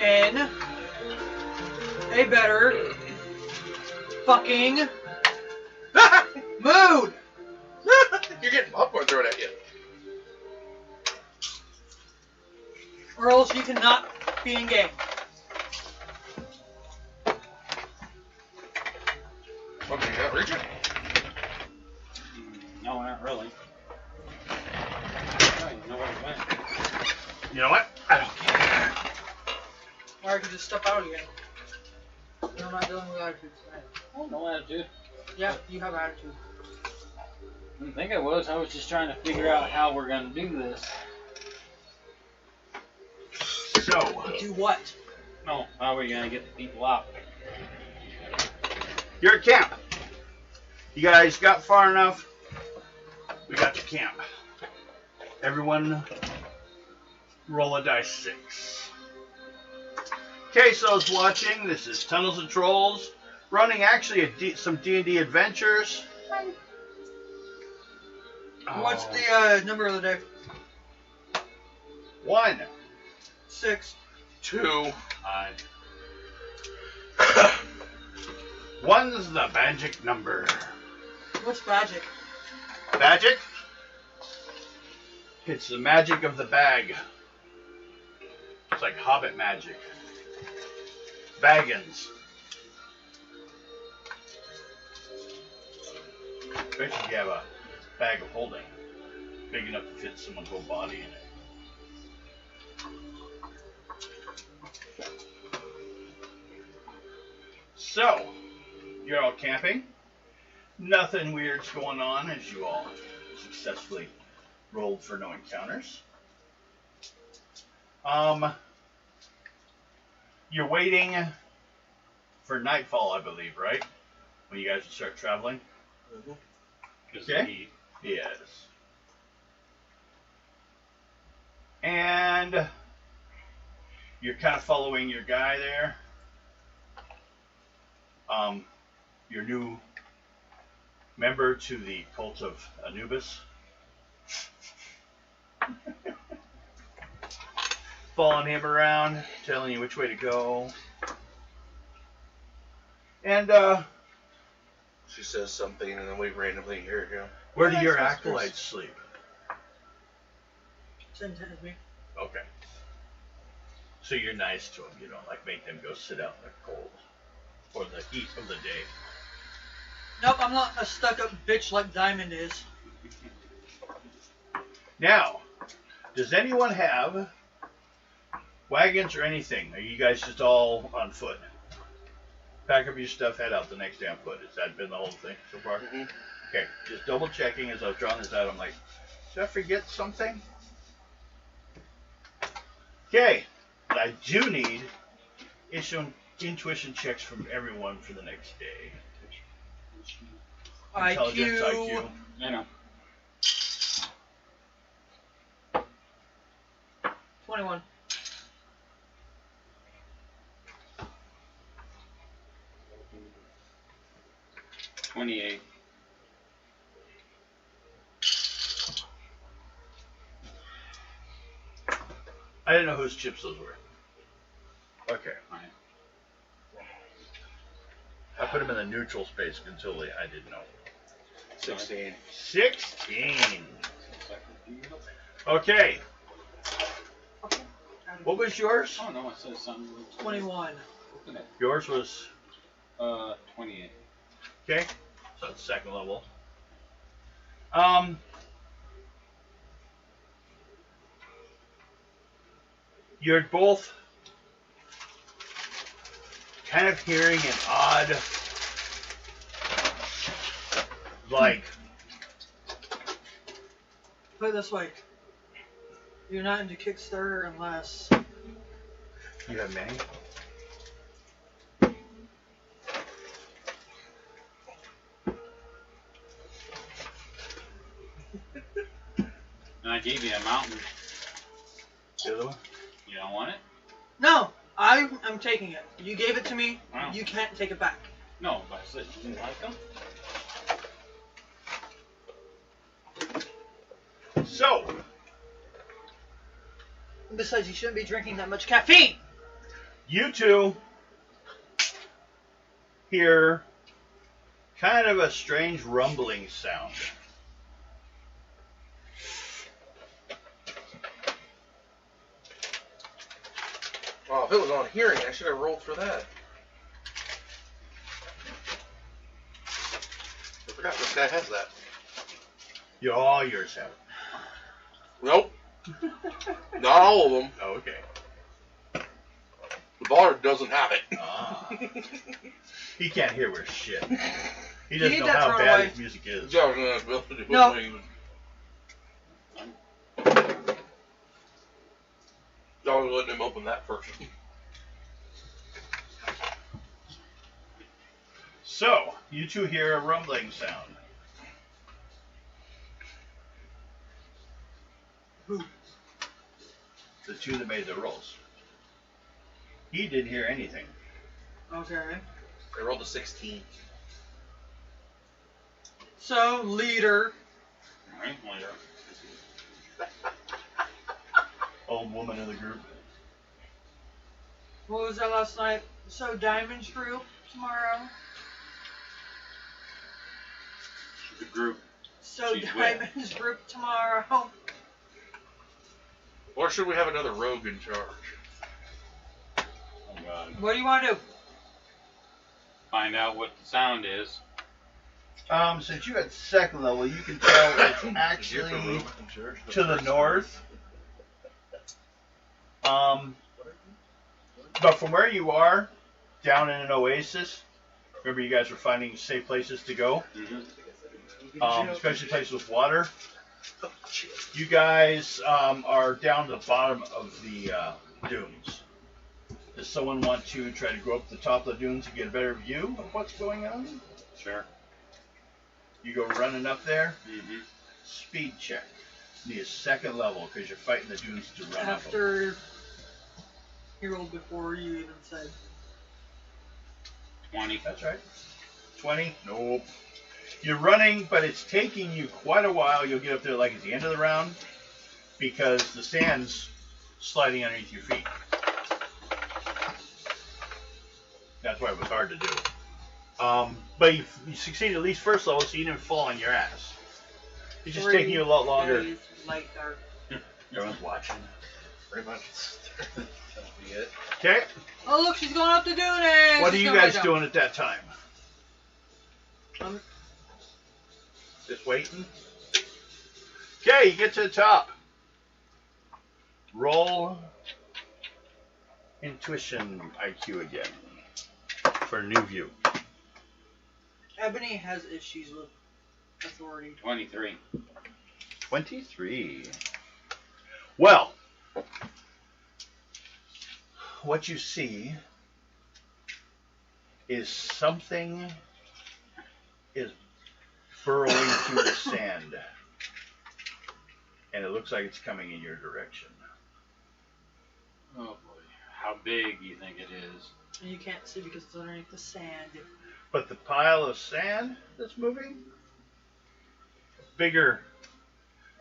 in a better fucking mood. You're getting popcorn thrown at you. Or else you cannot be in game. What, you got Richard? No, not really. Oh, you know where it went. You know what? I don't care. Or I could just step out again. No, I'm not dealing with attitude tonight. Oh, no attitude. Yeah, you have attitude. I didn't think I was. I was just trying to figure out how we're going to do this. So, Do what? No, how are we going to get the people out? you're at camp. You guys got far enough. We got to camp. Everyone roll a dice 6. Queso's watching. This is Tunnels and Trolls. Running actually some D&D adventures. What's the number of the day? 1, 6. 2, 1's the magic number. What's magic? Magic? It's the magic of the bag. It's like Hobbit magic. Baggins. Especially if you have a bag of holding big enough to fit someone's whole body in it. So, you're all camping. Nothing weird's going on as you all successfully rolled for no encounters. You're waiting for nightfall, I believe, right? When you guys start traveling? Mm-hmm. Okay. Yes. And you're kind of following your guy there. Your new member to the cult of Anubis. Following him around, telling you which way to go. And, She says something and then we randomly hear him. where do your acolytes sleep? Same time as me. Okay. So you're nice to them. You don't like make them go sit out in the cold or the heat of the day. Nope, I'm not a stuck-up bitch like Diamond is. Now, does anyone have wagons or anything? Are you guys just all on foot? Pack up your stuff, head out the next day on foot. Has that been the whole thing so far? Mm-hmm. Okay, just double checking as I was drawing this out. I'm like, did I forget something? Okay, but I do need intuition checks from everyone for the next day. Intelligence, IQ. I know. 21. $28. I didn't know whose chips those were. Okay. Fine. I put them in the neutral space until I didn't know. 16. 16. Okay. What was yours? Oh no, it says something. 21. Open it. Yours was 28. okay. So it's second level. You're both kind of hearing an odd, like, Put it this way. You're not into Kickstarter unless... you have many? And I gave you a mountain. The other one? You don't want it? No, I'm taking it. You gave it to me. Wow. You can't take it back. No, but I said you didn't like them. So, Besides, you shouldn't be drinking that much caffeine. You two hear kind of a strange rumbling sound. Oh, if it was on hearing, I should have rolled for that. I forgot this guy has that. All yours have it. Nope. Not all of them. Oh, okay. The bard doesn't have it. Ah. He can't hear worth shit. He You doesn't need know that how thrown bad away. his music is. Yeah, I was gonna be able to do it No. even. I was letting him open that first. So, you two hear a rumbling sound. Who? The two that made the rolls. He didn't hear anything. Okay. I rolled a 16. So, leader. Alright, later. Old woman in the group. What was that last night? So, Diamond's group tomorrow. The group. So, She's with. Diamond's group tomorrow. Or should we have another rogue in charge? Oh god. What do you want to do? Find out what the sound is. Since you at second level, you can tell it's Is actually your rogue in charge? to the north. But from where you are, down in an oasis, remember you guys were finding safe places to go, especially places with water. You guys are down to the bottom of the dunes. Does someone want to try to go up the top of the dunes and get a better view of what's going on? Sure. You go running up there. Mm-hmm. Speed check. Need a second level because you're fighting the dunes to run up them. After he rolled before you even said. 20. That's right. 20? Nope. You're running, but it's taking you quite a while. You'll get up there like at the end of the round because the sand's sliding underneath your feet. That's why it was hard to do. But you succeeded at least first level, so you didn't fall on your ass. It's just taking you a lot longer. Days, light dark. Everyone's watching. Pretty much. That'll be it. Okay. Oh, look, she's going up the dune. What are you guys doing at that time? Just waiting? Okay, you get to the top. Roll intuition IQ again for a new view. Ebony has issues with authority. 23. 23. Well, what you see is something is burrowing through the sand. And it looks like it's coming in your direction. Oh boy. How big do you think it is? And you can't see because it's underneath the sand. But the pile of sand that's moving, bigger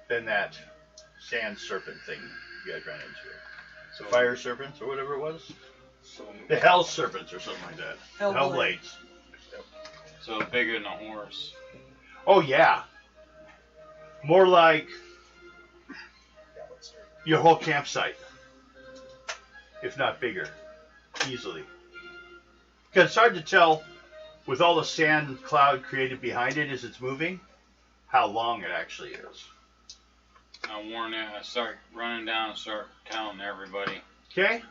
than that sand serpent thing you guys ran into. The fire serpents or whatever it was. The hell serpents or something like that. Hellblades. So bigger than a horse. Oh yeah. More like your whole campsite. If not bigger. Easily. Because it's hard to tell with all the sand cloud created behind it as it's moving, how long it actually is. I warn you, I start running down and start telling everybody. Okay.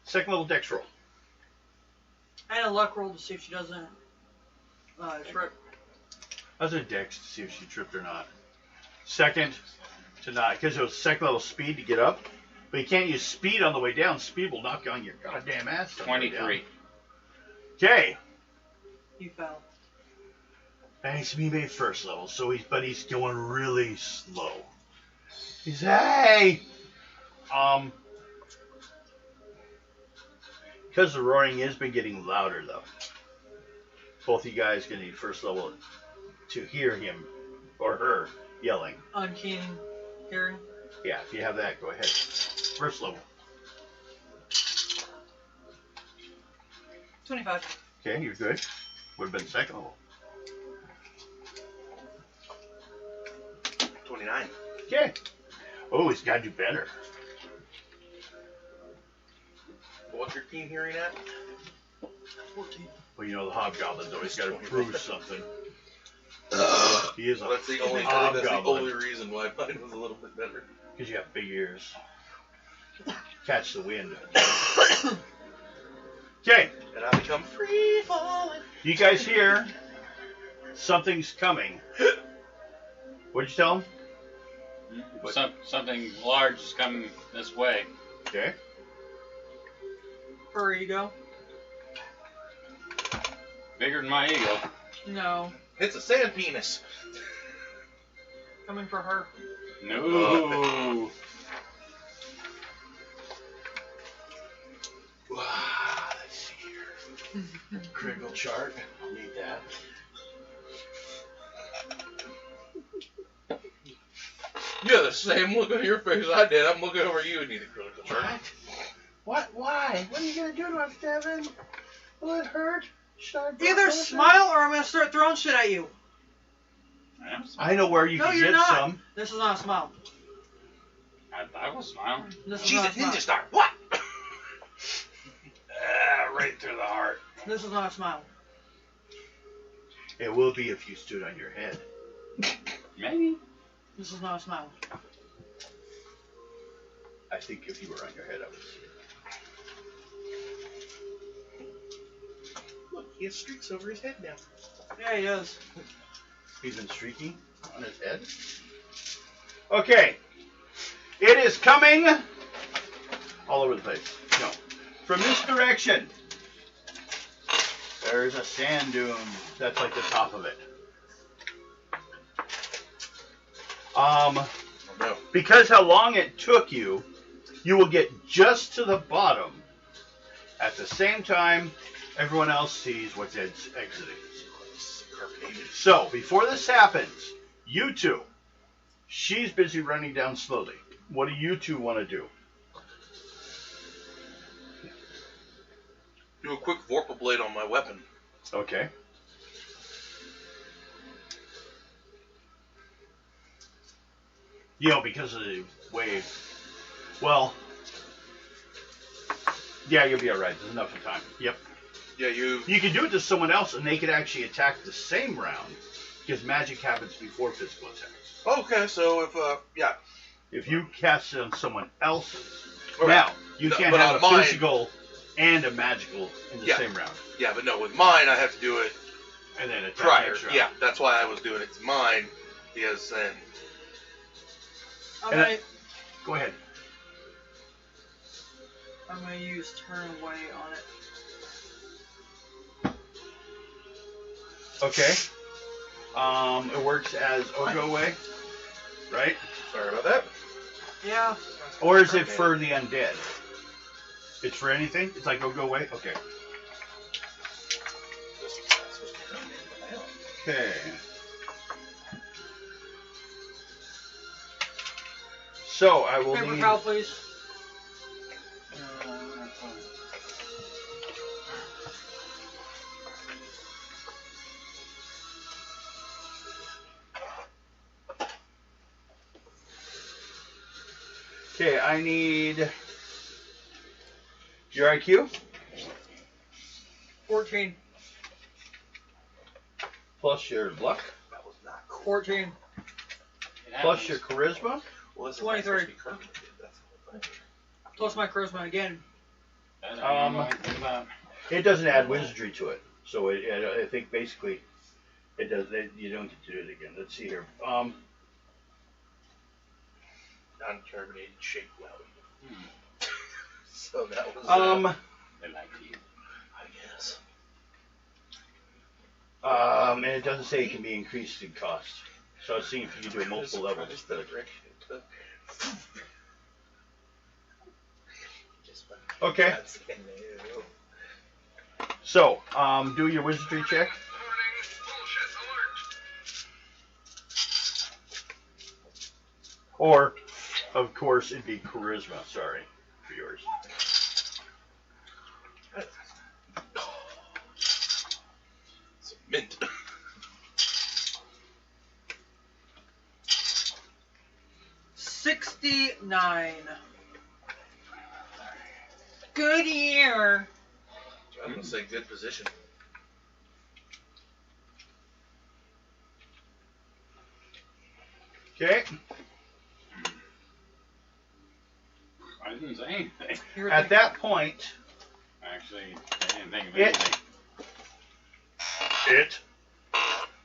Second level dex roll. And a luck roll to see if she doesn't trip. I was a dex to see if she tripped or not. Second to not, because it was second level speed to get up. But you can't use speed on the way down. Speed will knock you on your goddamn ass. 23. Okay. You fell. Thanks to me made first level, so he's going really slow. He's hey! Because the roaring has been getting louder though. Both you guys gonna need first level to hear him or her yelling. Unkeen hearing. Yeah, if you have that, go ahead. First level. 25. Okay, you're good. Would have been second level. 29. Okay. Oh, he's got to do better. What's your team hearing at? 14. Well, you know the hobgoblin's always got to prove something. He is a That's the only. I think that's the hobgoblin. only reason why mine was a little bit better. Because you have big ears. Catch the wind. Okay. And I become free falling. You guys hear? Something's coming. What'd you tell him? Something large is coming this way. Okay. Her ego? Bigger than my ego. No. It's a sand penis. Coming for her. No. Let's see here. Critical chart. I'll need that. You have the same look on your face I did. I'm looking over you and need a critical chart. What? Why? What are you gonna do to him, Devin? Will it hurt? Should I Either smile or I'm gonna start throwing shit at you. I know where you No, can you're get not. some. This is not a smile. I will smile. This is She's a not a smile. ninja star. What? Right through the heart. This is not a smile. It will be if you stood on your head. Maybe. This is not a smile. I think if you were on your head, I would see it. Look, he has streaks over his head now. Yeah, he does. He's been streaking on his head. Okay. It is coming all over the place. No. From this direction. There's a sand dune. That's like the top of it. No. Because how long it took you, you will get just to the bottom. At the same time, everyone else sees what's exiting. So, before this happens, you two, she's busy running down slowly. What do you two want to do? Do a quick Vorpal Blade on my weapon. Okay. You know, because of the way... Well... Yeah, you'll be alright. There's enough of time. Yep. Yeah, you... You can do it to someone else, and they could actually attack the same round, because magic happens before physical attacks. Okay, so if, yeah. If you cast it on someone else's... Right. Now, you can't but have on a mine- physical and a magical in the Yeah. same round. Yeah, but no, with mine I have to do it And then attack prior. next round. Yeah, that's why I was doing it to mine, because then... I'm And gonna, Go ahead. I'm gonna use turn away on it. Okay. It works as Ogo Way, right? Sorry about that. Yeah. Or is it for the undead? It's for anything? It's like Ogo Way? Okay. Okay. So I will Paper need... towel, please. Okay, I need your IQ 14. plus your luck That was not cool. 14. plus your charisma. Well, this is 23. supposed to be Kirk. That's the whole thing. Plus my charisma again. It doesn't add wizardry to it, so I think basically it does. You don't get to do it again. Let's see here. Non-carbonated shake well. So that was, I guess. And it doesn't say it can be increased in cost. So I was seeing if you can do it multiple levels. Okay. So, do your wizardry check. Or, of course, it'd be charisma. Sorry for yours. 9. Good year. I'm gonna say good position. Okay. I didn't say anything. At that point, Actually, I didn't think of It- anything. it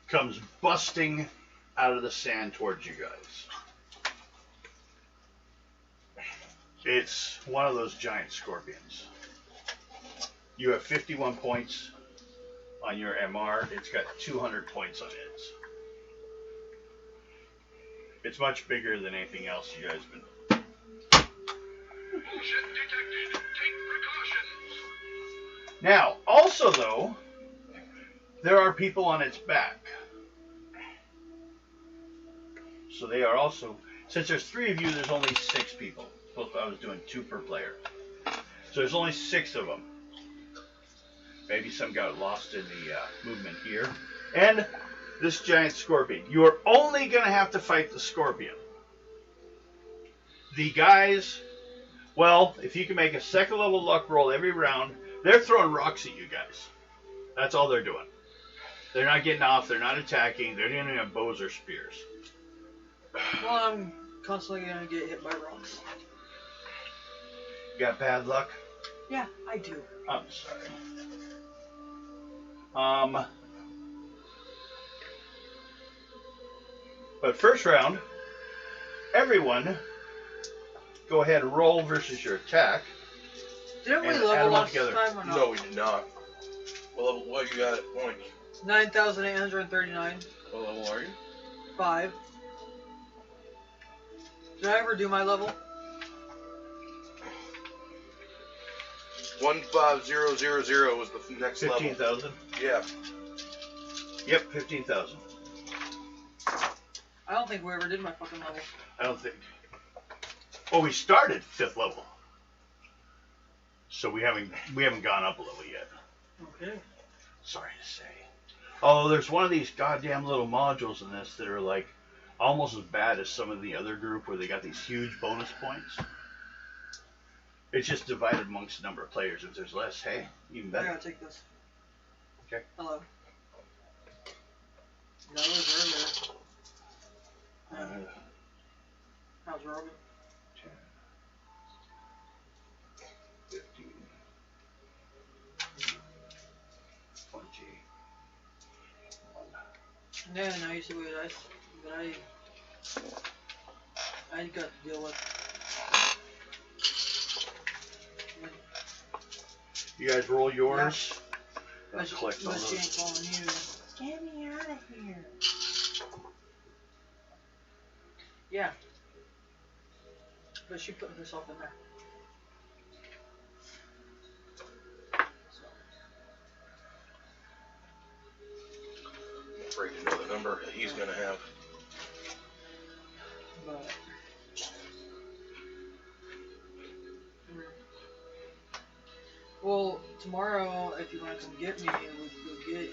comes busting out of the sand towards you guys. It's one of those giant scorpions. You have 51 points on your MR. It's got 200 points on its. It's much bigger than anything else you guys have been. Bullshit detected. Take precautions. Now, also though, there are people on its back. So they are also, since there's 3 of you, there's only 6 people. I was doing 2 per player. So there's only 6 of them. Maybe some got lost in the movement here. And this giant scorpion. You are only going to have to fight the scorpion. The guys, well, if you can make a 2nd level luck roll every round, they're throwing rocks at you guys. That's all they're doing. They're not getting off. They're not attacking. They're not even have bows or spears. Well, I'm constantly gonna get hit by rocks. You got bad luck? Yeah, I do. I'm sorry. But first round, everyone, go ahead and roll versus your attack. Didn't we And add level them all last together. time or not? No, we did not. What level? What you got at points? 9,839. What level are you? 5. Did I ever do my level? 15000 was the next level. 15,000? Yeah. Yep, 15,000. I don't think we ever did my fucking level. I don't think. Oh, we started 5th level. So we haven't gone up a level yet. Okay. Sorry to say. Oh, there's one of these goddamn little modules in this that are like almost as bad as some of the other group where they got these huge bonus points. It's just divided amongst a number of players. If there's less, hey, even I better. gotta take this. Okay. Hello. That was earlier. How's Rogan? 10, 15, 20. Yeah, now you see what I got to deal with. You guys roll yours. But I'll she collect all ain't those. calling you. Get me out of here. Yeah. But she put herself in there. So. I'm afraid to know the number that he's gonna have. But. Well, tomorrow, if you want to come get me, we'll get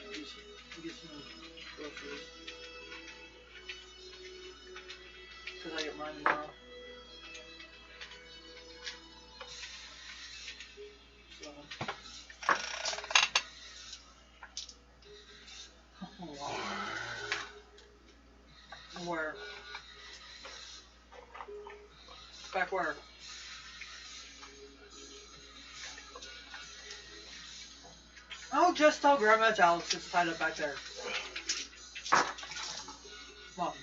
some groceries. Because I get mine tomorrow. So. Where? Back where? Oh, just tell Grandma it's Alex. It's tied up back there. Mom.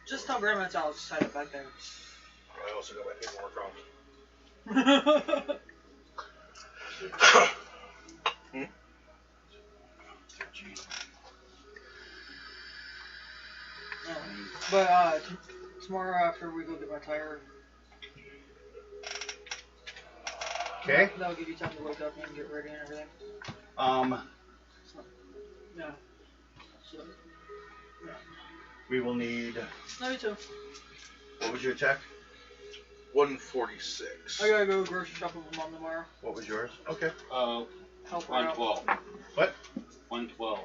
Just tell Grandma it's Alex. It's tied up back there. I also got my paperwork wrong. But tomorrow after we go get my tire. Okay. That'll give you time to wake up and get ready and everything. So, yeah. So, yeah. We will need. No, me too. What was your attack? 146. I gotta go grocery shopping with Mom tomorrow. What was yours? Okay. Help her out. 112. What? 112.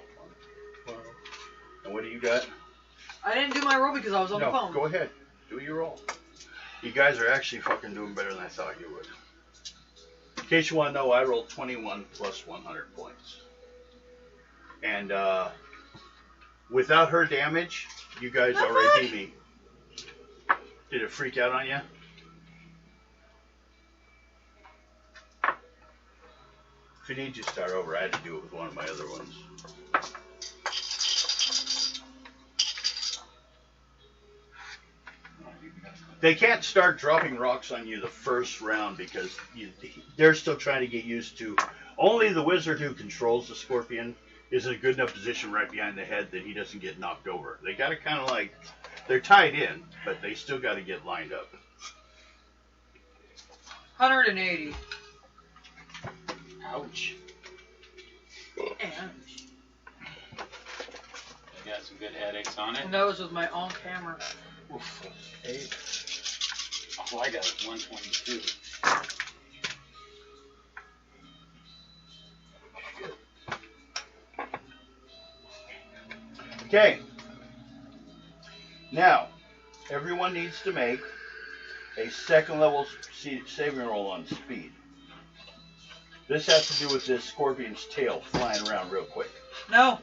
And what do you got? I didn't do my roll because I was on the phone. Go ahead. Do your roll. You guys are actually fucking doing better than I thought you would. In case you want to know, I rolled 21 plus 100 points. And without her damage, you guys already beat me. Did it freak out on you? If you need to start over, I had to do it with one of my other ones. They can't start dropping rocks on you the first round because they're still trying to get used to. Only the wizard who controls the scorpion is in a good enough position right behind the head that he doesn't get knocked over. They got to kind of like, they're tied in, but they still got to get lined up. 180. Ouch. Ouch. I got some good headaches on it. And that was with my own camera. Oof. All I got is 122. Okay. Now, everyone needs to make a second level saving roll on speed. This has to do with this scorpion's tail flying around real quick. No.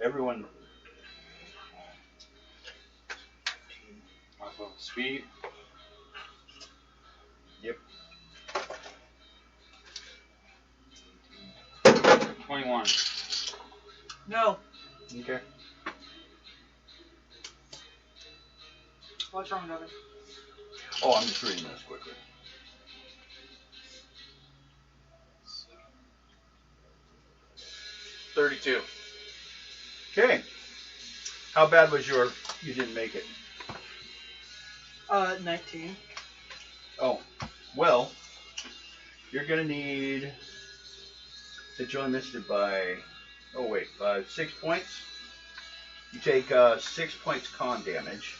Everyone. Off of speed. Yep. 21. No. Okay. What's wrong, Douglas? Oh, I'm just reading this quickly. $32. Okay. How bad was you didn't make it? 19. Oh, well, you're going to need to join missed it by, 6 points. You take 6 points con damage.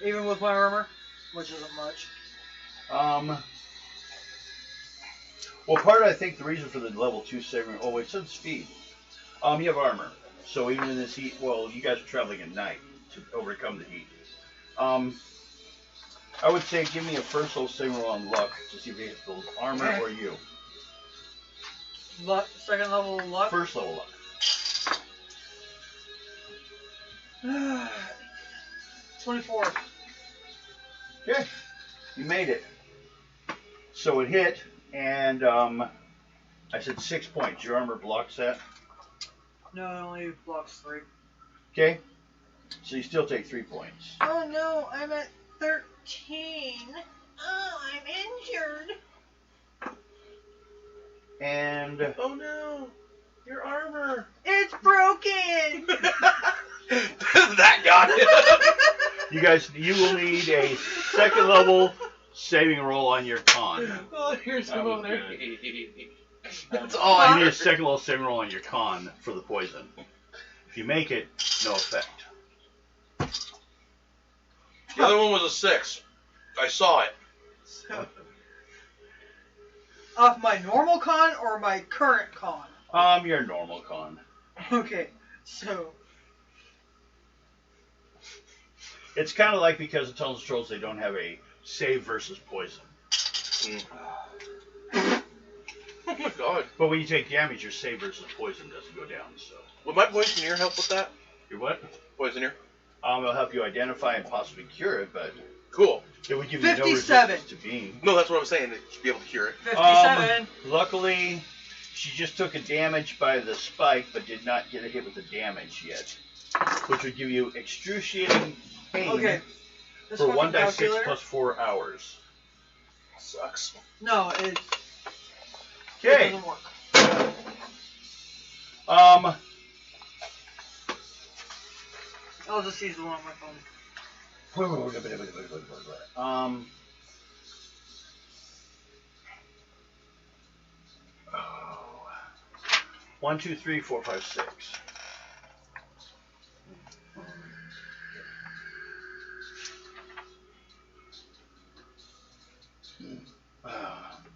Even with my armor, which isn't much. Well, part of, I think the reason for the level 2 saving, it said speed. You have armor, so even in this heat, well, you guys are traveling at night to overcome the heat. I would say give me a first level saving roll on luck to see if you hit the armor or you. Luck, second level luck. First level luck. 24. Okay, you made it. So it hit, and I said 6 points. Your armor blocks that. No, it only blocks 3. Okay, so you still take 3 points. Oh no, I'm at 13. Oh, I'm injured. And Oh no, your armor. It's broken. That got it. you guys, you will need a second level saving roll on your con. Oh, here's That some was over there. good. That's all I You need a heard. second level saving roll on your con for the poison. If you make it, no effect. The other one was a 6. I saw it. Off my normal con or my current con? Your normal con. Okay, so It's kind of like because of Tunnels Trolls, they don't have a save versus poison. Oh my god. But when you take damage, your save versus poison doesn't go down. So Would my Poisoneer help with that? your what? Poisoneer? It'll help you identify and possibly cure it, but Cool. it would give you no 57. resistance to being. No, that's what I'm saying. It should be able to cure it. 57. Luckily, she just took a damage by the spike, but did not get a hit with the damage yet, which would give you excruciating pain Okay. This for fucking 1d6 calculator? plus 4 hours. Sucks. No, it Okay. doesn't work. I'll just use the one on my phone. One, two, three, four, five, six.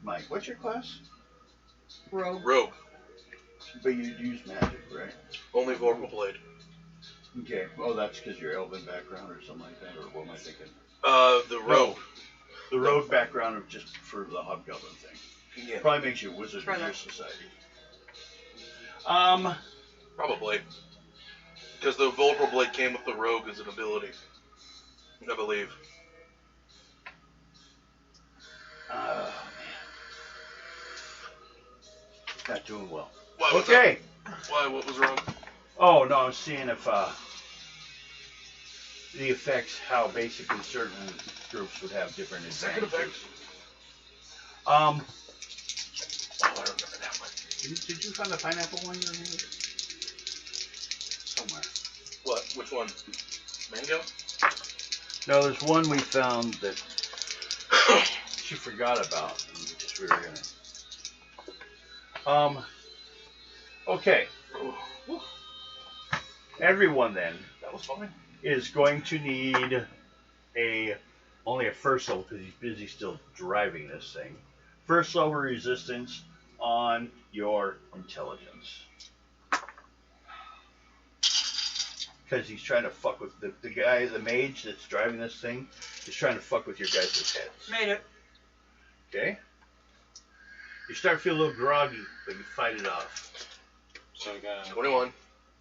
Mike, what's your class? Rogue. Rogue. But you use magic, right? Only Vorpal Blade. Okay. Oh, that's because you're elven background or something like that, or what am I thinking? The rogue. The rogue background of just for the hobgoblin thing. Yeah. Probably makes you a wizard Try in your that. society. Probably. Because the vulnerable blade came with the rogue as an ability. I believe. Man. Not doing well. Why, what's Okay. up? Why? What was wrong? Oh, no, I'm seeing if, the effects, how basically certain groups would have different Second advantages. effect. Um, Oh, I remember that one. did you find the pineapple one you were reading? Somewhere. What? Which one? Mango? No, there's one we found that she forgot about. And just we were gonna. Okay. Everyone then That was fine. is going to need only a first level because he's busy still driving this thing. First level resistance on your intelligence. Because he's trying to fuck with the guy, the mage that's driving this thing, is trying to fuck with your guys' heads. Made it. Okay? You start to feel a little groggy, but you fight it off. So we got 21.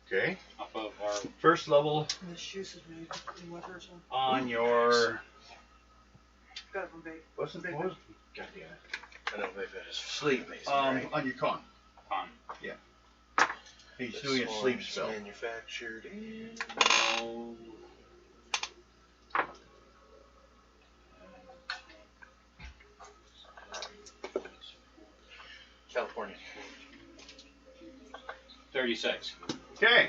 Okay? off of our First level This juice is made in what person? on your. Got it from bait. What's the big one? God damn it. I know maybe I just Sleep. amazing, right? On your con. con. He's This doing a sleep one's spell. Manufactured in California. 36. Okay.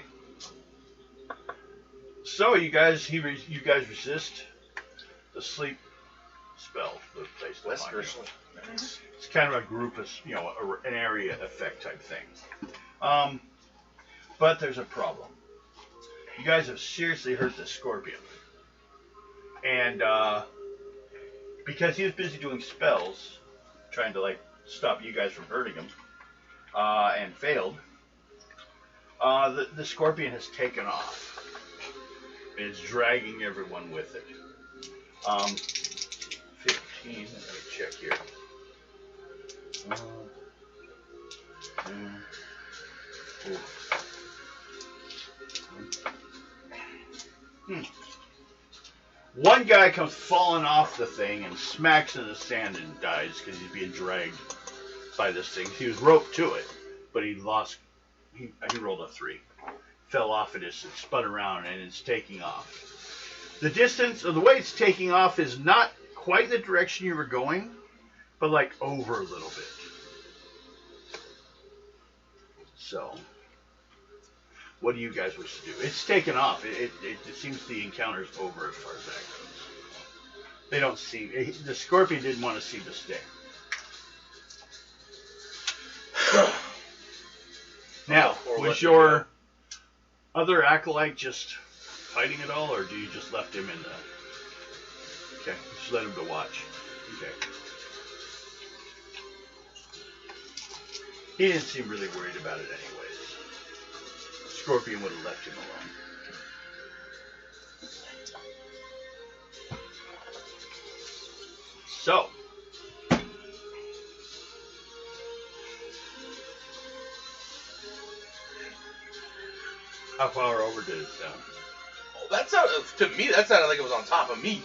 So you guys, you guys resist the sleep spell that placed West upon you. Ursula. Nice. It's kind of a group of, an area effect type thing. But there's a problem. You guys have seriously hurt the scorpion. And because he was busy doing spells, trying to stop you guys from hurting him, and failed, the scorpion has taken off. It's dragging everyone with it. 15, let me check here. One guy comes falling off the thing and smacks in the sand and dies because he's being dragged by this thing. He was roped to it, but he lost. He rolled a 3. Fell off it and spun around and it's taking off. The distance, or the way it's taking off, is not quite the direction you were going, but over a little bit. So, what do you guys wish to do? It's taken off. It seems the encounter's over as far as that goes. They don't see. The scorpion didn't want to see the sting. Now, was your other acolyte just fighting it all, or do you just left him in the... Okay, just let him to watch. Okay. He didn't seem really worried about it anyways. Scorpion would have left him alone. So, how far over did it sound? Oh, that sounded, to me, that sounded like it was on top of me.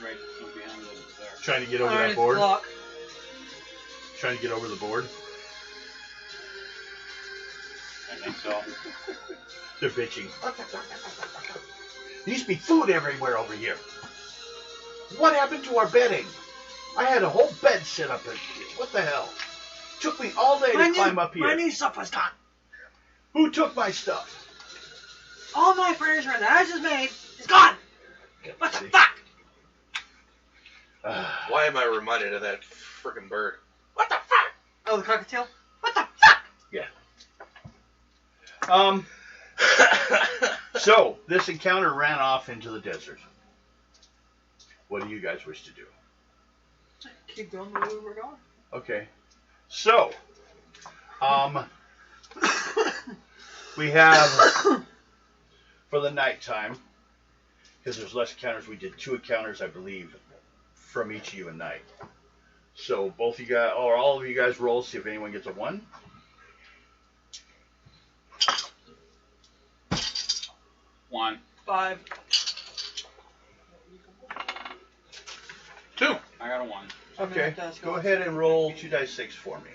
Right behind it there. Trying to get over that board? Trying to get over the board? I think so. They're bitching. There used to be food everywhere over here. What happened to our bedding? I had a whole bed set up in here. What the hell? Took me all day to climb up here. My new stuff was gone. Who took my stuff? All my furniture that I just made is gone. What the fuck? Why am I reminded of that freaking bird? What the fuck? Oh, the cockatiel? What the fuck? Yeah. So, this encounter ran off into the desert. What do you guys wish to do? Keep going the way we're going. Okay. So, we have, for the nighttime, because there's less encounters. We did 2 encounters, I believe, from each of you a night. So both you guys, or all of you guys, roll, see if anyone gets a 1. One. 5. 2. I got a 1. Okay, go ahead and roll 2d6 for me.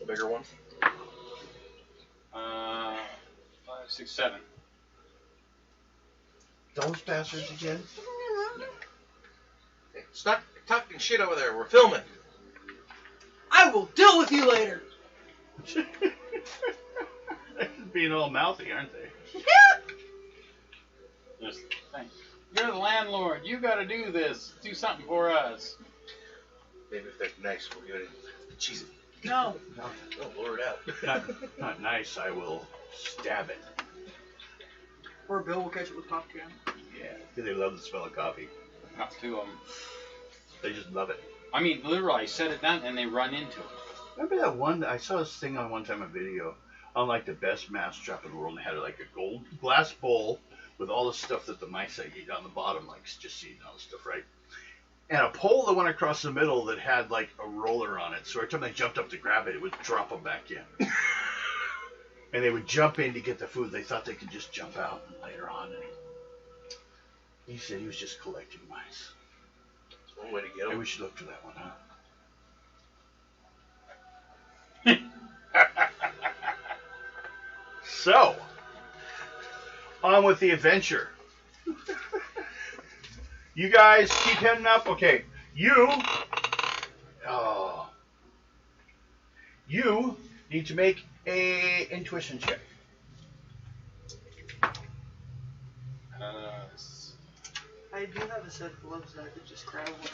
A bigger one. 5, 6, 7. Those bastards again? Hey, stop talking shit over there. We're filming. I will deal with you later. Being all mouthy, aren't they? Just thanks. You're the landlord. You got to do this. Do something for us. Maybe if they're nice, we'll give it a cheesy. No. Don't lure it out. Not nice, I will stab it. Or Bill will catch it with coffee can. Yeah, because they love the smell of coffee. Not 2 of them. They just love it. I mean, literally, I set it down and they run into it. Remember that one? I saw this thing on one time, a video, on like the best mousetrap in the world. And they had like a gold glass bowl with all the stuff that the mice eat on the bottom, like just seed and all this stuff, right? And a pole that went across the middle that had like a roller on it. So every time they jumped up to grab it, it would drop them back in. And they would jump in to get the food. They thought they could just jump out later on. And he said he was just collecting mice. That's one way to get Maybe them. we should look for that one, huh? So, on with the adventure. You guys keep heading up. Okay, you need to make a intuition check. I do have a set of gloves that I could just grab one with.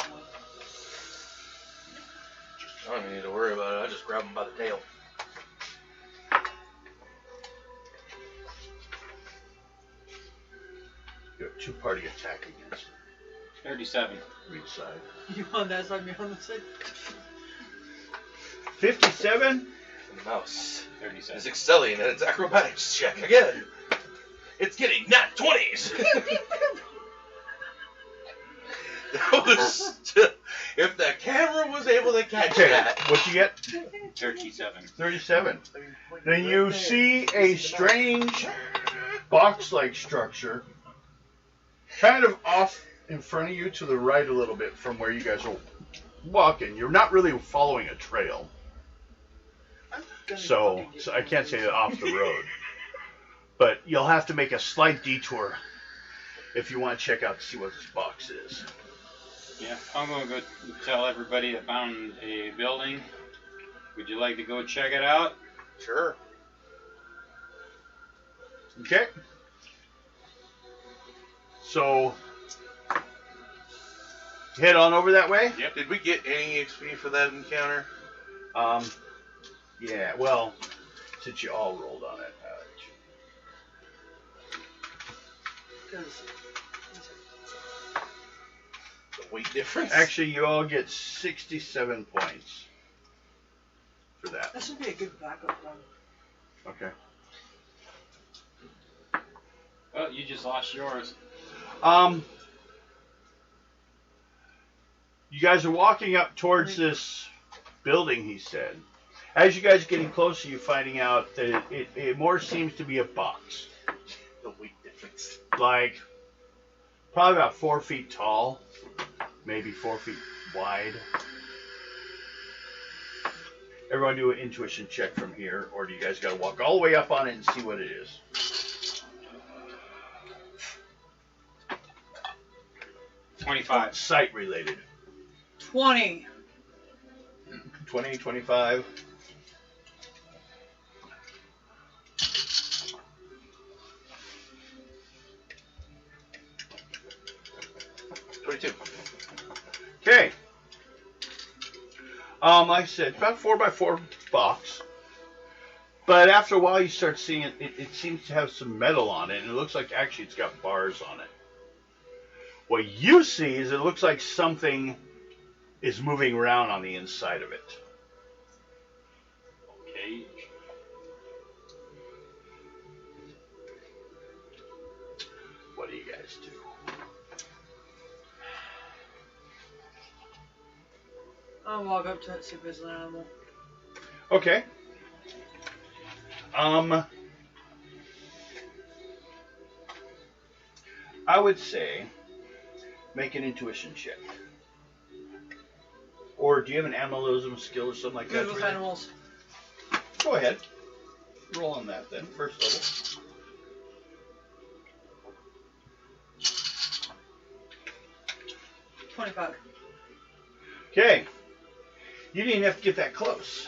I don't even need to worry about it. I just grab them by the tail. You have 2-party attack against 37. each side. You on that side, me on the side. 57. And the mouse 37. is excelling at its acrobatics check again. It's getting nat 20s. That was if the camera was able to catch Okay, that. what you get? 37. 37. Then you see a strange box-like structure kind of off in front of you to the right a little bit from where you guys are walking. You're not really following a trail. So I can't say off the road. But you'll have to make a slight detour if you want to check out to see what this box is. Yeah, I'm going to go tell everybody I found a building. Would you like to go check it out? Sure. Okay. So head on over that way. Yep. Did we get any XP for that encounter? Yeah, well, since you all rolled on it. The weight difference? Actually, you all get 67 points for that. That should be a good backup one. Okay. Well, you just lost yours. You guys are walking up towards this building, he said. As you guys are getting closer, you're finding out that it more seems to be a box. The weight difference. Like, probably about 4 feet tall, maybe 4 feet wide. Everyone do an intuition check from here, or do you guys got to walk all the way up on it and see what it is? $25. Sight related. 20. 20, 25. Okay. Like I said, about 4x4 box. But after a while, you start seeing it seems to have some metal on it, and it looks like actually it's got bars on it. What you see is it looks like something is moving around on the inside of it. Okay. What do you guys do? I'll walk up to it, see if it's an animal. Okay. I would say make an intuition check. Or do you have an animalism skill or something like that? Good with animals. Go ahead. Roll on that then, first level. $25. Okay. You didn't even have to get that close.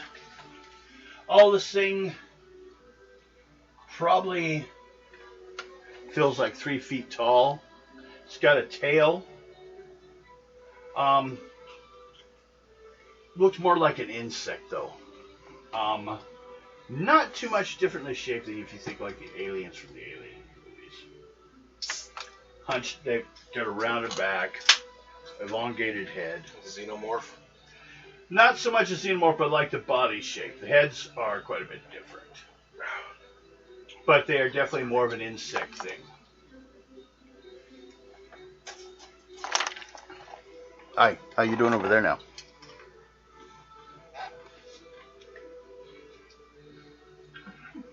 All this thing probably feels like 3 feet tall. It's got a tail. Looks more like an insect though. Not too much different in the shape than if you think like the aliens from the Alien movies. Hunched, they've got a rounded back, elongated head. Xenomorph. Not so much a xenomorph, but like the body shape. The heads are quite a bit different. But they are definitely more of an insect thing. Hi, how you doing over there now?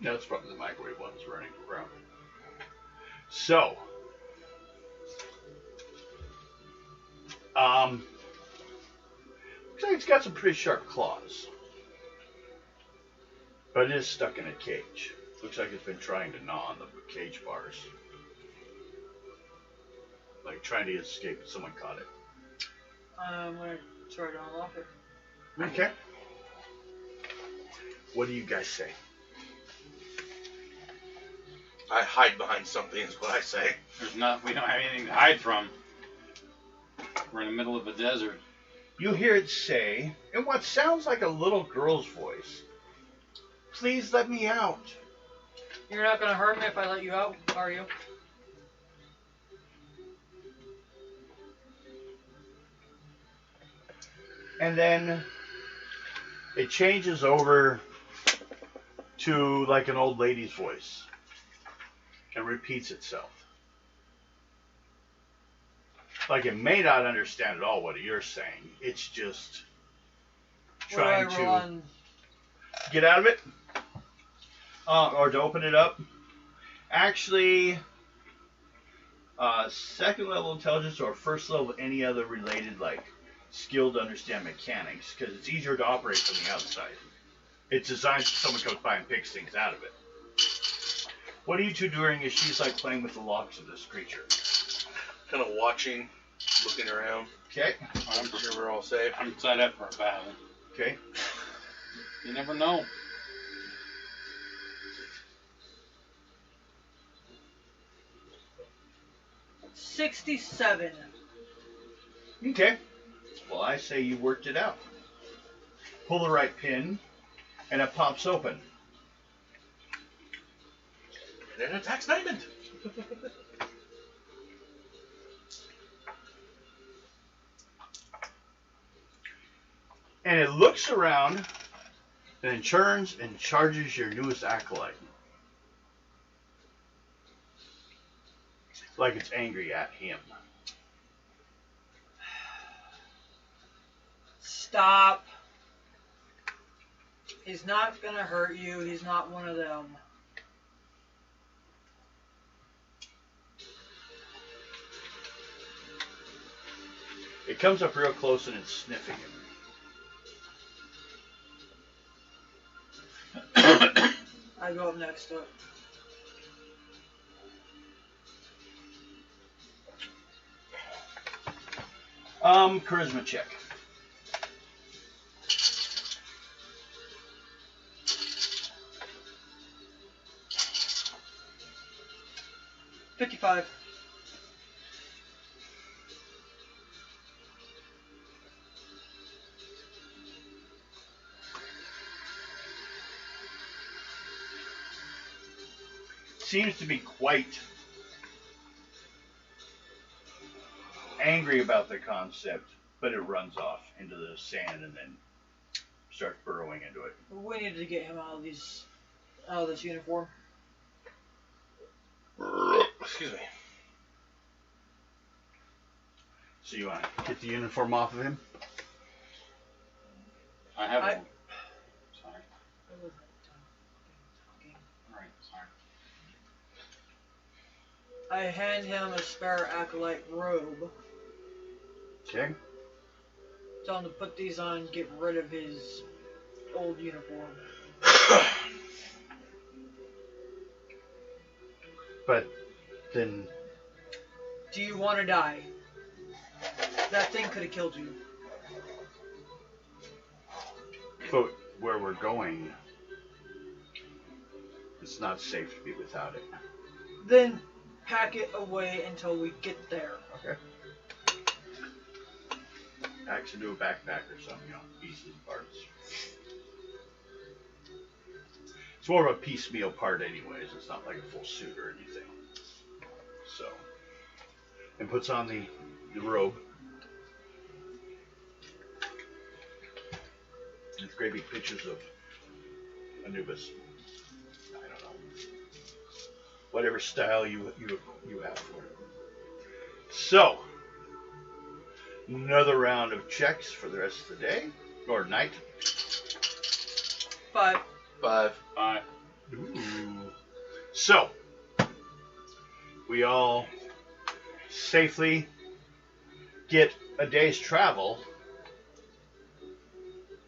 That's probably the microwave ones running around. So, looks like it's got some pretty sharp claws, but it is stuck in a cage. Looks like it's been trying to gnaw on the cage bars, like trying to escape. Someone caught it. I'm gonna try to unlock it. Okay. What do you guys say? I hide behind something is what I say. We don't have anything to hide from. We're in the middle of a desert. You hear it say, in what sounds like a little girl's voice, "Please let me out." You're not gonna hurt me if I let you out, are you? And then it changes over to like an old lady's voice and repeats itself. Like it may not understand at all what you're saying. It's just trying to get out of it or to open it up. Actually, second level intelligence or first level any other related like skill to understand mechanics, because it's easier to operate from the outside. It's designed so someone comes by and picks things out of it. What are you two doing as she's like playing with the locks of this creature? Kind of watching, looking around. Okay. I'm Sure we're all safe. I'm set up for a battle. Okay. You never know. $67. Okay. Well, I say you worked it out. Pull the right pin, and it pops open. And an attack statement. And it looks around, and it turns and charges your newest acolyte. Like it's angry at him. Stop. He's not gonna hurt you. He's not one of them. It comes up real close and it's sniffing him. I go up next to it. Charisma check. $55. Seems to be quite angry about the concept, but it runs off into the sand and then starts burrowing into it. We need to get him out of this uniform. Excuse me. So you want to get the uniform off of him? I have I- one. Sorry. Alright, sorry. I hand him a spare acolyte robe. Okay. Tell him to put these on and get rid of his old uniform. But then, Do you want to die? That thing could have killed you. but where we're going, it's not safe to be without it. Then pack it away until we get there. Okay. Packs into a backpack or something, you know, pieces and parts. It's more of a piecemeal part anyways. It's not like a full suit or anything. So, and puts on the robe. With great big pictures of Anubis. I don't know. Whatever style you have for it. So, another round of checks for the rest of the day or night. 5. 5. 5. Ooh. So, we all safely get a day's travel,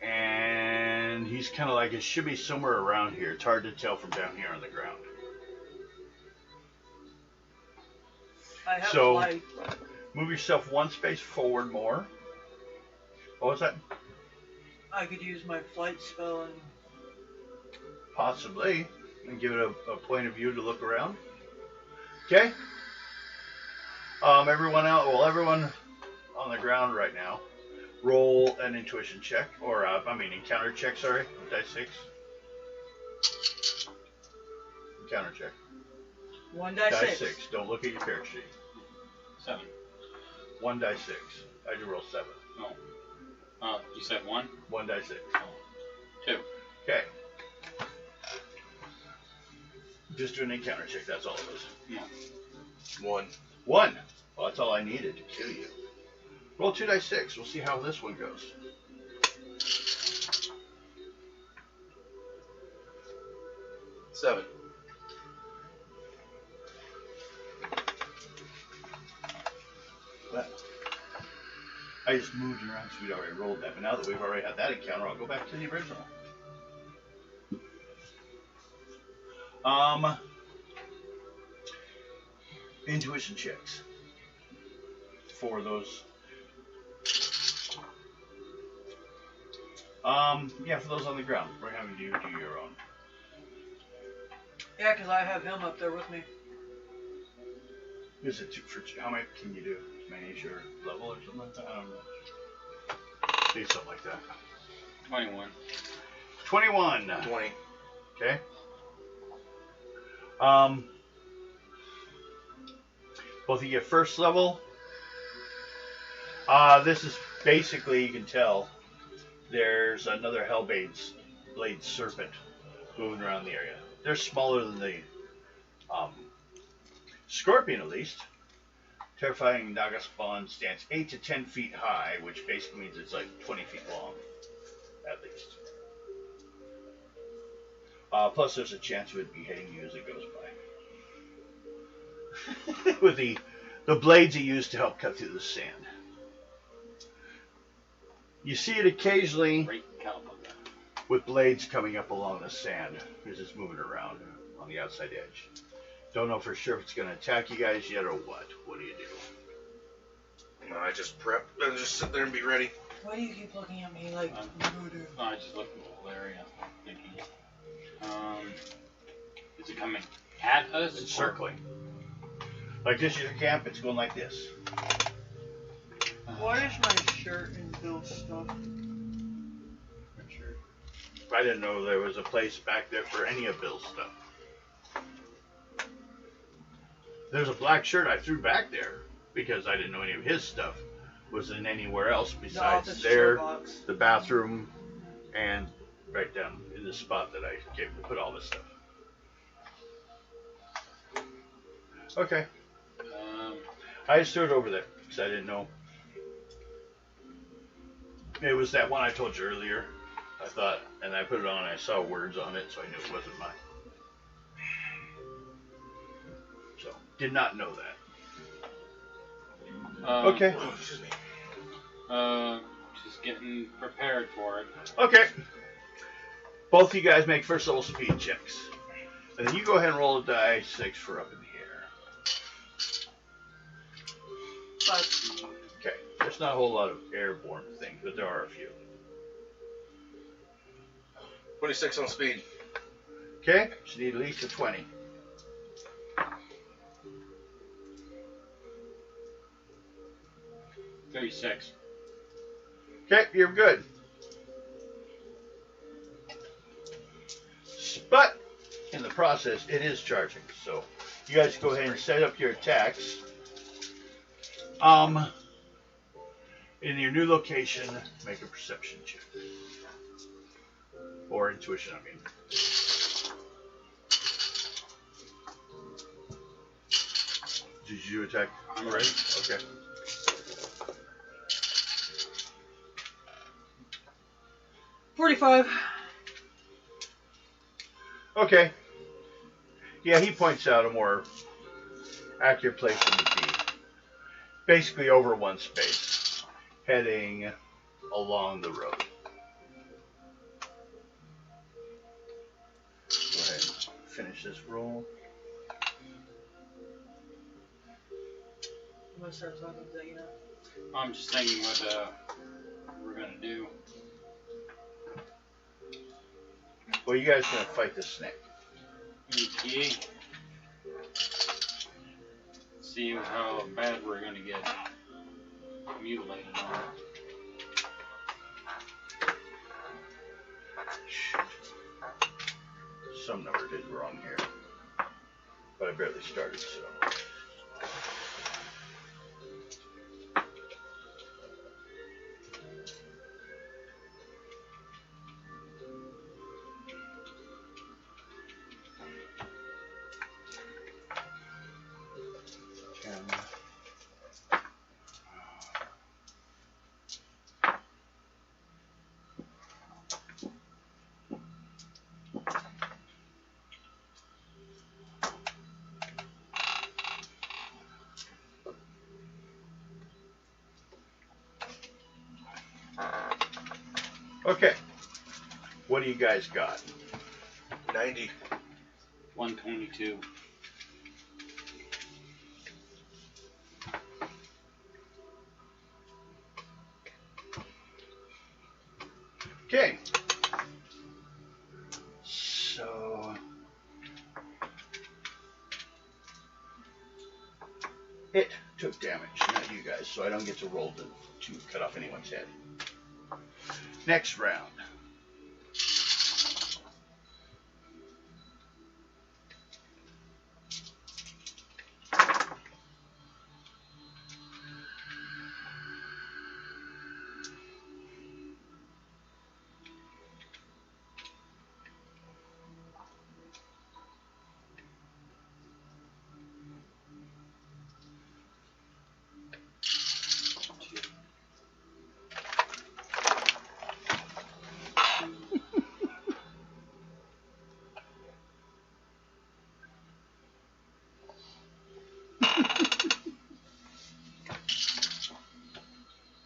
and he's kind of like, it should be somewhere around here. It's hard to tell from down here on the ground. I have So- flight. Move yourself one space forward more. What was that? I could use my flight spell and Possibly. And give it a point of view to look around. Okay? Everyone everyone on the ground right now, roll an intuition check. Or, encounter check, sorry. Die 6. Encounter check. 1 die Die 6. 6. Don't look at your character sheet. 7. 1 die 6. I do roll 7. Oh, you said 1? 1 die 6. 2. Okay. Just do an encounter check, that's all it was. Yeah. 1. 1. Well, that's all I needed to kill you. Roll 2 die 6. We'll see how this one goes. Seven. Well, I just moved around so we'd already rolled that, but now that we've already had that encounter, I'll go back to the original. Intuition checks for those. For those on the ground. We're having you do your own. Yeah, because I have him up there with me. Is it how many can you do? Manage your level or something like that? I don't know. Do something like that. 21. 21. 20. Okay. Both of you first level. This is basically, you can tell, there's another Hellblade serpent moving around the area. They're smaller than the scorpion, at least. Terrifying Naga spawn stands 8 to 10 feet high, which basically means it's like 20 feet long, at least. Plus, there's a chance of it beheading you as it goes by. With the blades it used to help cut through the sand. You see it occasionally Great caliber. with blades coming up along the sand as it's moving around on the outside edge. Don't know for sure if it's going to attack you guys yet or what. What do you do? No, I just prep and just sit there and be ready. Why do you keep looking at me like voodoo? I just looked at the whole area, thinking. Is it coming at us? It's circling. Like this is your camp, it's going like this. Why is my shirt in Bill's stuff? I didn't know there was a place back there for any of Bill's stuff. There's a black shirt I threw back there because I didn't know any of his stuff was in anywhere else besides office there, box. the bathroom, and right down in the spot that I put all this stuff. Okay. I just threw it over there because I didn't know. It was that one I told you earlier I thought, and I put it on, and I saw words on it, so I knew it wasn't mine. So, did not know that. Okay. Oh, excuse me. Just getting prepared for it. Okay. Both of you guys make first level speed checks. And then you go ahead and roll a die 6 for up in the air. 5. Okay. There's not a whole lot of airborne things, but there are a few. 26 on speed. Okay. So you need at least a 20. 36. Okay, you're good. But in the process, it is charging. So you guys go ahead and set up your attacks. In your new location, make a perception check. Or intuition, I mean. Did you attack already? Okay. $45. Okay. Yeah, he points out a more accurate place would be basically over one space, heading along the road. Go ahead and finish this roll. I'm gonna start talking to you know. I'm just thinking what we're gonna do. Well, you guys are gonna fight the snake. Okay. See how bad we're gonna get mutilated on it. Some number did wrong here, but I barely started, so. Okay. What do you guys got? 90. 122. Okay. So it took damage, not you guys, so I don't get to roll to cut off anyone's head. Next round.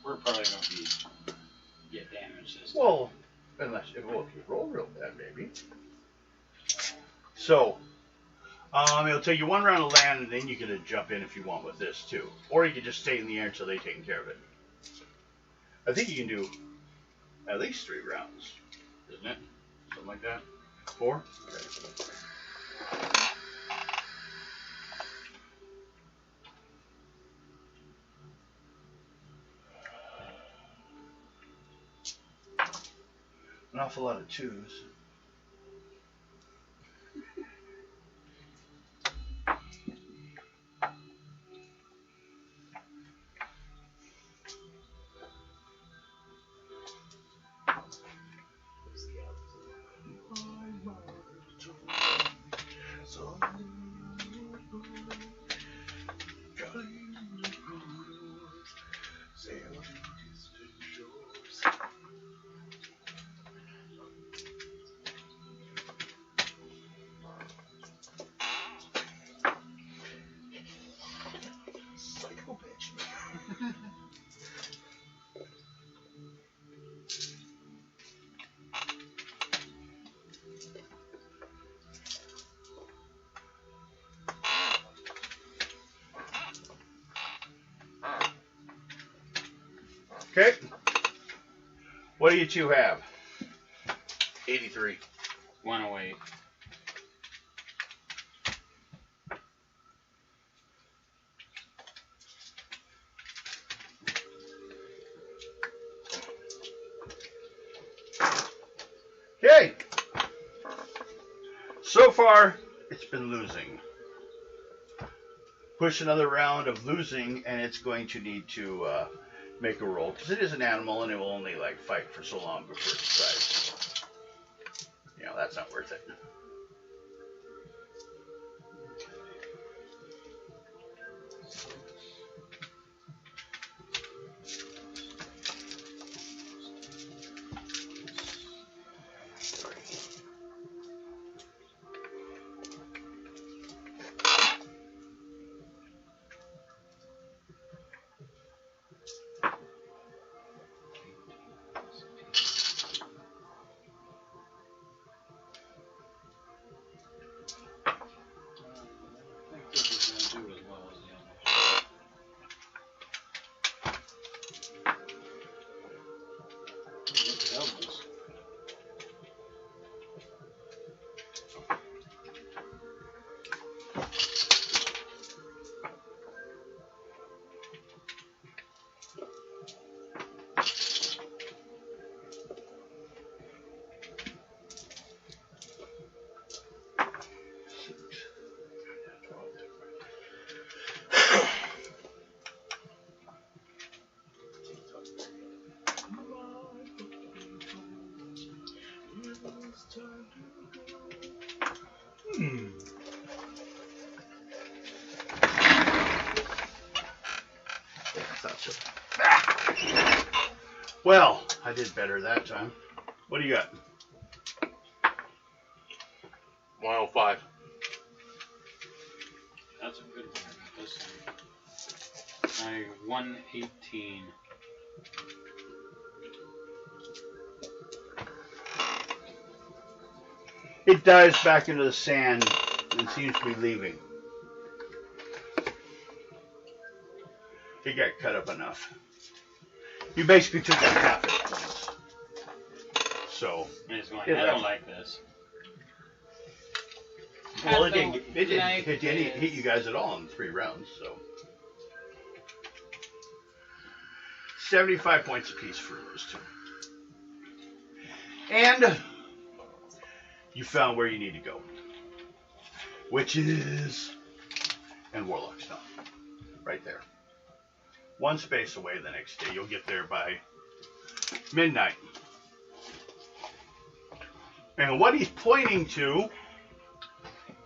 We're probably gonna get damaged this time. Well, if you roll real bad, maybe. So, it'll take you one round to land, and then you can jump in if you want with this too, or you can just stay in the air until they've taken care of it. I think you can do at least 3 rounds, isn't it? Something like that. 4. Okay. An awful lot of 2s. Okay. What do you two have? 83. 108. Okay. So far, it's been losing. Push another round of losing, and it's going to need to make a roll because it is an animal, and it will only like fight for so long before it decides. You know, that's not worth it. I think this is going to do as well as the others. It doubles. Well, I did better that time. What do you got? 105. That's a good one. This one. I 118. It dives back into the sand and seems to be leaving. It got cut up enough. You basically took out half its points. So, And it's going, Yeah, I don't that's- like this. well, I it didn't don't like hit you guys at all in 3 rounds. So, 75 points apiece for those two. And you found where you need to go, witches and warlocks now, right there. 1 space away the next day. You'll get there by midnight. And what he's pointing to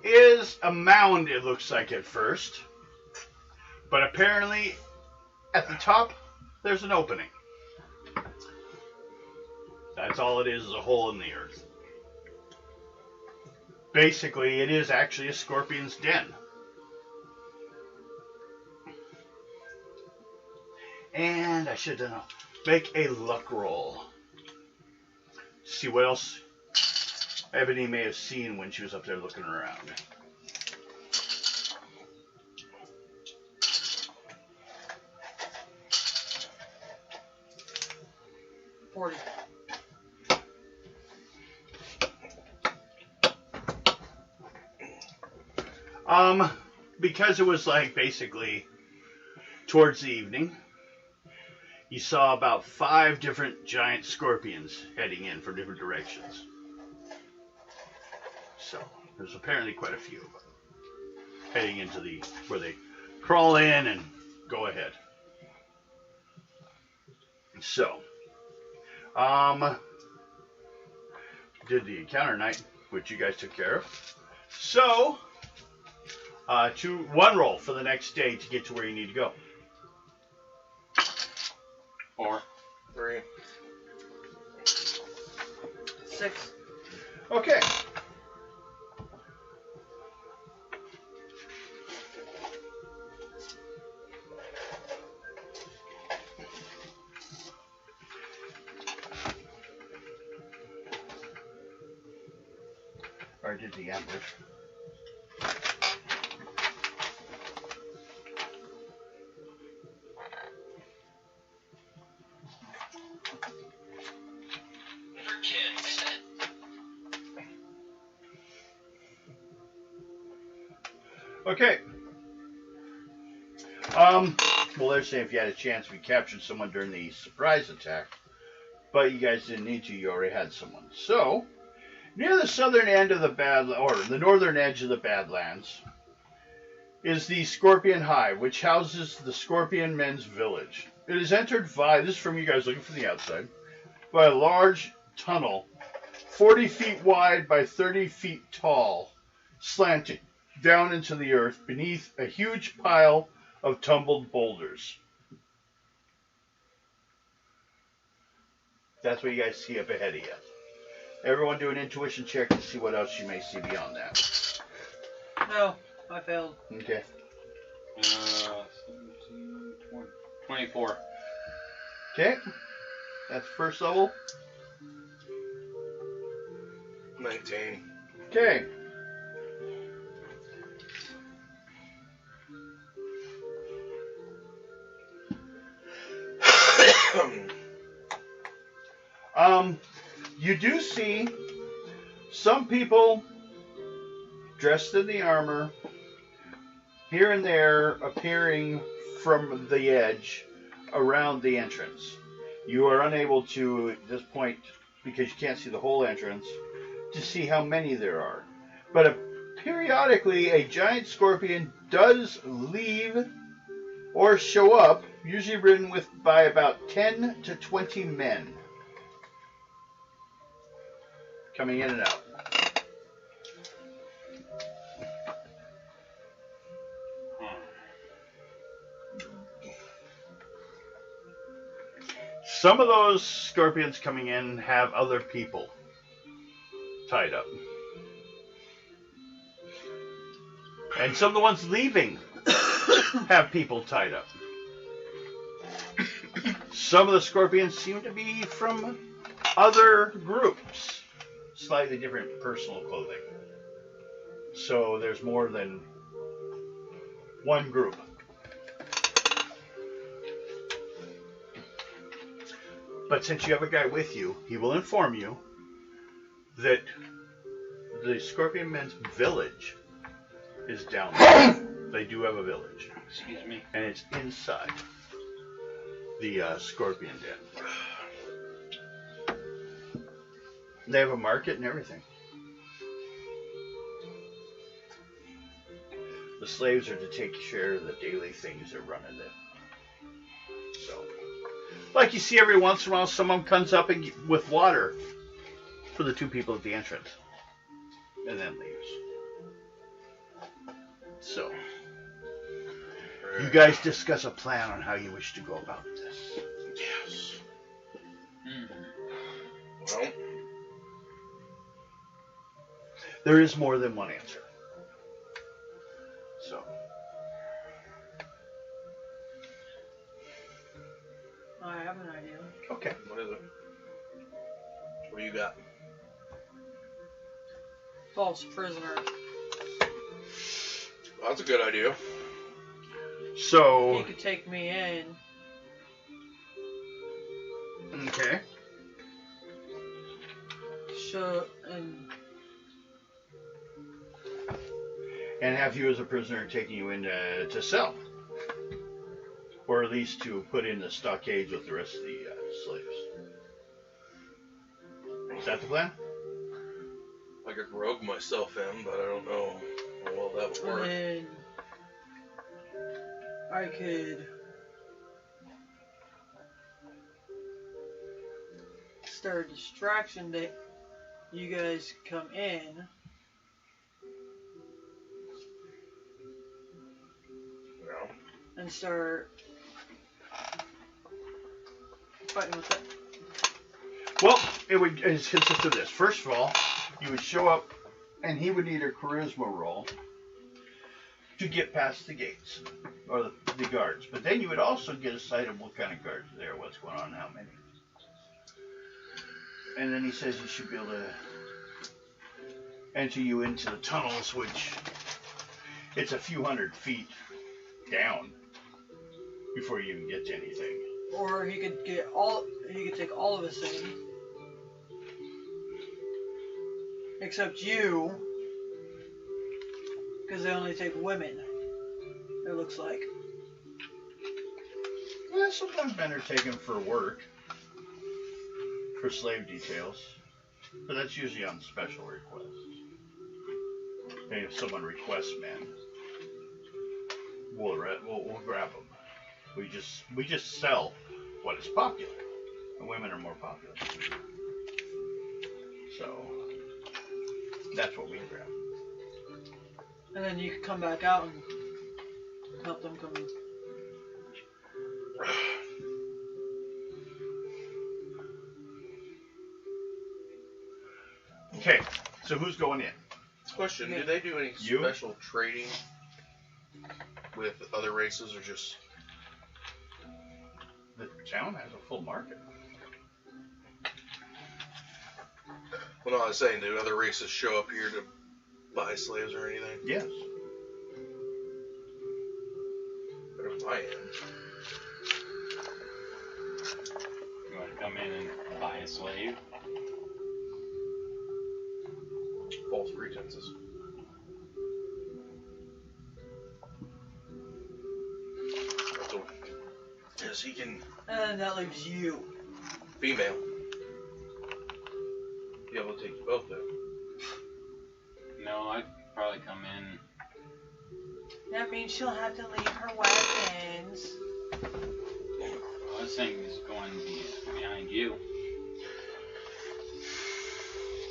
is a mound, it looks like at first. But apparently, at the top, there's an opening. That's all it is a hole in the earth. Basically, it is actually a scorpion's den. And I should have done make a luck roll. See what else Ebony may have seen when she was up there looking around. $40. Because it was like basically towards the evening, you saw about 5 different giant scorpions heading in from different directions. So there's apparently quite a few of them heading into where they crawl in and go ahead. So, did the encounter night, which you guys took care of. So, 1 roll for the next day to get to where you need to go. 4. 3. 6. Okay. Or I did the ambush. Okay. Well, they're saying if you had a chance, we captured someone during the surprise attack, but you guys didn't need to. You already had someone. So, near the southern end of the or the northern edge of the Badlands, is the Scorpion Hive, which houses the Scorpion Men's Village. It is entered by, this is from you guys looking from the outside, by a large tunnel, 40 feet wide by 30 feet tall, slanting down into the earth beneath a huge pile of tumbled boulders. That's what you guys see up ahead of you. Everyone do an intuition check to see what else you may see beyond that. No, I failed. Okay. 17, 20, 24. Okay. That's first level. 19. Okay. You do see some people dressed in the armor here and there appearing from the edge around the entrance. You are unable to, at this point, because you can't see the whole entrance, to see how many there are. But periodically, a giant scorpion does leave or show up, usually ridden by about 10 to 20 men. Coming in and out. Some of those scorpions coming in have other people tied up. And some of the ones leaving have people tied up. Some of the scorpions seem to be from other groups. Slightly different personal clothing. So there's more than one group. But since you have a guy with you, he will inform you that the Scorpion Men's village is down there. They do have a village. Excuse me. And it's inside the Scorpion Den. They have a market and everything. The slaves are to take care of the daily things that run in it. So, like you see every once in a while, someone comes up with water for the two people at the entrance, and then leaves. So, you guys discuss a plan on how you wish to go about this. Yes. Well, there is more than one answer. So, I have an idea. okay. what is it? What do you got? False prisoner. That's a good idea. So, He could take me in. okay. And have you as a prisoner taking you in to sell. Or at least to put in the stockades with the rest of the slaves. Is that the plan? I could rogue myself in, but I don't know how well that would work. And I could start a distraction that you guys come in. No. And start fighting with it. Well, it would consist of this. First of all, you would show up, and he would need a charisma roll to get past the gates, or the guards. But then you would also get a sight of what kind of guards are there, what's going on, how many. And then he says you should be able to enter you into the tunnels, which it's a few hundred feet down before you even get to anything. Or he could take all of us in. Except you. Because they only take women, it looks like. Well, sometimes men are taken for work, for slave details, but that's usually on special requests. Hey, if someone requests men, we'll grab them. We just sell what is popular, and women are more popular. So that's what we grab. And then you can come back out and help them come in. Okay, so who's going in? Question, do they do any You? special trading with other races or just... The town has a full market. Well, no, I was saying, do other races show up here to buy slaves or anything? Yes. Better than I am. You want to come in and buy a slave? False pretenses. So, yes, he can... And that leaves you. Female. Be able to take you both, though. No, I'd probably come in. That means she'll have to leave her wagons. I was thinking he's going behind you.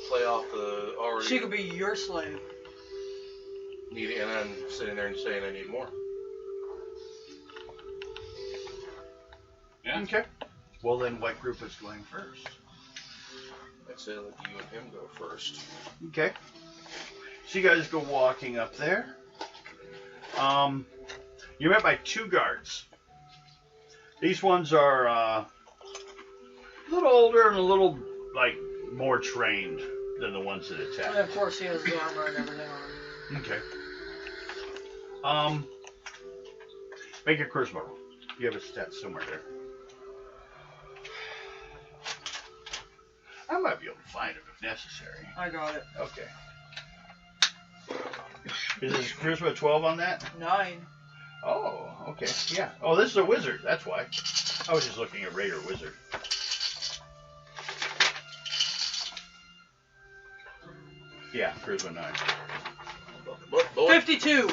Play off the already... She could be your slave. Need, and then sitting there and saying, I need more. Yeah. Okay. Well, then what group is going first? I'd say let you and him go first. Okay. So you guys go walking up there. You're met by two guards. These ones are a little older and a little, like, more trained than the ones that attack. And of course he has the armor and everything on him. Okay. Make a charisma roll. You have a stat somewhere there. I might be able to find it if necessary. I got it. Okay. Is this charisma 12 on that? 9. Oh, okay. Yeah. Oh, this is a wizard. That's why. I was just looking at regular wizard. Yeah, charisma 9. Look, boy. 52!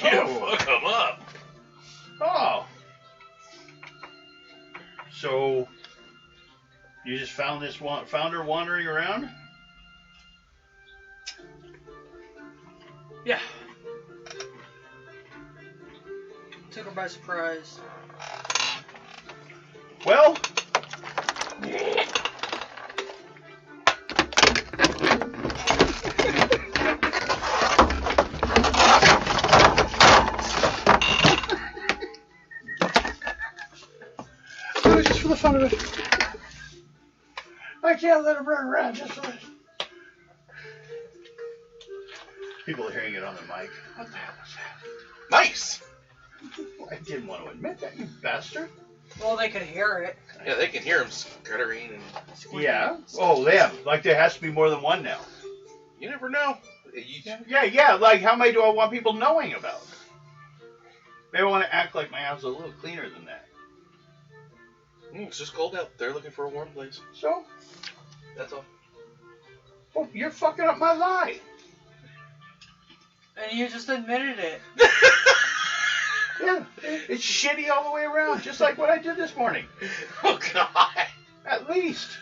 Yeah, Oh. fuck him up. Oh. So you just found her wandering around? Yeah. Took her by surprise. Well, just for the fun of it. I can't let him run around just for this. People are hearing it on the mic. What the hell was that? Nice. I didn't want to admit that, you bastard. Well, they could hear it. Yeah, they can hear him scuttering and... Yeah. Oh, them. Like there has to be more than one now. You never know. Yeah. Like how many do I want people knowing about? Maybe I want to act like my house is a little cleaner than that. It's just cold out. They're looking for a warm place. So? That's all. Well, you're fucking up my lie. And you just admitted it. Yeah, it's shitty all the way around, just like what I did this morning. Oh, God. At least.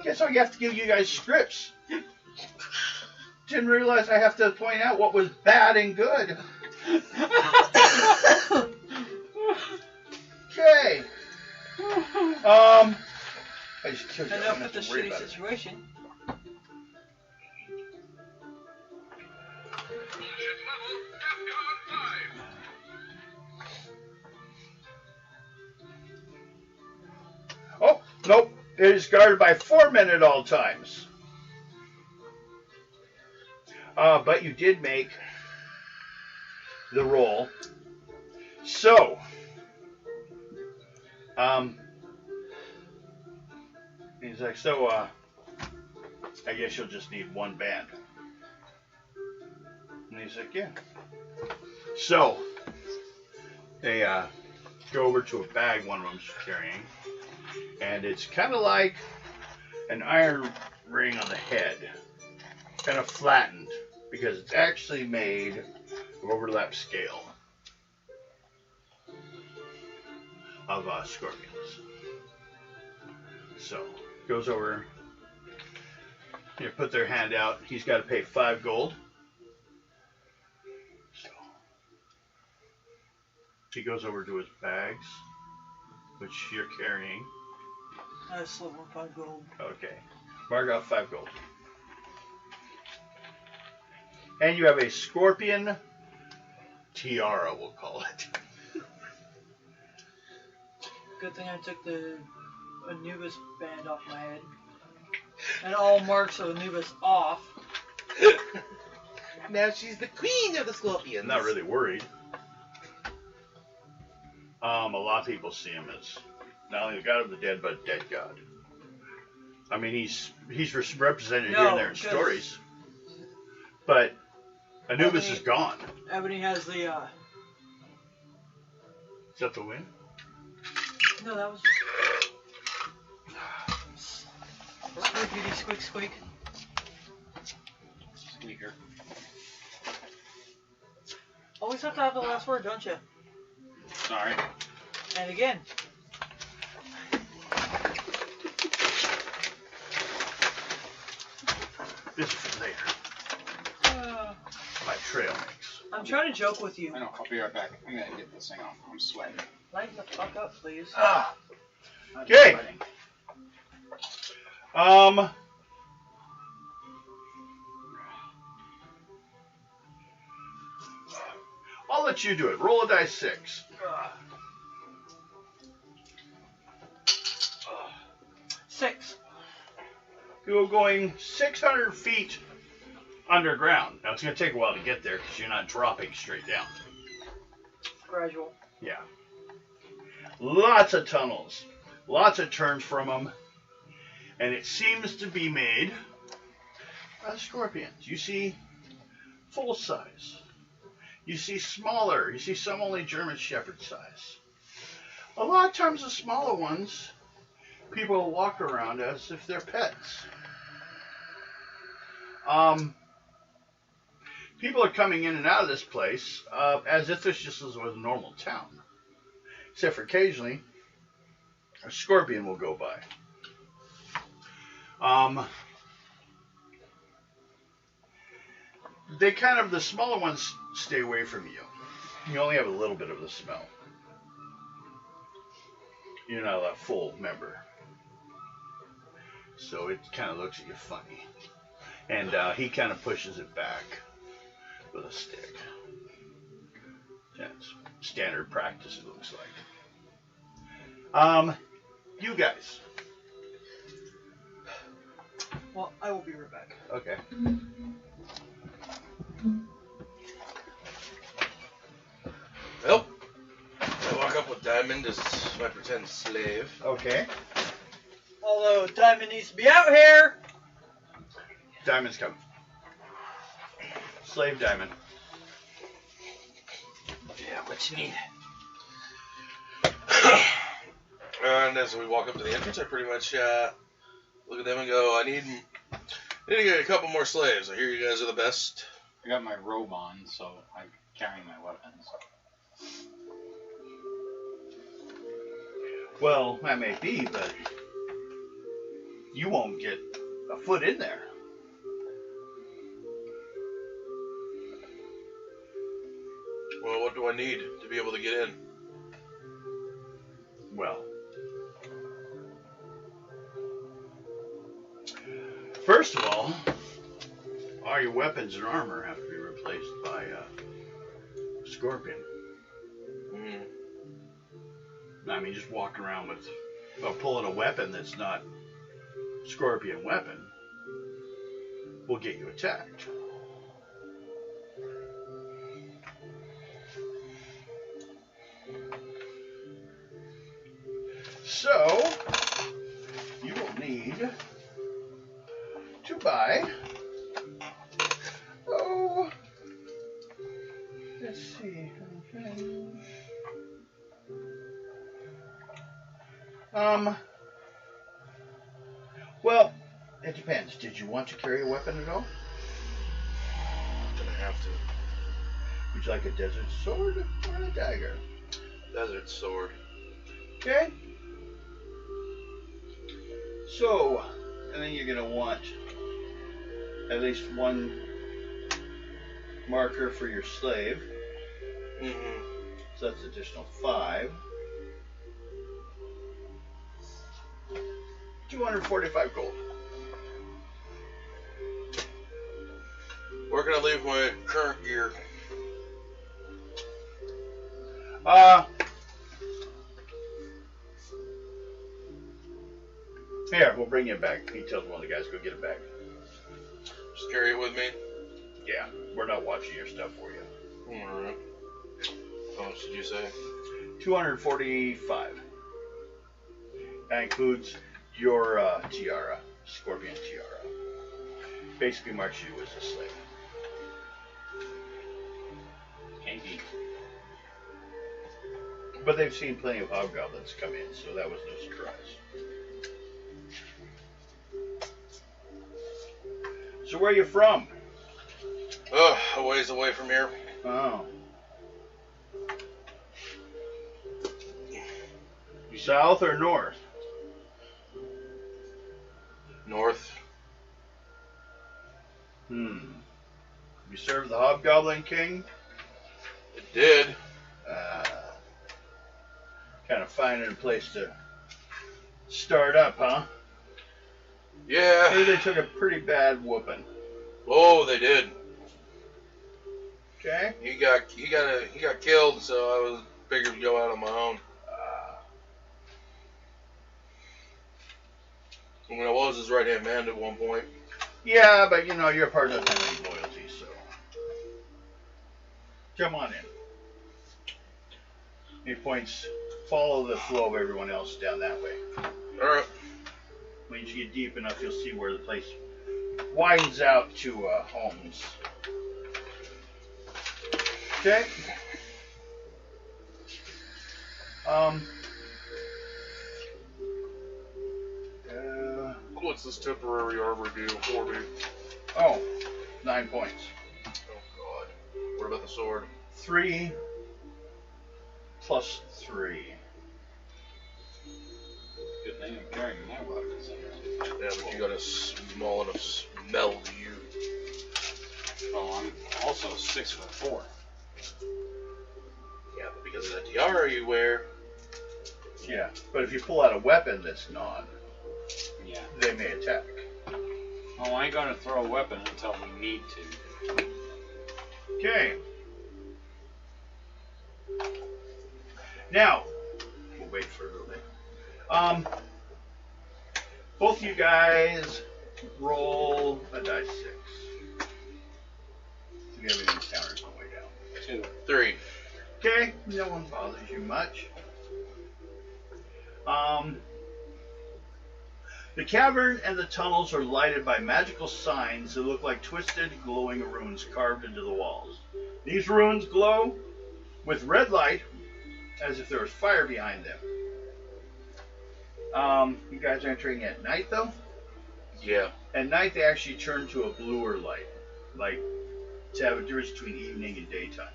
Guess you have to give you guys scripts. Didn't realize I have to point out what was bad and good. Okay. I just killed you. Enough with the shitty situation. Bullshit level, DEFCON 5. Oh, nope. It is guarded by 4 men at all times. But you did make the roll. So, he's like, I guess you'll just need one band. And he's like, yeah. So, they go over to a bag one of them's carrying, and it's kind of like an iron ring on the head, kind of flattened, because it's actually made of overlap scale of scorpions. So, goes over, you put their hand out, he's got to pay 5 gold. So, he goes over to his bags, which you're carrying. I still want 5 gold. Okay. Mark off 5 gold. And you have a scorpion tiara, we'll call it. Good thing I took the Anubis band off my head. And all marks of Anubis off. Now she's the queen of the scorpions. I'm not really worried. A lot of people see him as not only the god of the dead, but dead god. I mean, he's represented here and there in stories. But Anubis is gone. Ebony has the, Is that the wind? No, that was... Squeakity squeak squeak. Squeaker. Always have to have the last word, don't you? Sorry. And again. This is for later. My trail mix. I'm trying to joke with you. I know, I'll be right back. I'm gonna get this thing off. I'm sweating. Lighten the fuck up, please. Okay. I'll let you do it. Roll a dice 6. 6. You're going 600 feet underground. Now, it's going to take a while to get there because you're not dropping straight down. Gradual. Yeah. Lots of tunnels. Lots of turns from them. And it seems to be made of scorpions. You see full size. You see smaller. You see some only German Shepherd size. A lot of times the smaller ones, people walk around as if they're pets. People are coming in and out of this place as if this just was a normal town. Except for occasionally, a scorpion will go by. They kind of, the smaller ones stay away from you. You only have a little bit of the smell. You're not a full member. So it kind of looks at you funny. And he kind of pushes it back with a stick. That's standard practice, it looks like. You guys. Well, I will be right back. Okay. Well, I walk up with Diamond as my pretend slave. Okay. Although Diamond needs to be out here. Diamond's coming. Slave Diamond. Yeah, what you need? And as we walk up to the entrance, I pretty much look at them and go, I need to get a couple more slaves. I hear you guys are the best. I got my robe on, so I'm carrying my weapons. Well, that may be, but you won't get a foot in there. Well, what do I need to be able to get in? Well, first of all your weapons and armor have to be replaced by scorpion. I mean, just walking around with, pulling a weapon that's not scorpion weapon will get you attacked. So, you will need to buy, Well, it depends. Did you want to carry a weapon at all? Gonna have to. Would you like a desert sword or a dagger? Desert sword. Okay. So, and then you're gonna want at least one marker for your slave. Mm-hmm. So that's additional 5. 245 gold. Where can I leave my current gear? Here, we'll bring you back. He tells one of the guys, go get it back. Just carry it with me. Yeah, we're not watching your stuff for you. Alright. How much did you say? 245. That includes your tiara, scorpion tiara. Basically marks you as a slave. Hanky. But they've seen plenty of hobgoblins come in, so that was no surprise. So where are you from? A ways away from here. Oh. South or north? North. You served the Hobgoblin King? It did. Kind of finding a place to start up, huh? Yeah. Maybe they took a pretty bad whooping. Oh, they did. Okay. He got killed, so I was figured to go out on my own. I mean, I was his right-hand man at one point. Yeah, but you know, your part doesn't have any loyalty, so. Come on in. He points, follow the flow of everyone else down that way. Alright. Once you get deep enough, you'll see where the place widens out to homes. Okay. What's this temporary armor do for me? 9 points. Oh, God. What about the sword? 3 plus 3. Good thing I'm carrying my weapons. Yeah, but you got a small enough smell to you. Well, I'm also 6'4". Yeah, but because of that tiara you wear. Yeah, but if you pull out a weapon that's non, Yeah. they may attack. Oh, I ain't gonna throw a weapon until we need to. Okay. Now, we'll wait for a little bit. Both you guys roll a die 6. So you have any counters on the way down. 2. 3. Okay, no one bothers you much. The cavern and the tunnels are lighted by magical signs that look like twisted, glowing runes carved into the walls. These runes glow with red light, as if there was fire behind them. You guys are entering at night, though? Yeah. At night, they actually turn to a bluer light, like to have a difference between evening and daytime.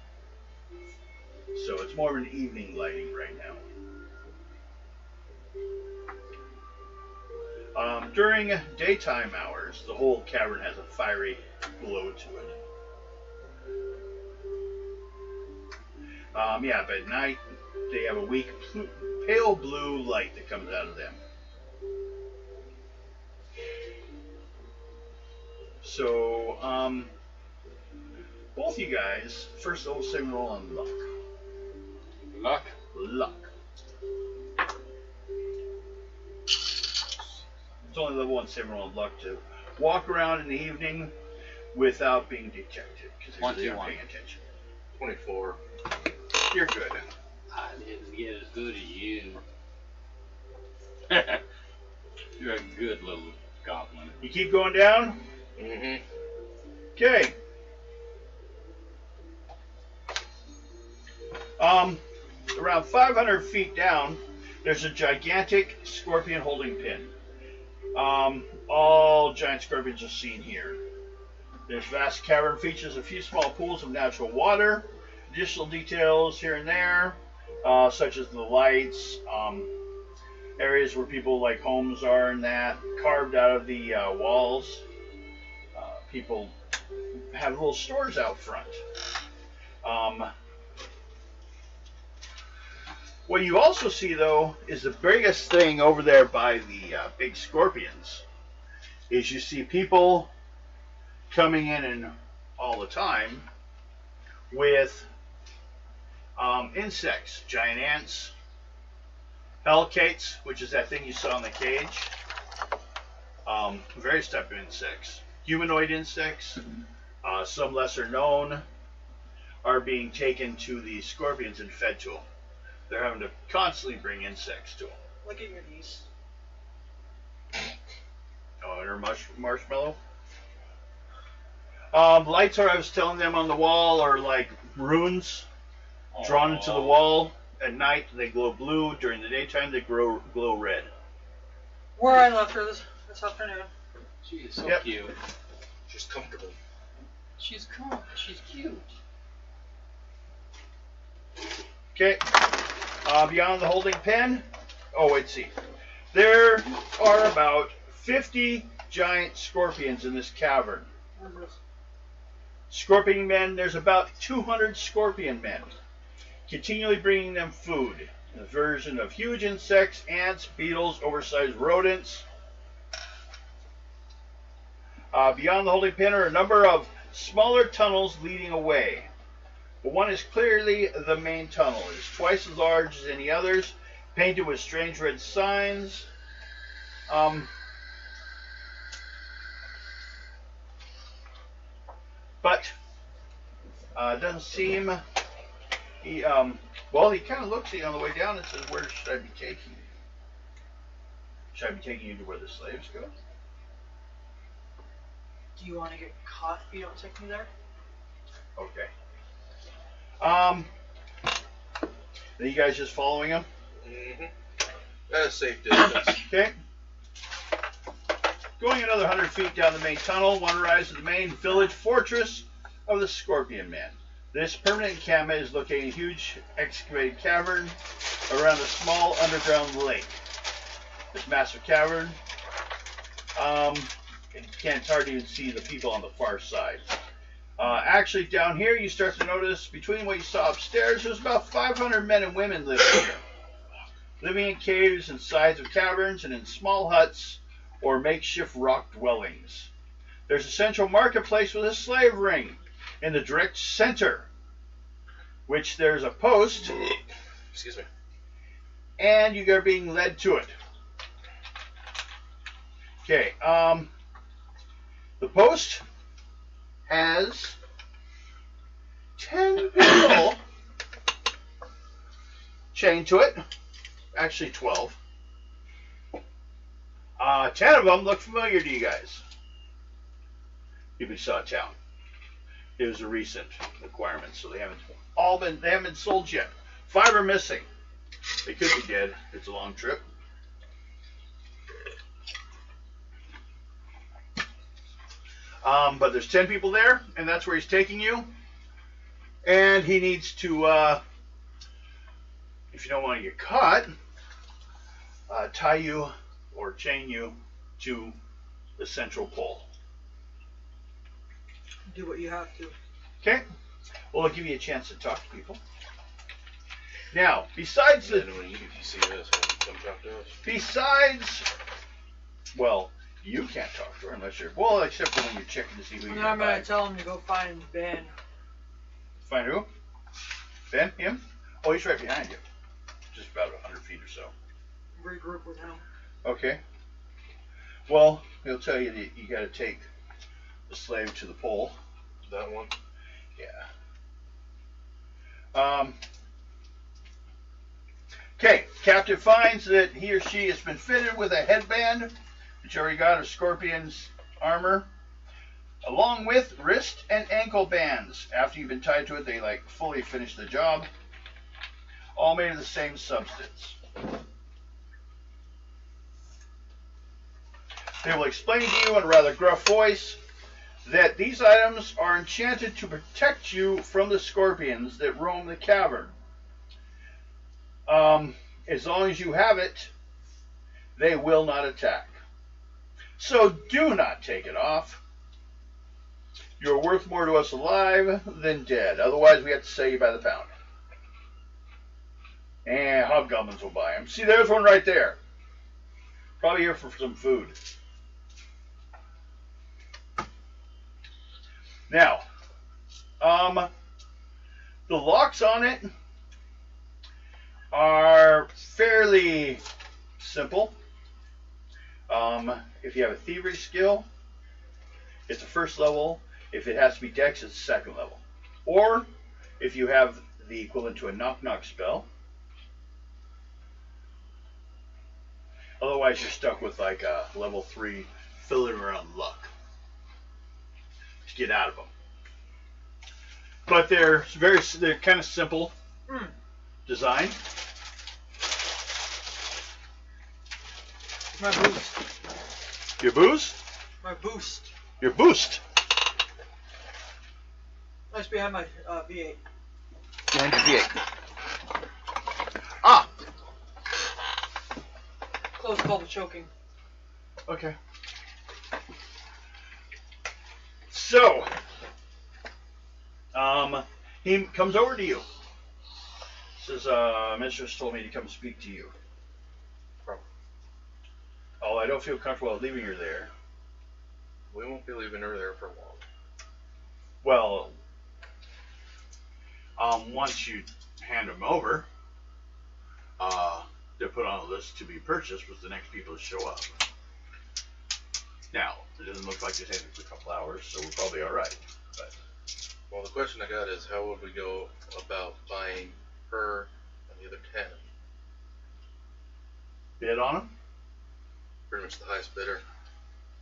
So it's more of an evening lighting right now. During daytime hours, the whole cavern has a fiery glow to it. Yeah, but at night, they have a weak, pale blue light that comes out of them. So, both you guys, first old segment roll on luck. Luck? Luck. It's only level 1 saving roll of luck to walk around in the evening without being detected, because they aren't paying attention. 24. You're good. I didn't get as good as you. You're a good little goblin. You keep going down? Mm-hmm. Okay. Around 500 feet down, There's a gigantic scorpion holding pin. All giant scorpions are seen here. This vast cavern features a few small pools of natural water. Additional details here and there, such as the lights, areas where people like homes are and that, carved out of the walls. People have little stores out front. What you also see, though, is the biggest thing over there by the big scorpions, is you see people coming in and all the time with insects, giant ants, helicates, which is that thing you saw in the cage, various type of insects, humanoid insects, some lesser known, are being taken to the scorpions and fed to them. They're having to constantly bring insects to them. Look at your niece. Oh, and her marshmallow. Lights are, I was telling them, on the wall are like runes drawn into the wall. At night they glow blue. During the daytime they glow red. Where I left her this afternoon. She is so Yep. cute. She's comfortable. She's cool. She's cute. Okay. Beyond the holding pen. Oh, wait, see. There are about 50 giant scorpions in this cavern. Scorpion men, there's about 200 scorpion men, continually bringing them food. A version of huge insects, ants, beetles, oversized rodents. Beyond the holding pen are a number of smaller tunnels leading away. But one is clearly the main tunnel. It is twice as large as any others, painted with strange red signs. But it doesn't seem. He well, he kind of looks at you on the way down and says, "Where should I be taking you? Should I be taking you to where the slaves go?" Do you want to get caught if you don't take me there? Okay. Are you guys just following him? Mm-hmm. At a safe distance. Okay. Going another 100 feet down the main tunnel, one arrives at the main village fortress of the Scorpion Men. This permanent encampment is located in a huge excavated cavern around a small underground lake. This massive cavern, it's hard to even see the people on the far side. Actually, down here, you start to notice between what you saw upstairs, there's about 500 men and women living here. Living in caves and sides of caverns and in small huts or makeshift rock dwellings. There's a central marketplace with a slave ring in the direct center, which there's a post. Excuse me. And you are being led to it. Okay, the post has 10 people chained to it. Actually 12. 10 of them look familiar to you guys. People saw town. It was a recent acquirement, so they haven't been sold yet. 5 are missing. They could be dead. It's a long trip. But there's 10 people there, and that's where he's taking you. And he needs to, if you don't want to get caught, tie you or chain you to the central pole. Do what you have to. Okay? Well, I'll give you a chance to talk to people. Now, besides the... And when you see this, come talk to us. Besides... Well, you can't talk to her unless you're... Well, except for when you're checking to see who And you're then I'm going going to tell him to go find Ben. Find who? Ben? Him? Oh, he's right behind you. Just about 100 feet or so. Regroup with him. Okay. Well, he'll tell you that you got to take the slave to the pole. That one? Yeah. Okay. Captain finds that he or she has been fitted with a headband, which already got a scorpion's armor, along with wrist and ankle bands. After you've been tied to it, they fully finish the job. All made of the same substance. They will explain to you in a rather gruff voice that these items are enchanted to protect you from the scorpions that roam the cavern. As long as you have it, they will not attack. So do not take it off. You're worth more to us alive than dead. Otherwise, we have to sell you by the pound. And hobgoblins will buy them. See, there's one right there. Probably here for some food. Now, the locks on it are fairly simple. If you have a thievery skill, it's a first level. If it has to be dex, it's a second level. Or if you have the equivalent to a knock-knock spell. Otherwise, you're stuck with like a level 3 fiddling around luck to get out of them. But they're kind of simple design. My boost. Your boost? My boost. Your boost. That's behind my V8. Behind your V8. Ah. Close call to choking. Okay. So, he comes over to you. Says, Mistress told me to come speak to you. Oh, I don't feel comfortable leaving her there. We won't be leaving her there for long. Well, once you hand them over, they're put on a list to be purchased with the next people to show up. Now, it doesn't look like it's anything for a couple hours, so we're probably all right. But, well, the question I got is, how would we go about buying her and the other 10? bid on them? Pretty much the highest bidder.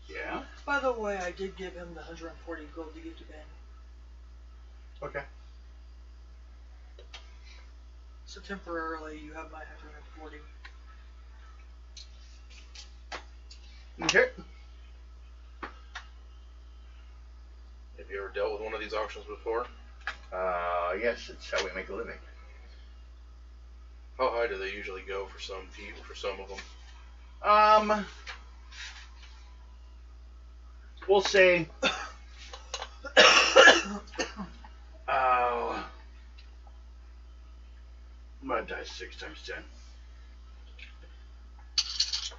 Yeah. By the way, I did give him the 140 gold to give to Ben. Okay. So temporarily, you have my 140. Okay. Have you ever dealt with one of these auctions before? Yes, it's how we make a living. How high do they usually go for some people, for some of them? We'll say, I'm gonna die 6 times 10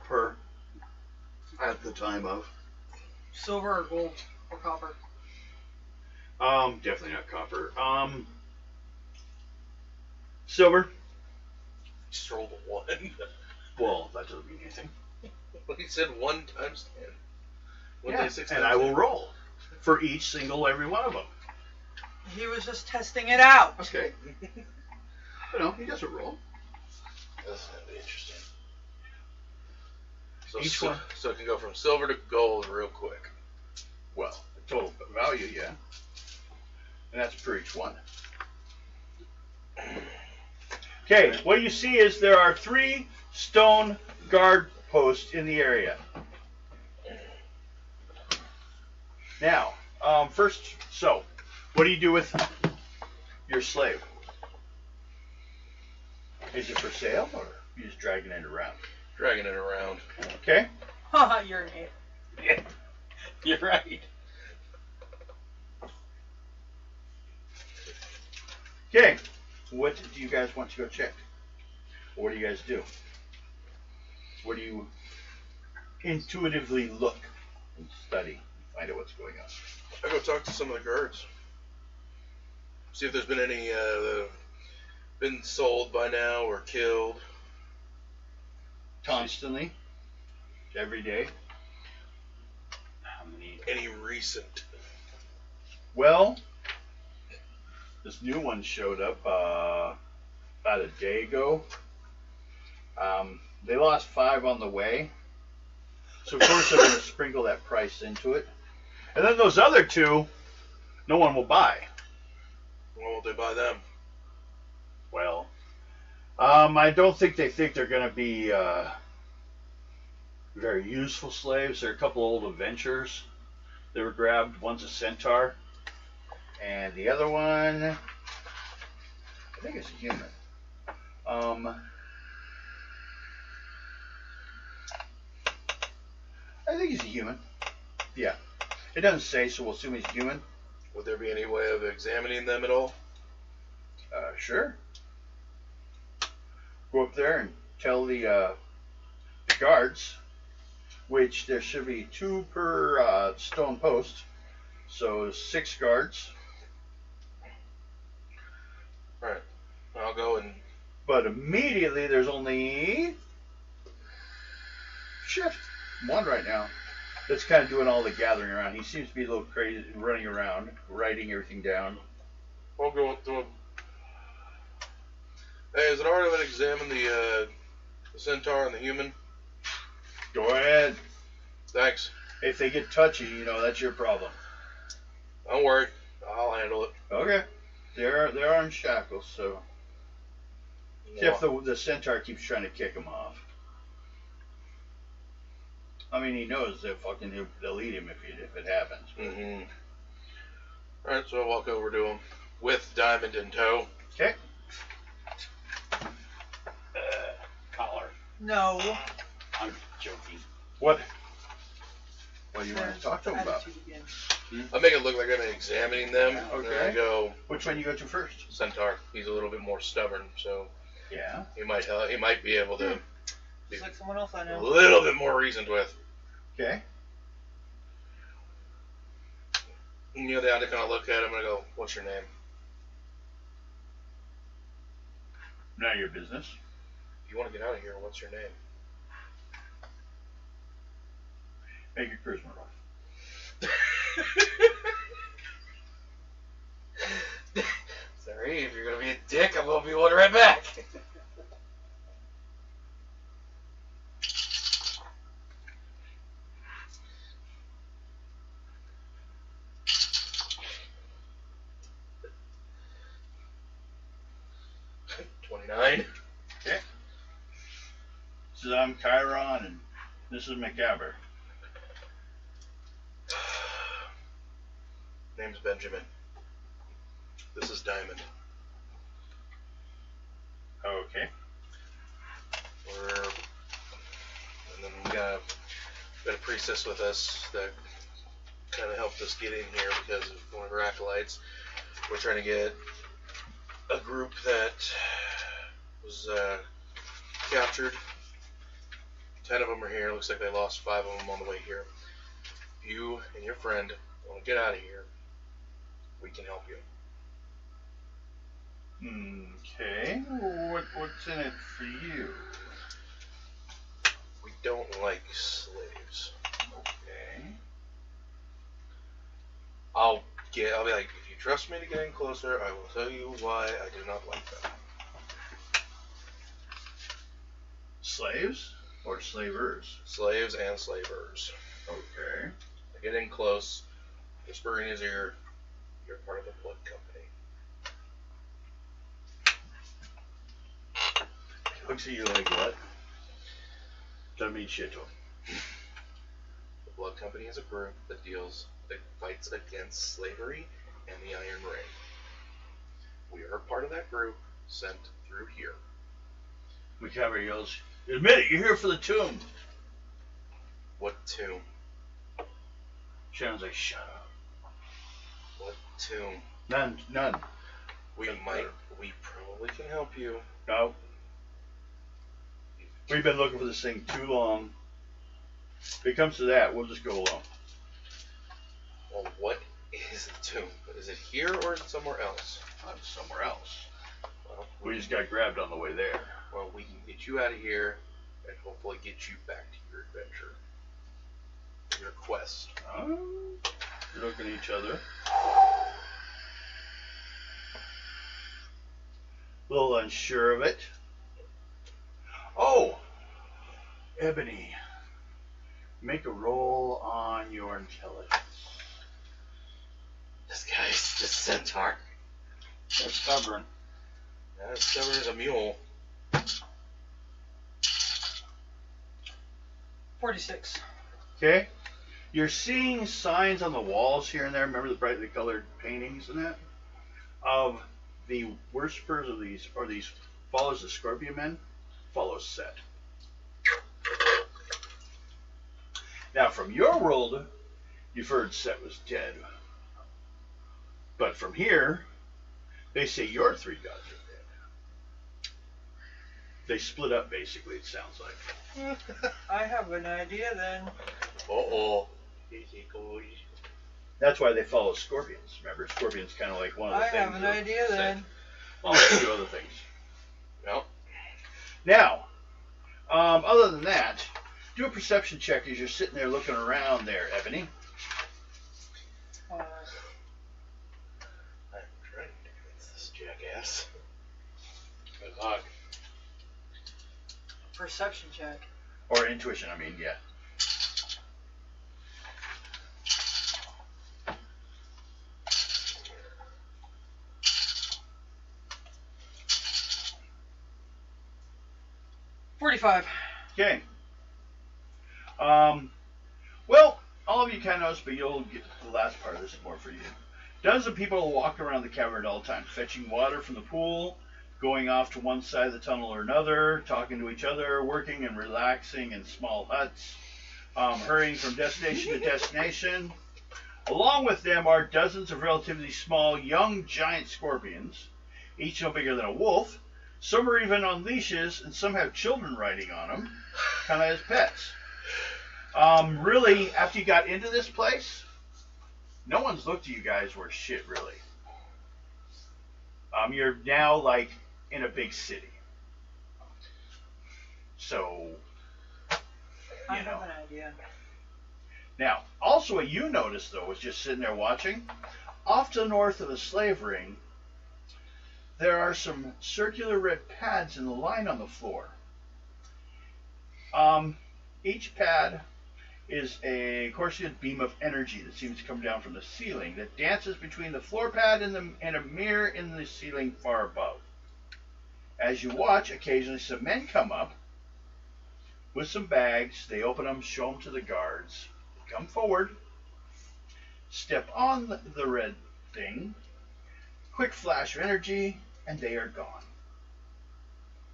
per at the time of. Silver or gold or copper? Definitely not copper. Silver. Just rolled a 1. Well, that doesn't mean anything. Well, he said 1 times 10. One Yeah, day 6 and times I will 10. roll for each single every one of them. He was just testing it out. Okay. But no, he doesn't roll. That's gonna be interesting. So, Each one. So it can go from silver to gold real quick. Well, the total value, yeah. And that's per each one. Okay, what you see is there are 3 stone guard posts in the area. Now, first, so, what do you do with your slave? Is it for sale, or you just dragging it around? Dragging it around. Okay. Haha, you're an idiot. Yeah. You're right. Okay. What do you guys want to go check? Or what do you guys do? Where do you intuitively look and study and find out what's going on? I go talk to some of the guards. See if there's been any that have been sold by now or killed. Constantly. Every day. How many? Any recent. Well, this new one showed up about a day ago. They lost 5 on the way. So of course they're going to sprinkle that price into it. And then those other 2, no one will buy. Why won't they buy them? Well, I don't think they think they're going to be very useful slaves. There are a couple old adventurers that were grabbed. One's a centaur, and the other one, I think it's a human. I think he's a human. Yeah. It doesn't say, so we'll assume he's human. Would there be any way of examining them at all? Sure. Go up there and tell the guards, which there should be 2 per stone post, so 6 guards. Alright. I'll go and... But immediately there's only... Shit. 1 right now. That's kind of doing all the gathering around. He seems to be a little crazy, running around, writing everything down. I'll go up to him. Hey, is it alright if I examine the centaur and the human? Go ahead. Thanks. If they get touchy, you know, that's your problem. Don't worry. I'll handle it. Okay. They're in shackles, so... See if the centaur keeps trying to kick him off. I mean, he knows that they'll eat him if it happens. Mm-hmm. Alright, so I walk over to him with Diamond in tow. Okay. Collar. No. I'm joking. What do you want to talk to him about? Attitude again. I make it look like I'm examining them. And then I Okay. go, Which one you go to first? centaur. He's a little bit more stubborn, so Yeah. he might be able to be Just like someone else I a know. little bit more reasoned with. Okay. And, you know, they had to kind of look at him and I go, what's your name? None of your business. If you want to get out of here, what's your name? Make your charisma roll. Sorry, if you're going to be a dick, I'm going to be one right back. $29. Okay. So I'm Chiron and this is McGabber. Name's Benjamin. This is Diamond. Okay. And then we got a priestess with us that kind of helped us get in here because of one of our acolytes. We're trying to get a group that was captured. 10 of them are here. Looks like they lost 5 of them on the way here. If you and your friend want to get out of here, we can help you. Okay. What's in it for you? We don't like slaves. Okay. I'll be like, if you trust me to get in closer, I will tell you why I do not like them. Slaves or slavers? Slaves and slavers. Okay. I get in close, whisper in his ear, you're part of the blood company. Looks at you like what? Doesn't mean shit to him. The blood company is a group that fights against slavery and the Iron Ring. We are part of that group sent through here. McGabber yells, admit it, you're here for the tomb. What tomb? Sharon's like, shut up. What tomb? None. We probably can help you. No. We've been looking for this thing too long. If it comes to that, we'll just go alone. Well, what is the tomb? Is it here or is it somewhere else? Somewhere else. Well, We just got grabbed on the way there. Well, we can get you out of here and hopefully get you back to your adventure. Your quest. We're looking at each other. A little unsure of it. Oh! Ebony. Make a roll on your intelligence. This guy's just centaur. They're stubborn. Yeah, as stubborn as a mule. 46. Okay? You're seeing signs on the walls here and there. Remember the brightly colored paintings and that? Of the worshippers of these, or these followers of Scorpion Men, follow Set. Now, from your world, you've heard Set was dead. But from here, they say your 3 gods are dead. They split up, basically, it sounds like. I have an idea then. Uh-oh. That's why they follow Scorpions. Remember, Scorpions kind of like one of the I things. have an idea then. Well, let's do other things. Well, Now, other than that, do a perception check as you're sitting there looking around there, Ebony. Uh, I'm trying to convince this jackass. Good luck. perception check. Or intuition, I mean, yeah. $45. Okay. Well, all of you kind of notice, but you'll get the last part of this is more for you. Dozens of people walk around the cavern at all times, fetching water from the pool, going off to one side of the tunnel or another, talking to each other, working and relaxing in small huts, hurrying from destination to destination. Along with them are dozens of relatively small, young giant scorpions, each no bigger than a wolf. Some are even on leashes, and some have children riding on them, kind of as pets. Really, after you got into this place, no one's looked at you guys worth shit, really. You're now, like, in a big city. So, I have an idea. Now, also what you noticed, though, was just sitting there watching, off to the north of the slave ring, there are some circular red pads in the line on the floor. Each pad is a coursed beam of energy that seems to come down from the ceiling that dances between the floor pad and a mirror in the ceiling far above. As you watch, occasionally some men come up with some bags. They open them, show them to the guards. They come forward, step on the red thing, quick flash of energy, and they are gone.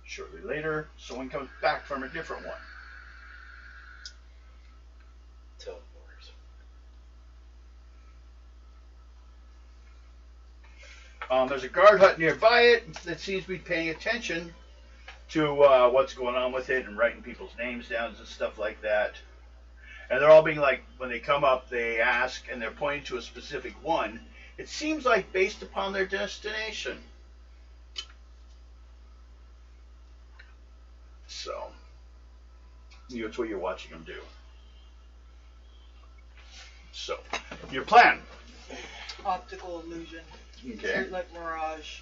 Shortly later, someone comes back from a different one. Teleport. There's a guard hut nearby it that seems to be paying attention to what's going on with it and writing people's names down and stuff like that. And they're all being like, when they come up, they ask, and they're pointing to a specific one. It seems like based upon their destination. So, that's what you're watching them do. So, your plan. Optical illusion. Okay. Treat like mirage.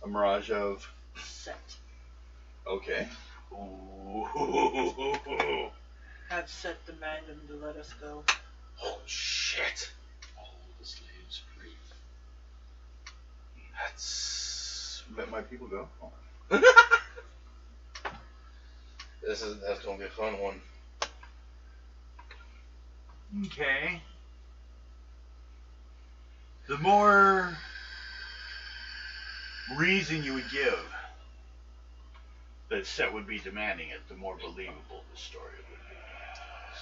A mirage of. Set. Okay. Ooh. Have Set demand him to let us go. Holy shit. All the slaves free. That's Let my people go. Oh. that's gonna be a fun one. Okay. The more reason you would give that Set would be demanding it, the more believable the story would be.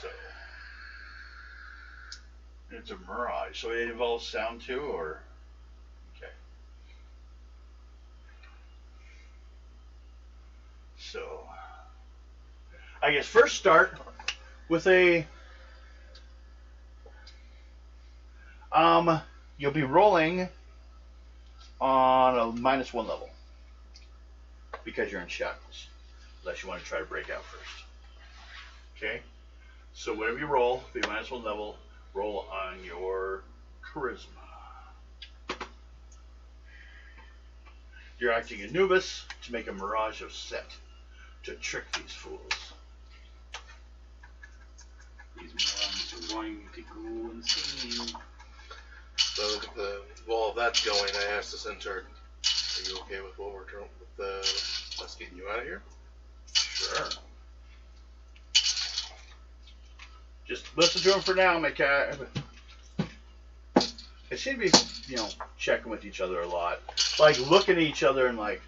So, it's a mirage. So it involves sound too, or? Okay. So, I guess first start with a you'll be rolling on a -1 level because you're in shackles, unless you want to try to break out first. Okay, so whatever you roll, be -1 level. Roll on your charisma. You're acting Anubis to make a mirage of Set to trick these fools. These morons are going to go insane. So while that's going, I asked the centaur, "Are you okay with what we're doing with us getting you out of here?" Sure. Just listen to him for now, my cat. They seem to be, checking with each other a lot. Like, looking at each other and, like,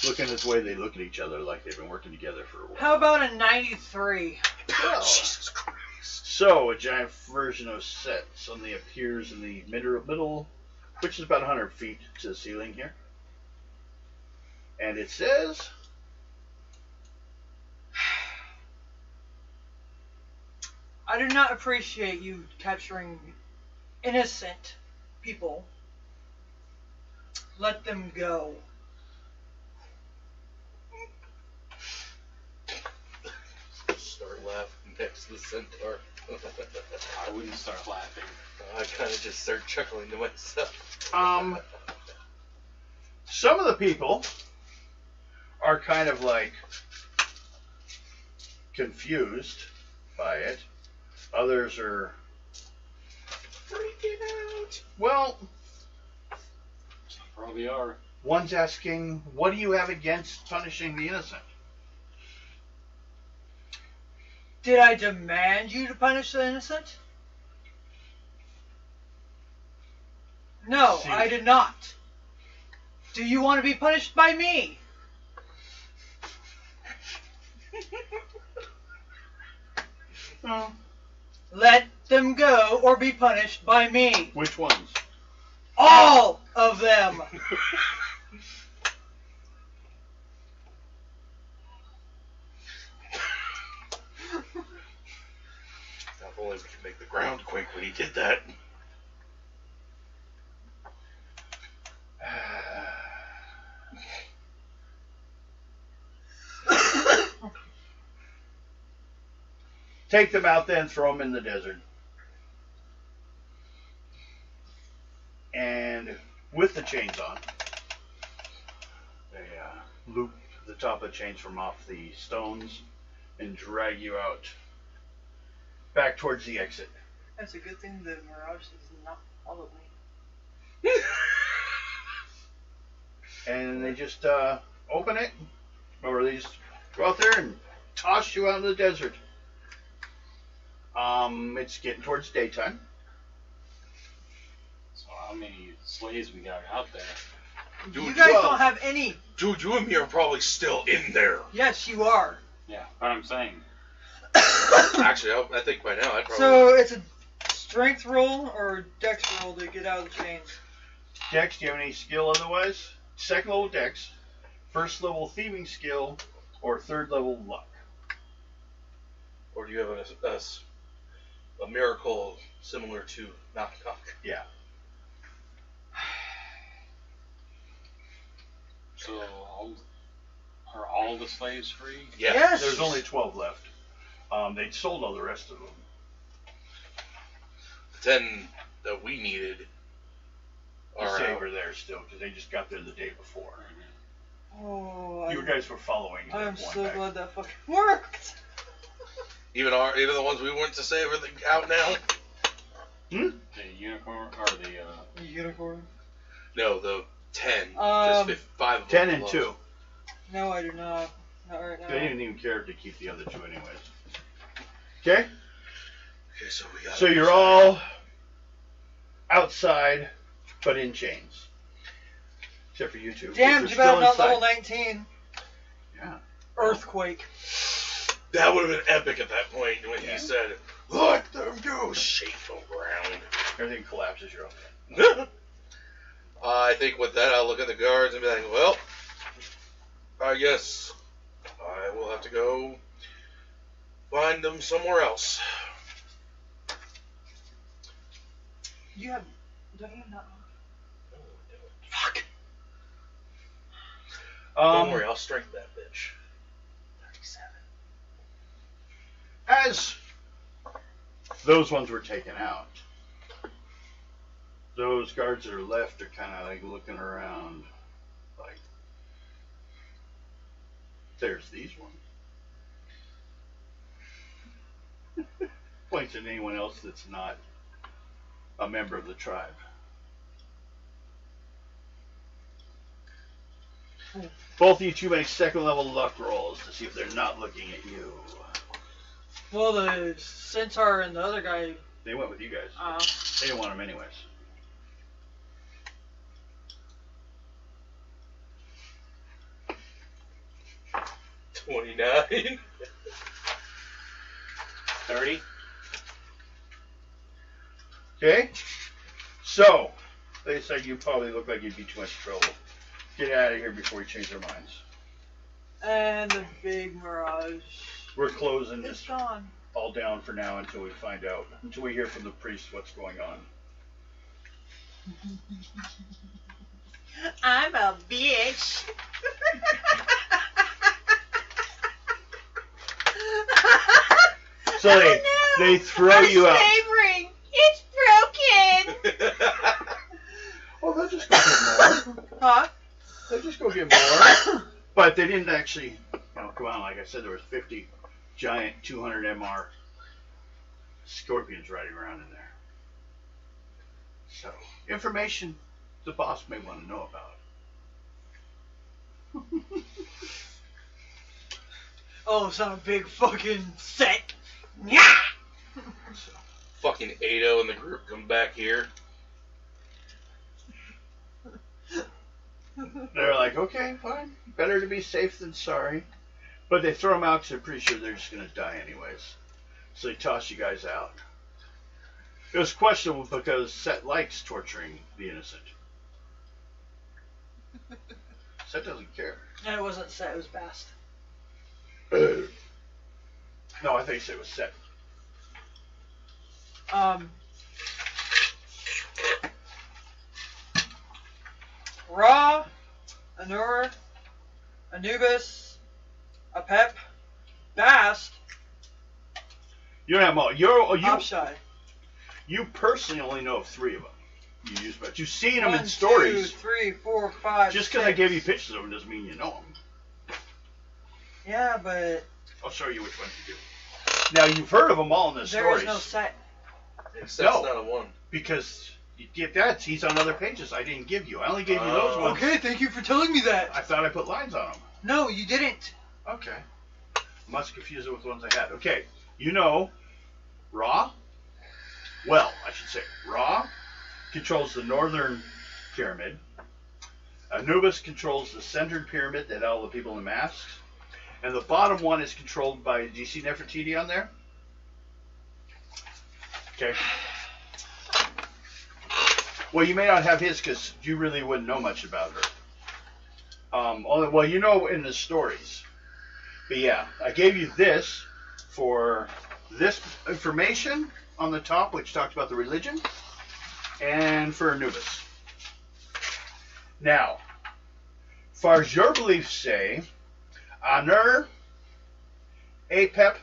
looking at the way they look at each other like they've been working together for a while. How about a 93? Well, Jesus Christ. so, a giant version of set suddenly appears in the middle, which is about 100 feet to the ceiling here. And it says... I do not appreciate you capturing innocent people. Let them go. Start laughing next to the centaur. I wouldn't start laughing. I kind of just start chuckling to myself. Some of the people are kind of like confused by it. Others are freaking out. Well, Probably are. one's asking, what do you have against punishing the innocent? Did I demand you to punish the innocent? No, See. I did not. Do you want to be punished by me? Let them go or be punished by me. Which ones? All of them. If only we could make the ground quake when he did that. Take them out then, throw them in the desert. And with the chains on, they loop the top of the chains from off the stones and drag you out back towards the exit. That's a good thing the Mirage does not follow me. And they just open it, or they just go out there and toss you out in the desert. It's getting towards daytime. So how many slaves we got out there? Dude, You guys 12. don't have any. Dude, you and me are probably still in there. Yes, you are. Yeah, but I'm saying. Actually, I think by now I'd probably... So it's a strength roll or dex roll to get out of the chains. Dex, do you have any skill otherwise? Second level Dex, first level thieving skill, or third level luck. Or do you have a miracle similar to knock knock? Yeah. So are all the slaves free? Yeah. Yes. There's only 12 left. They sold all the rest of them. The 10 that we needed The are save out. are there still because they just got there the day before. Oh, You guys were following. I am one so back. glad that fucking worked. Even the ones we went to save are out now? Hmm? The unicorn or the Unicorn? No, the 10. Um, Just 5 of 10 them and lost. 2. No, I do not. Not right now. They didn't even care to keep the other 2 anyways. Okay? Okay, so we got... So you're all outside, but in chains. Except for you two. Damn, You're too bad I'm not still level inside. 19. Yeah. Earthquake. That would have been epic at that point when Yeah. he said, "Let them go, shameful ground." Everything collapses. You're okay. I think with that, I'll look at the guards and be like, well, I guess I will have to go find them somewhere else. You have. Don't you not? Fuck. Um, Don't worry, I'll strike that bitch. 37. As those ones were taken out, those guards that are left are kind of like looking around, like, there's these ones. Points at anyone else that's not a member of the tribe. Both of you two make second level luck rolls to see if they're not looking at you. Well, the centaur and the other guy. They went with you guys. They didn't want them anyways. $29. 30. Okay. So, they said you probably look like you'd be too much trouble. Get out of here before we change our minds. And the big mirage. We're closing It's this gone. all down for now until we find out, until we hear from the priest what's going on. I'm a bitch. So they throw you out. Ring. It's broken. Well, they'll just go get more. Huh? They'll just go get more. But they didn't actually, come on, like I said, there was 50 giant 200 MR scorpions riding around in there. So, information the boss may want to know about. Oh, it's on a big fucking set. Yeah. Fucking Ado and the group come back here. They're like, okay, fine. Better to be safe than sorry. But they throw them out because they're pretty sure they're just going to die anyways. So they toss you guys out. It was questionable because Set likes torturing the innocent. Set doesn't care. And it wasn't set, it was Bast. No, I think it was Set. Ra, Anur, Anubis, Apep, Bast, You don't have them all. Opshai. You personally only know of 3 of them. You use, but you've seen them in 1, stories. 2, 3, 4, 5. Just because I gave you pictures of them doesn't mean you know them. Yeah, but I'll show you which ones you do. Now you've heard of them all in the there stories. is no set. Set's No. not a 1. Because you get that. He's on other pages I didn't give you. I only gave you those ones. Okay, thank you for telling me that. I thought I put lines on them. No, you didn't. Okay. Must confuse it with ones I had. Okay. You know, Ra. Well, I should say Ra controls the northern pyramid. Anubis controls the centered pyramid that had all the people in masks. And the bottom one is controlled by, do you see Nefertiti on there? Okay. Well, you may not have his because you really wouldn't know much about her. Well, you know in the stories. But yeah, I gave you this for this information on the top, which talks about the religion, and for Anubis. Now, as far as your beliefs say, Anur, Apep,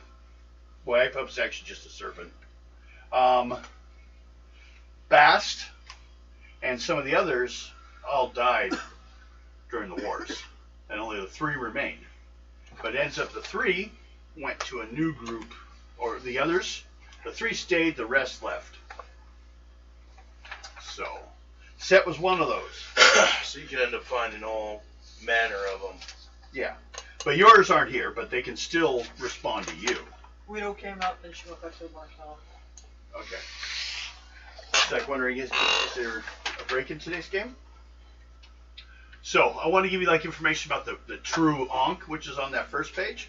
boy, Apep's actually just a serpent, Bast, and some of the others all died during the wars, and only the 3 remained. But it ends up the 3 went to a new group, or the others, the 3 stayed, the rest left. So, Set was one of those. So you can end up finding all manner of them. Yeah. But yours aren't here, but they can still respond to you. Widow came out, then she went back to the marshmallow. Okay. It's like wondering, is there a break in today's game? So, I want to give you like information about the true Ankh, which is on that first page.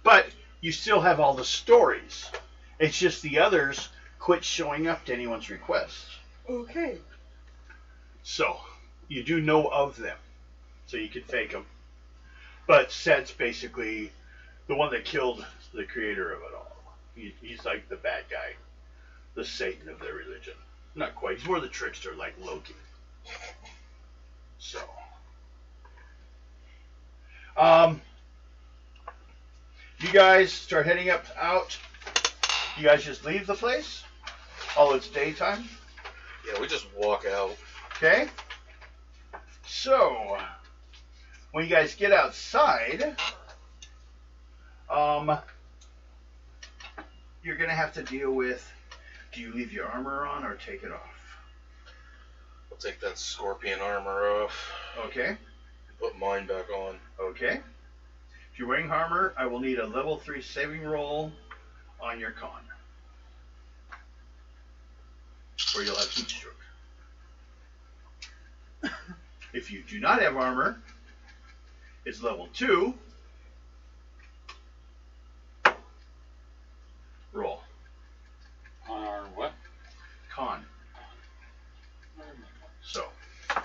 But you still have all the stories. It's just the others quit showing up to anyone's requests. Okay. So, you do know of them. So you can fake them. But Set's basically the one that killed the creator of it all. He's like the bad guy. The Satan of their religion. Not quite. He's more the trickster, like Loki. So. You guys start heading out. You guys just leave the place? Oh, it's daytime? Yeah, we just walk out. Okay. So, when you guys get outside, you're going to have to deal with, do you leave your armor on or take it off? I'll take that scorpion armor off. Okay. Put mine back on. Okay. If you're wearing armor, I will need a level 3 saving roll on your con. Or you'll have heat stroke. If you do not have armor, it's level 2. Roll. On our what? Con. So,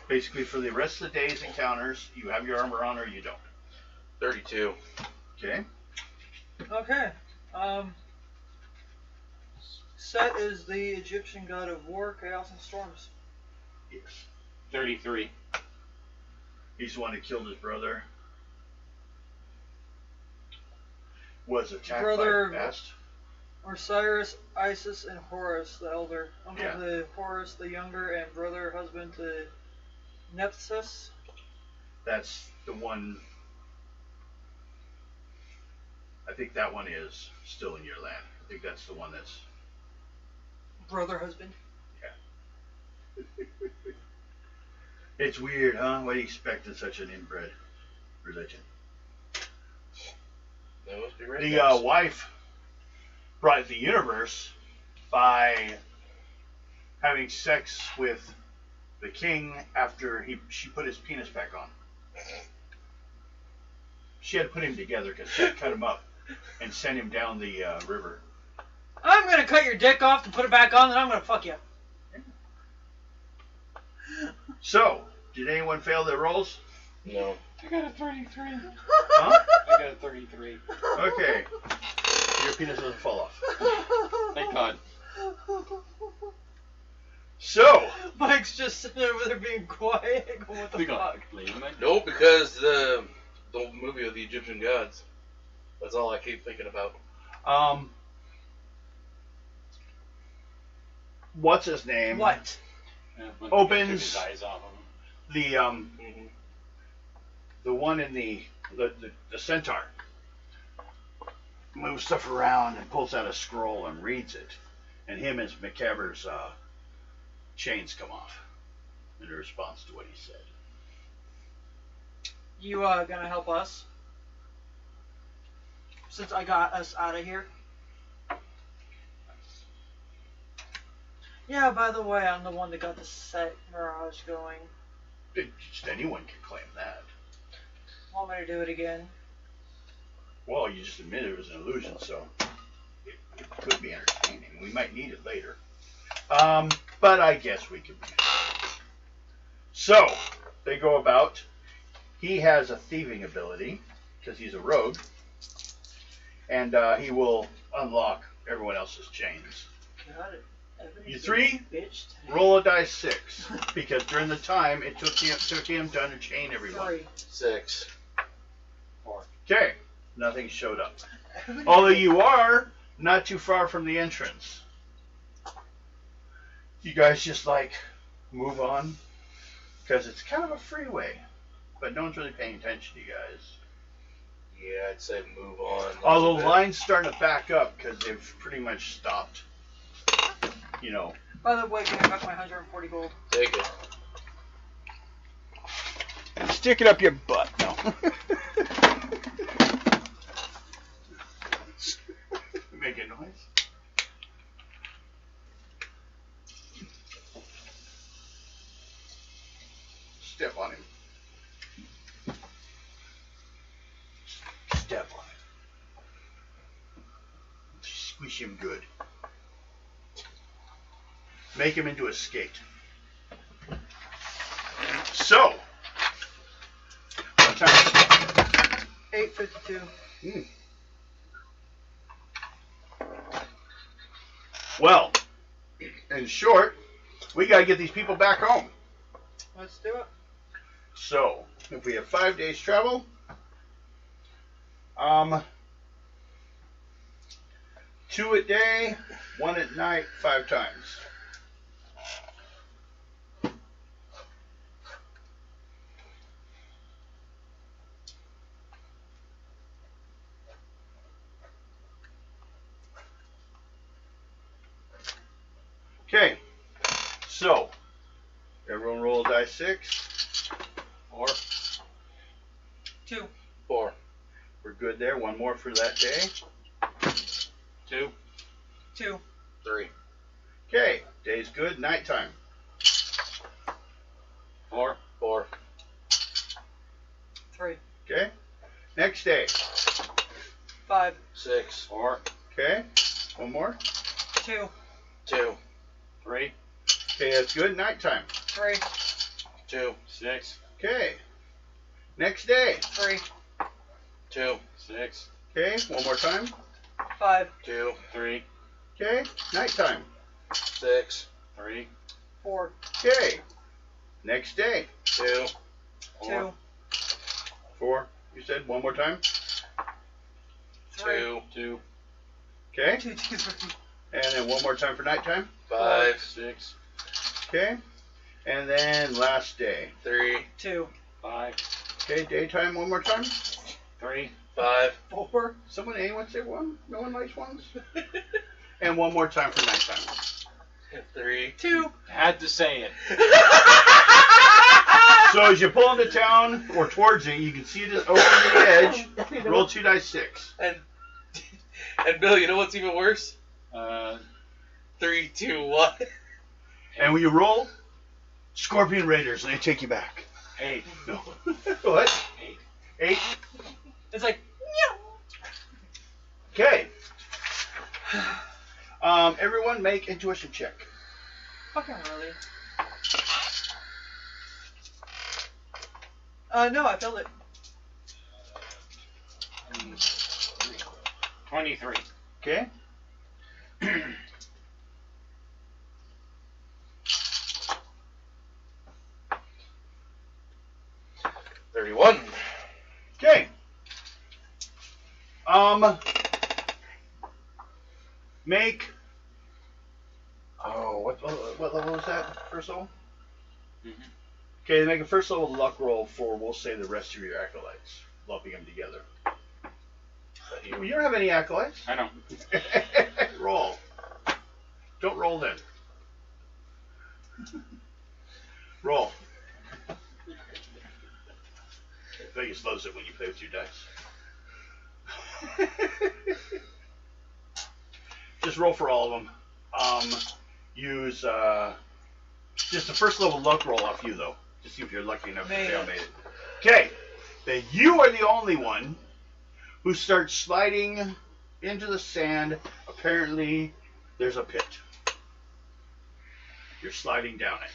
basically for the rest of the day's encounters, you have your armor on or you don't. 32. Okay? Okay. Set is the Egyptian god of war, chaos, and storms. Yes. 33. He's the one who killed his brother. Was attacked Brother by a pest. Osiris, Isis, and Horus the elder. Uncle Yeah. to Horus the younger, and brother, husband to Nephthys. That's the one. I think that one is still in your land. I think that's the one that's. Brother, husband. It's weird, huh? What do you expect in such an inbred religion? That must be right. The wife brought the universe by having sex with the king after she put his penis back on. She had to put him together because she had cut him up and sent him down the river. I'm gonna cut your dick off and put it back on, then I'm gonna fuck you. So, did anyone fail their rolls? No. I got a 33. Huh? I got a 33. Okay. Your penis doesn't fall off. Thank God. So, Mike's just sitting over there being quiet. Going, what the fuck? No, because the movie of the Egyptian gods. That's all I keep thinking about. What's his name? What? Opens Took his eyes off him. the one in the centaur moves stuff around and pulls out a scroll and reads it, and him and Macaber's chains come off in response to what he said. You gonna help us? Since I got us out of here? Yeah, by the way, I'm the one that got the set mirage going. Just anyone can claim that. Want me to do it again? Well, you just admitted it was an illusion, so it could be entertaining. We might need it later. But I guess we could. So, they go about. He has a thieving ability, because he's a rogue. And he will unlock everyone else's chains. Got it. You three, Bitch. roll a dice 6. Because during the time, it took him to unchain everyone. 3. 6. 4. Okay, nothing showed up. Although you are not too far from the entrance. You guys just move on. Because it's kind of a freeway. But no one's really paying attention to you guys. Yeah, I'd say move on. Although lines starting to back up because they've pretty much stopped. You know. By the way, give me back my 140 gold. Take it. Stick it up your butt. No. Make a noise. Step on him. Step on him. Squish him good. Make him into a skate. So, what time? 8:52. Well, in short, we got to get these people back home. Let's do it. So, if we have 5 days travel, 2 a day, 1 at night, 5 times. Okay, so everyone roll a dice 6. 4. 2. 4. We're good there. One more for that day. 2. 2. 3. Okay, day's good. Nighttime. 4. 4. 3. Okay. Next day. 5. 6. 4. Okay. One more. 2. 2. 3. Okay, that's good. Nighttime. 3. 2. 6. Okay. Next day. 3. 2. 6. Okay. One more time. 5. 2. 3. Okay. Nighttime. 6. 3. 4. Okay. Next day. 2. 2. 4. You said one more time. 2. 2. Okay. 2, 2, 3. And then one more time for nighttime. 5. 6. Okay. And then last day. 3. 2. 5. Okay. Daytime one more time. 3. 5. 4. Anyone say one? No one likes ones? And one more time for nighttime. 3. 2. Had to say it. So as you pull into town or towards it, you can see it over the edge. Roll 2 dice 6. And Bill, you know what's even worse? 3, 2, 1. And when you roll, Scorpion Raiders, and they take you back. 8. No. What? 8. It's like, Okay. Everyone make intuition check. fucking really. No, I felt it. 23. Okay. 31. Okay. Make. Oh, what level is that? First level. Mm-hmm. Okay, make a first level luck roll for, we'll say, the rest of your acolytes, lumping them together. You don't have any acolytes. I don't. Roll. Don't roll then. Roll. Vegas loves it when you play with your dice. Just roll for all of them. Use just the first level luck roll off you, though. To see if you're lucky enough to say I made it. Okay. Then you are the only one who starts sliding into the sand. Apparently, there's a pit. You're sliding down it.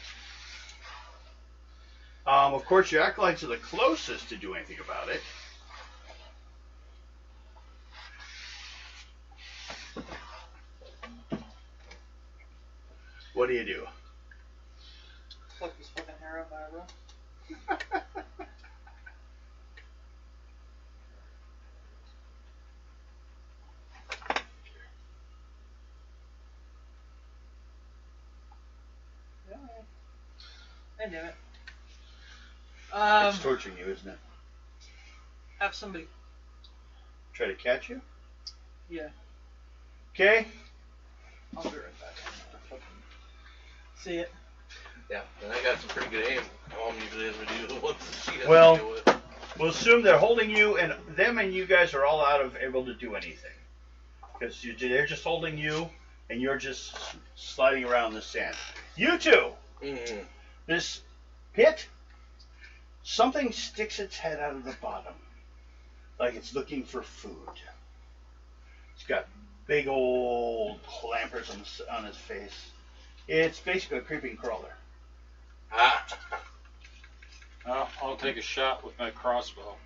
Of course, your acolytes are the closest to do anything about it. What do you do? Pluck this fucking hair out my eyebrow. I knew it. It's torturing you, isn't it? Have somebody. Try to catch you? Yeah. Okay. I'll be right back. See it. Yeah, and I got some pretty good aim. Mom usually has me do the ones that she has Well, to deal with. We'll assume they're holding you, and them and you guys are all out of able to do anything. Because they're just holding you, and you're just sliding around the sand. You two! Mm-hmm. This pit, something sticks its head out of the bottom. Like it's looking for food. It's got big old clampers on his face. It's basically a creeping crawler. Ah. I'll take a shot with my crossbow.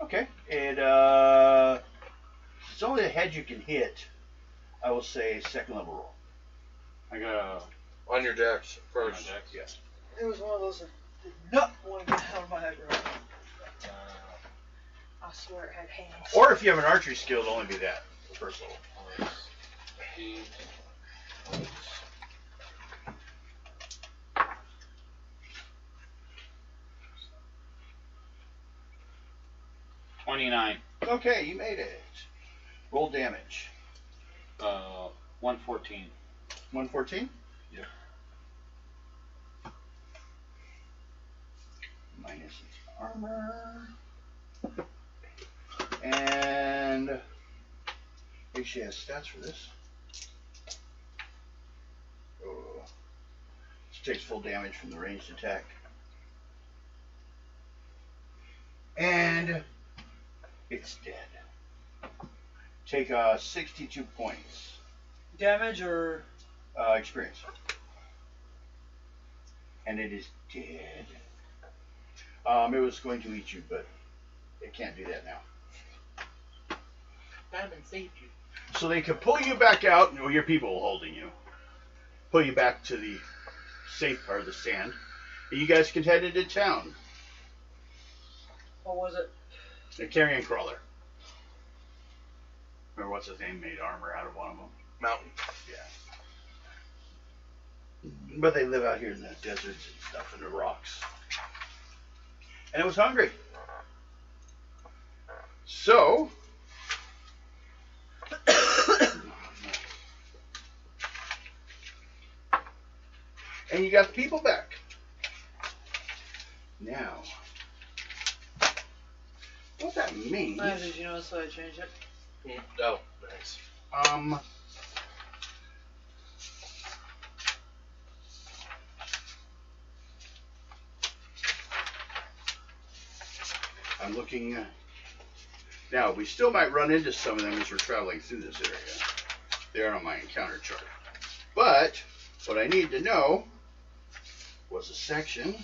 Okay. It's only a head you can hit. I will say second level roll. I got On your decks a first. dex. Yes. It was one of those that did not want to get out of my eyebrow. I swear it had hands. Or if you have an archery skill, it'll only be that. First level. 29. Okay, you made it. Roll damage. 114. 114? Yep. Minus his armor. And actually has stats for this. Oh. This takes full damage from the ranged attack. And it's dead. Take 62 points. Damage or Experience. And it is dead. It was going to eat you, but it can't do that now. Diamond saved you. So they can pull you back out, or your people holding you. Pull you back to the safe part of the stand. And you guys can head into town. what was it? A carrion crawler. Remember what's his name made armor out of one of them? Mountain. Yeah. But they live out here in the deserts and stuff, in the rocks. And it was hungry. So, and you got the people back. Now, what that means, Did you notice that I changed it? Oh, nice. I'm looking, now we still might run into some of them as we're traveling through this area. They're on my encounter chart. But, what I need to know was a section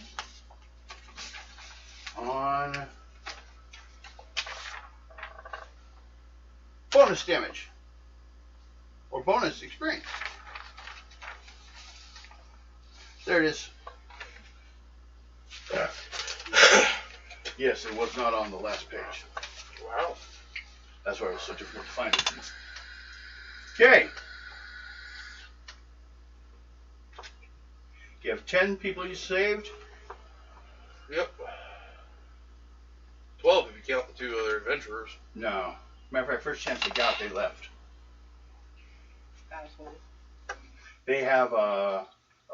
on bonus damage or bonus experience. There it is. Yes, it was not on the last page. Wow. That's why it was so difficult to find it. Okay. You have 10 people you saved. Yep. 12 if you count the 2 other adventurers. No. Matter of fact, first chance they got, they left. Asshole. They have a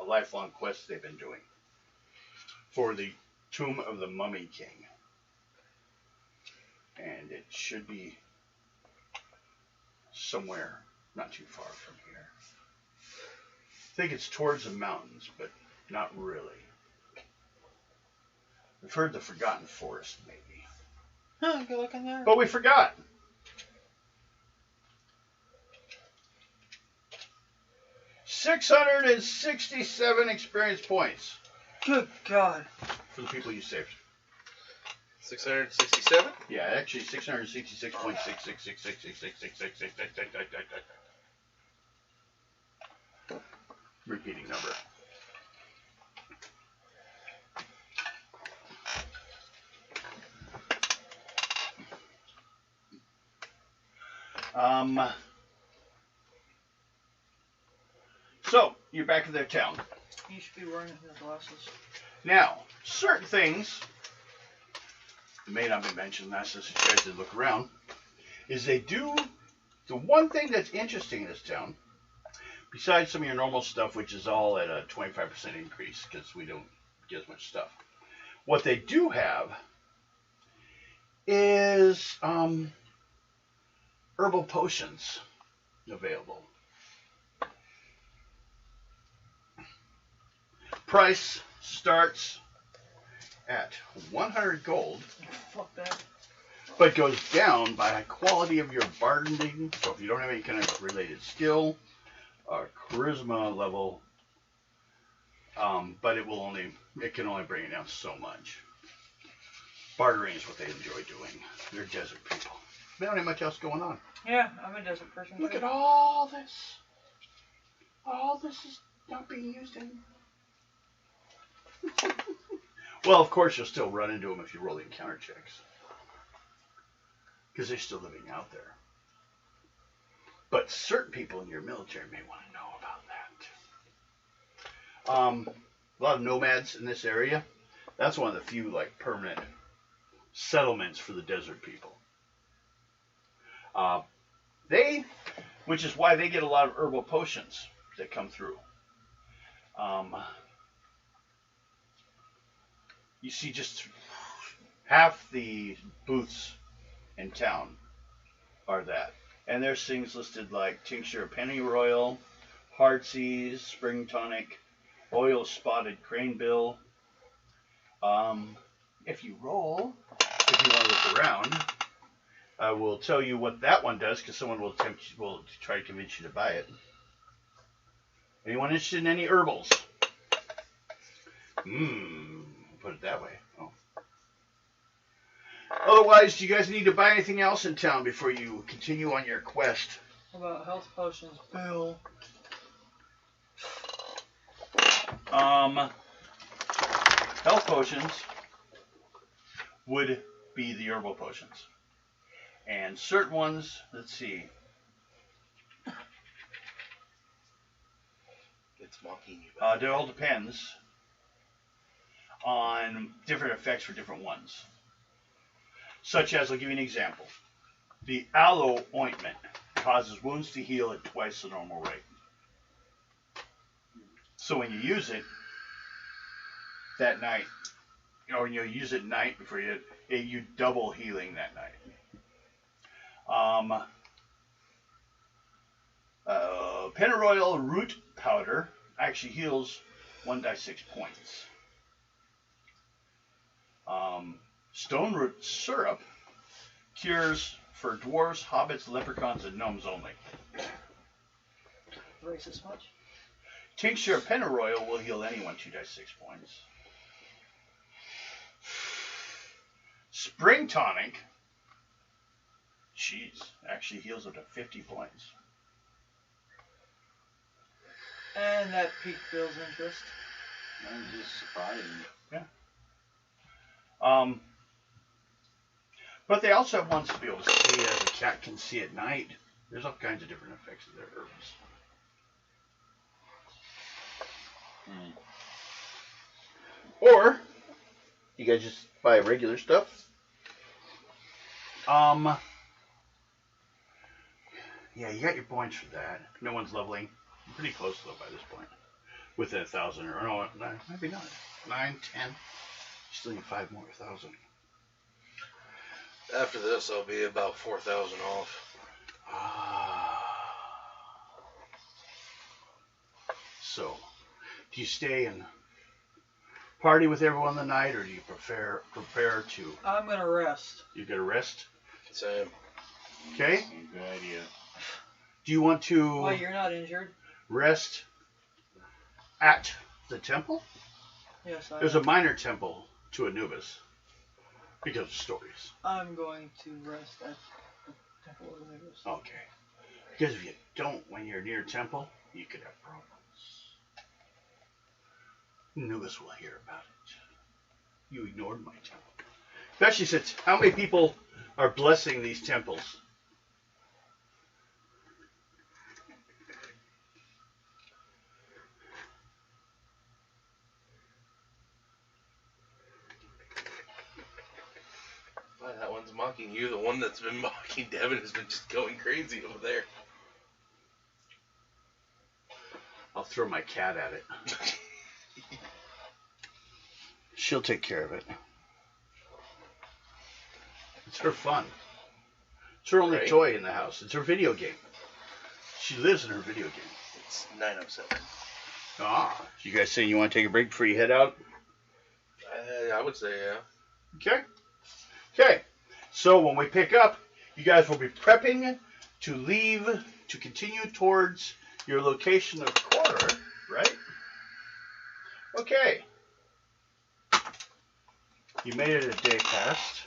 lifelong quest they've been doing for the Tomb of the Mummy King. And it should be somewhere not too far from here. I think it's towards the mountains, but not really. We've heard the Forgotten Forest, maybe. Huh, go look in there. But we forgot. $667 experience points Good God. for the people you saved. 667? Yeah, actually 666.6666666666666. Repeating number. So you're back in their town. You should be wearing your glasses. Now, certain things that may not be mentioned last as you guys did look around, is they do the one thing that's interesting in this town, besides some of your normal stuff, which is all at a 25% increase because we don't get as much stuff. What they do have is herbal potions available. Price starts at 100 gold, Fuck that. but goes down by quality of your bartending. So if you don't have any kind of related skill or charisma level, but it can only bring it down so much. Bartering is what they enjoy doing. They're desert people. They don't have much else going on. Yeah, I'm a desert person. Look too. at all this. All this is not being used in. Well, of course, you'll still run into them if you roll the encounter checks. Because they're still living out there. But certain people in your military may want to know about that. A lot of nomads in this area. That's one of the few permanent settlements for the desert people. Which is why they get a lot of herbal potions that come through. You see just half the booths in town are that. And there's things listed like tincture of pennyroyal, heartsease, spring tonic, oil spotted cranebill. If you roll, if you want to look around, I will tell you what that one does because someone will try to convince you to buy it. Anyone interested in any herbals? Put it that way. Oh. Otherwise, do you guys need to buy anything else in town before you continue on your quest? How about health potions, Bill? Health potions would be the herbal potions. And certain ones, let's see. It's mocking you. It all depends on different effects for different ones. Such as, I'll give you an example. The aloe ointment causes wounds to heal at twice the normal rate. So when you use it that night, or you use it at night before you double healing that night. Pennyroyal root powder actually heals 1d6 points. Stone root syrup cures for dwarves, hobbits, leprechauns, and gnomes only. Racist much? Tincture of pennyroyal will heal anyone 2d6 points. Spring tonic, actually heals up to 50 points. And that piqued Bill's interest. I'm just surprised. Yeah. But they also have ones to be able to see as a cat can see at night. There's all kinds of different effects of their herbs. Or you guys just buy regular stuff. Yeah, you got your points for that. No one's leveling. I'm pretty close though by this point. Within 1,000 or no, maybe not. 9, 10. Still need 5 more 1,000. After this, I'll be about 4,000 off. So, do you stay and party with everyone the night, or do you prepare to? I'm gonna rest. You gonna rest? Same. Okay. Good idea. Do you want to Why, you're not injured? rest at the temple? Yes, I There's am. a minor temple to Anubis because of stories. I'm going to rest at the Temple of Anubis. Okay. Because if you don't, when you're near temple, you could have problems. Anubis will hear about it. You ignored my temple. Especially since how many people are blessing these temples? Why, that one's mocking you. The one that's been mocking Devin has been just going crazy over there. I'll throw my cat at it. She'll take care of it. It's her fun. It's her only Right. toy in the house. It's her video game. She lives in her video game. It's 9:07. You guys saying you want to take a break before you head out? I would say, yeah. Okay. Okay. So when we pick up, you guys will be prepping to leave to continue towards your location of quarter, right? Okay. You made it a day past.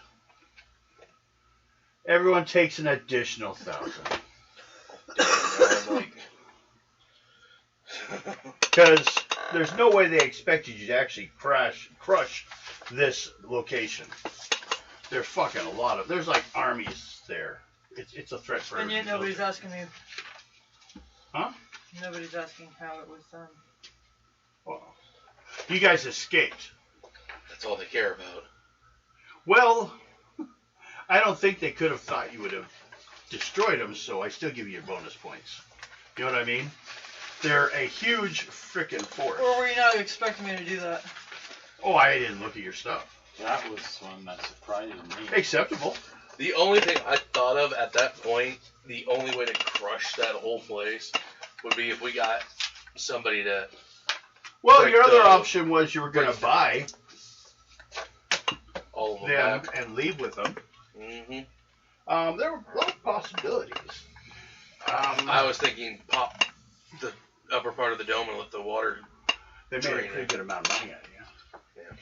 Everyone takes an additional 1,000. I'm like, Because there's no way they expected you to actually crush this location. There's fucking a lot of. There's like armies there. It's a threat for And yet everybody. nobody's asking me. Huh? Nobody's asking how it was done. Well, you guys escaped. that's all they care about. Well, I don't think they could have thought you would have destroyed them, so I still give you your bonus points. You know what I mean? They're a huge frickin' force. Or were you not expecting me to do that? Oh, I didn't look at your stuff. That was one that surprised me. Acceptable. The only thing I thought of at that point, the only way to crush that whole place would be if we got somebody to. Well, break your other the- option was you were going to buy all of them them back. and leave with them. Mm-hmm. There were a lot of possibilities. I was thinking pop the upper part of the dome and let the water. They made a drain pretty it. good amount of money out of you. Yeah.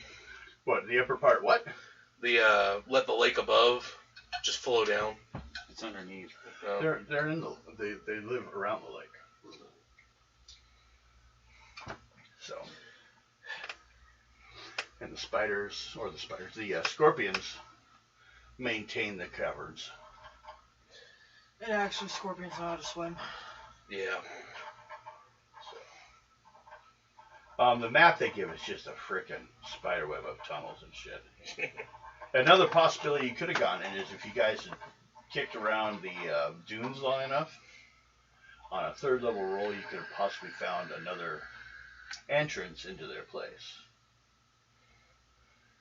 What, the upper part, what? The let the lake above just flow down. It's underneath. They're in they live around the lake. So, and the scorpions maintain the caverns. And actually, scorpions know how to swim. Yeah. The map they give is just a frickin' spiderweb of tunnels and shit. Another possibility you could have gone in is if you guys had kicked around the dunes long enough, on a third level roll, you could have possibly found another entrance into their place.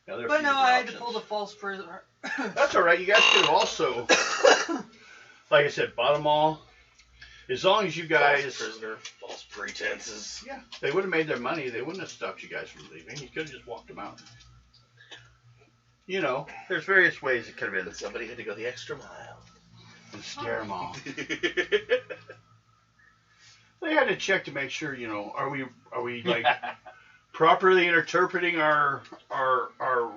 Now, But no, I had to pull the false prisoner. That's all right. You guys could have also, like I said, bought them all. As long as you guys... False prisoner, false pretenses. Yeah, they would have made their money. They wouldn't have stopped you guys from leaving. You could have just walked them out. You know, there's various ways it could have been. But somebody had to go the extra mile. And scare them all. They had to check to make sure, you know, are we like properly interpreting our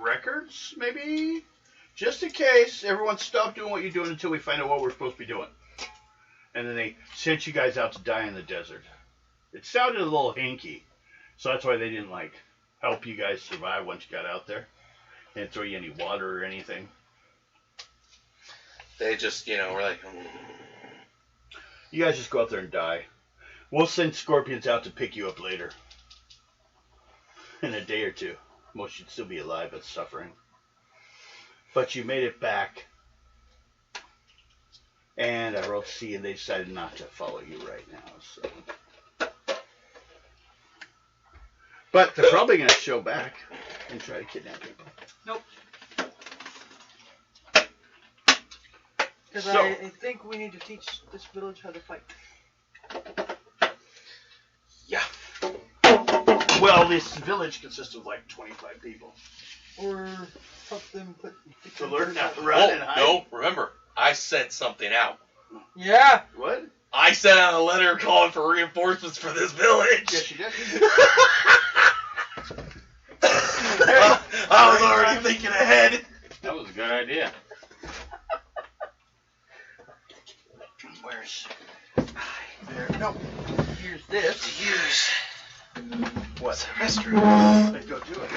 records, maybe? Just in case, everyone stop doing what you're doing until we find out what we're supposed to be doing. And then they sent you guys out to die in the desert. It sounded a little hinky, so that's why they didn't like help you guys survive once you got out there. They didn't throw you any water or anything. They just, you know, were like, You guys just go out there and die. We'll send scorpions out to pick you up later. In a day or two. Most should still be alive but suffering. But you made it back. And I rolled C and they decided not to follow you right now. So. But they're probably going to show back and try to kidnap people. Nope. Because So- I think we need to teach this village how to fight. yeah. Well, this village consists of like 25 people. Or help them put... To learn how to run and hide. No, remember, I sent something out. Yeah! What? I sent out a letter calling for reinforcements for this village. Yes, you did. I was already thinking ahead. That was a good idea. Where's... There. No. Here's this. Here's What? mystery. Let's go do it.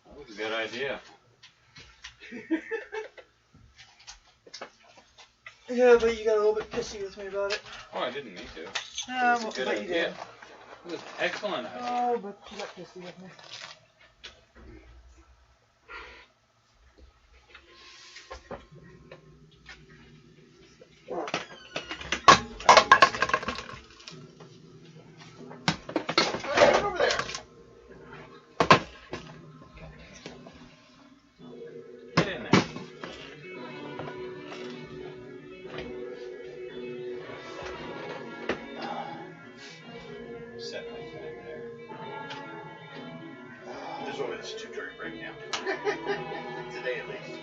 That was a good idea. Yeah, but you got a little bit pissy with me about it. Oh, I didn't mean to. Yeah, It was a good but you idea. did. It was an excellent idea. Oh, but you got pissy with me. Get over there. Get in there. Set like that there. This one is too dirty right now. Today at least.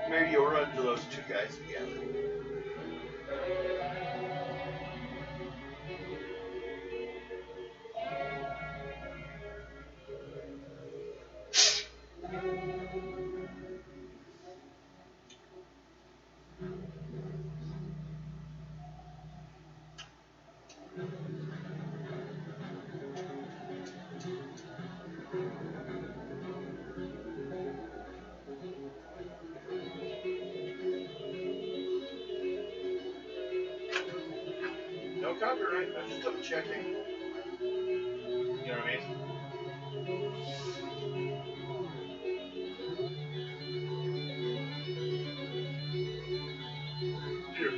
Maybe you'll run to those two guys again. No copyright, I'm just double checking. You know what I mean? Here.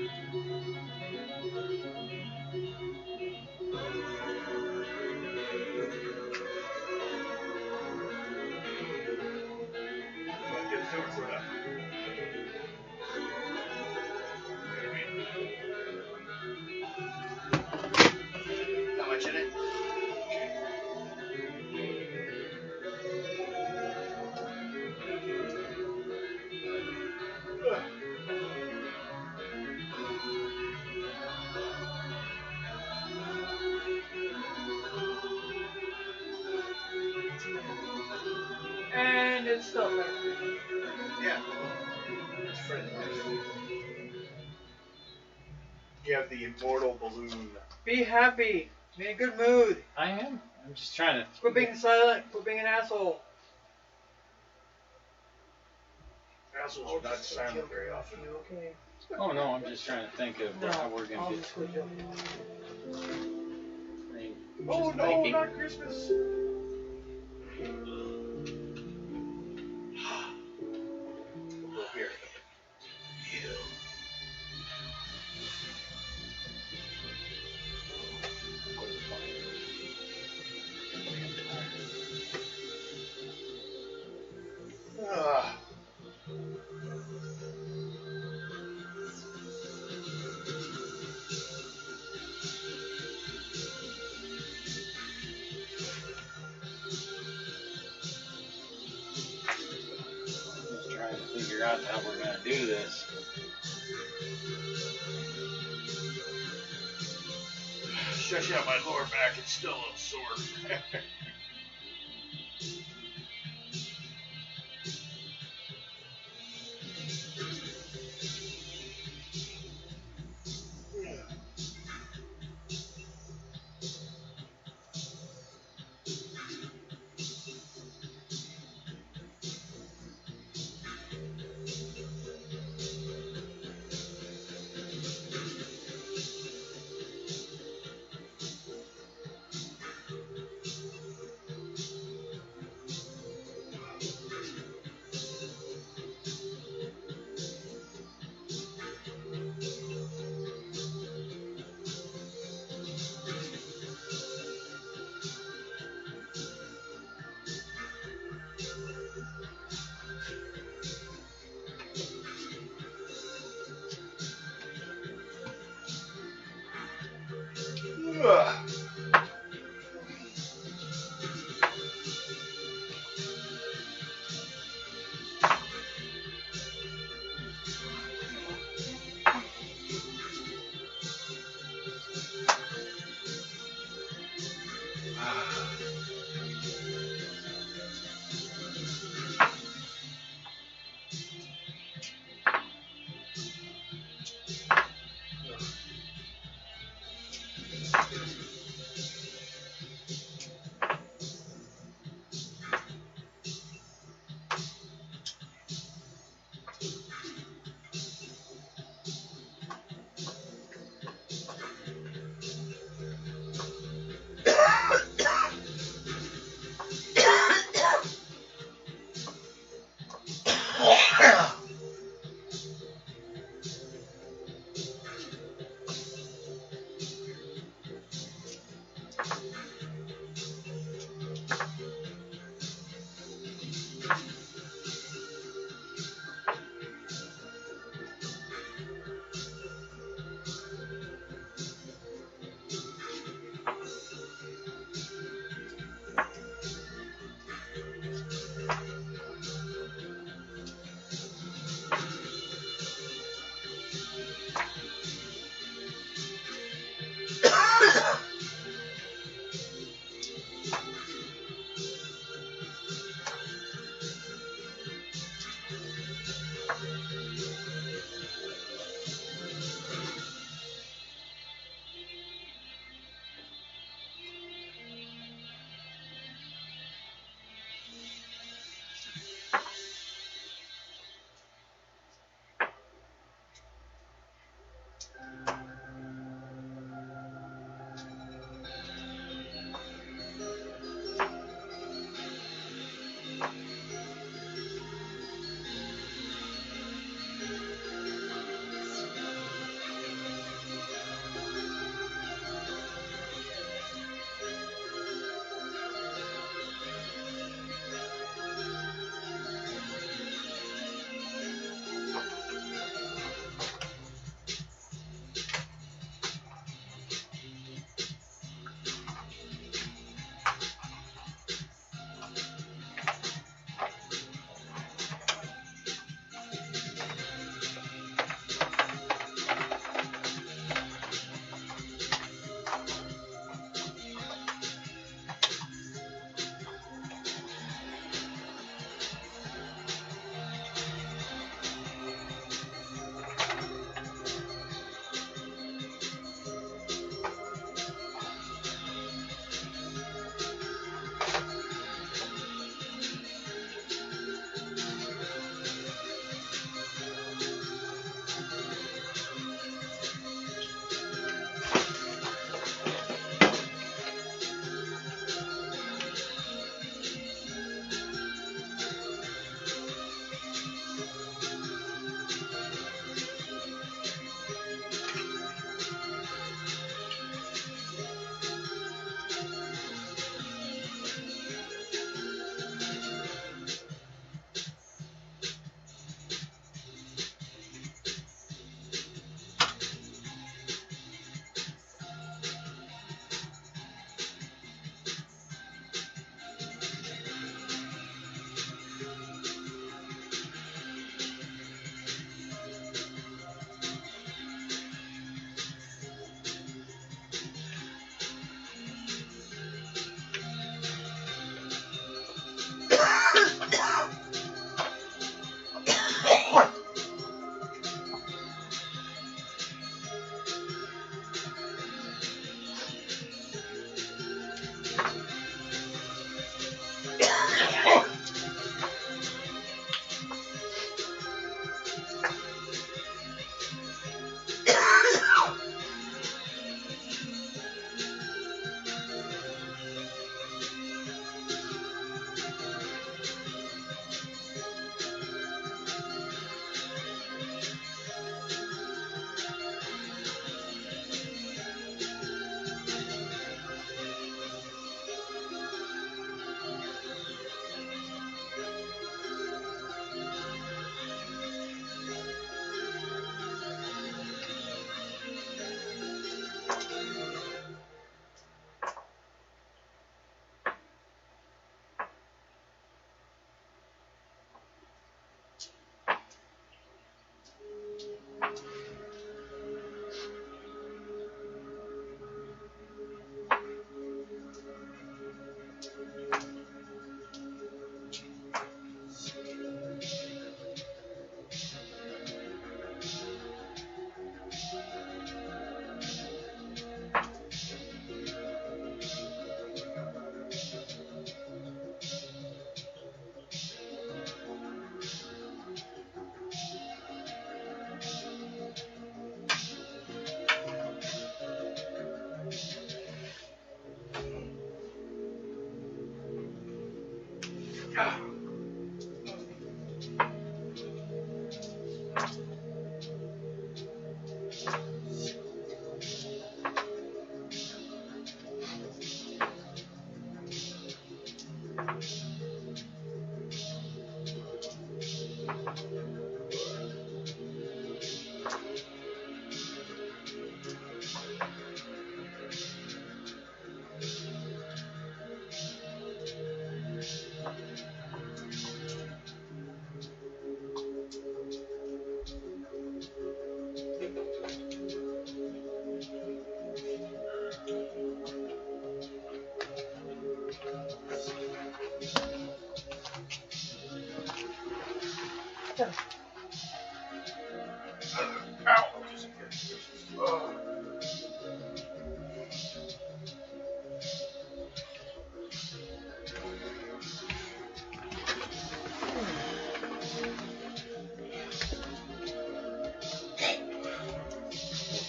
You have the immortal balloon. Be happy. Be in a good mood. I am. I'm just trying to. Quit being silent. Quit being an asshole. Assholes are not silent very often. You okay? Oh no, I'm just trying to think of how we're I'll gonna just quit joking. get. Oh just no, thinking. not Christmas! We'll go here. Ah. Just trying to figure out how we're gonna do this. Stretch out my lower back, it's still a little sore.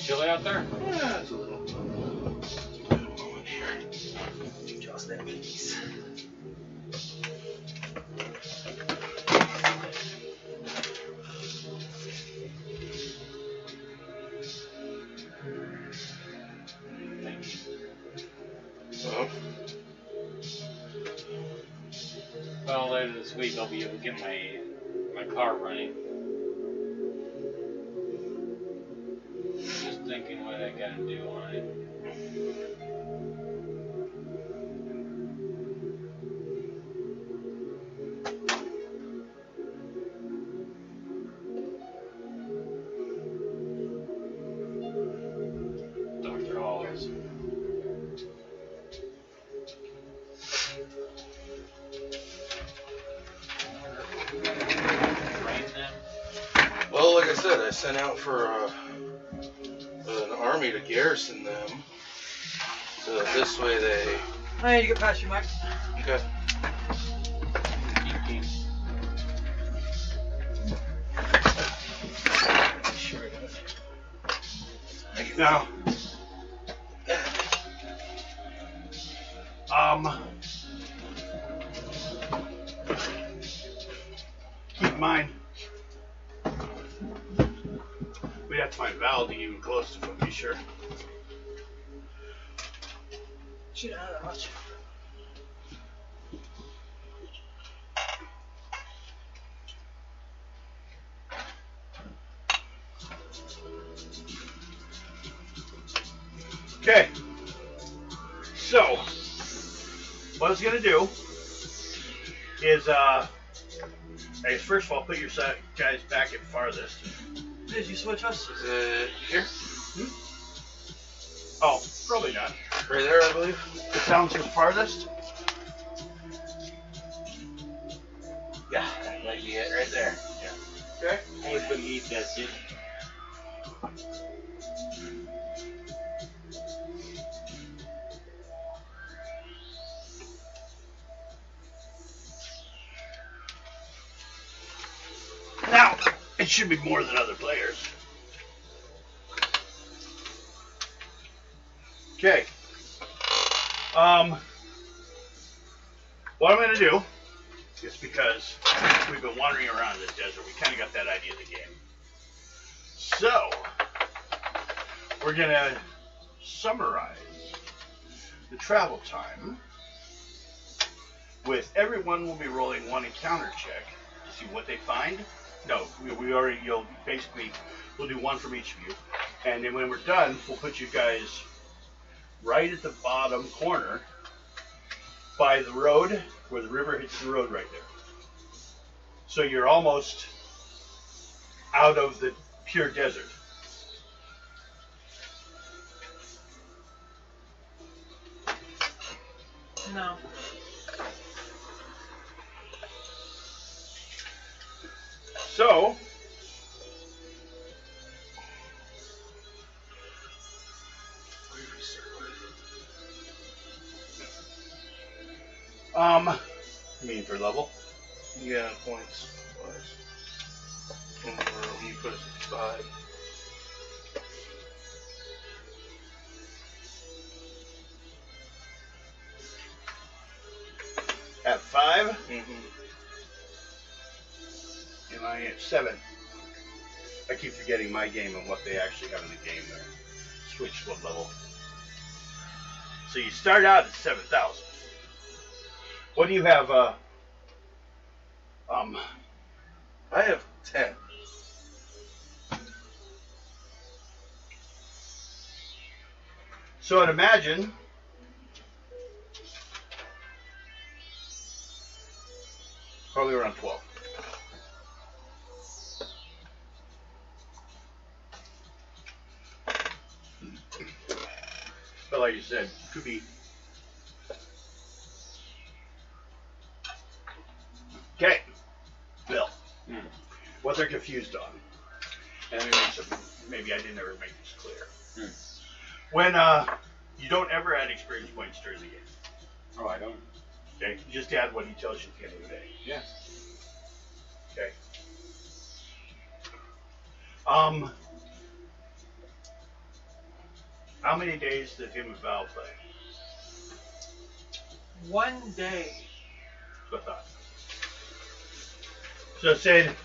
Chilly out there? Yeah, it's a little. Just that piece. Oh, Well, later this week I'll be able to get my car running. Just thinking what I gotta do on it. Dr. Oz. Train them. well, like I said, I sent out for an army to garrison them, so that this way they. I need to get past you, Mike. Okay. Keep. Sure it does. Now, keep in mind, we'd have to find Val to get even close to him, be sure. Shouldn't have that much. Okay. So, what I was gonna do is, I guess first of all, put your guys back at farthest. Did you switch us? Is it here? Oh, probably not. Right there, I believe. The sounds was farthest. Yeah, that might be it right there. Okay. I was gonna eat that shit. Now, it should be more than other players. Okay. What I'm going to do is because we've been wandering around this desert, we kind of got that idea of the game. So, we're going to summarize the travel time with everyone will be rolling one encounter check to see what they find. No, we already, we'll do one from each of you. And then when we're done, we'll put you guys right at the bottom corner by the road, where the river hits the road right there. So you're almost out of the pure desert. No. So, you mean for level? Yeah, points. You put it at 5. At 5, Mm-hmm. and I at 7. I keep forgetting my game and what they actually have in the game there. Switch one level. So you start out at 7,000. What do you have? I have 10. So I'd imagine probably around 12. But like you said, could be. Okay, Bill. What they're confused on, and maybe I didn't ever make this clear. When you don't ever add experience points during the game. Oh, I don't. Okay, you just add what he tells you at the end of the day. Yeah. Okay. How many days did him and Val play? 1 day. That's what I thought. So it said,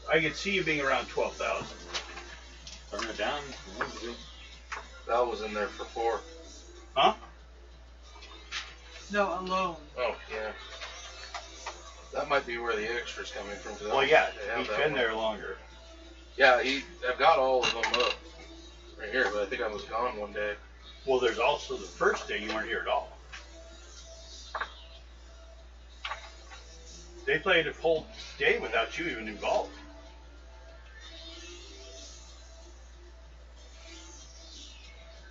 I could see you being around 12,000. Burn it down. Val was in there for 4. Huh? No, alone. Oh, yeah. That might be where the extra's coming from. Well, yeah, have he's that been one. there longer. Yeah, I've got all of them up right here, but I think I was gone one day. Well, there's also the first day you weren't here at all. They played a whole day without you even involved.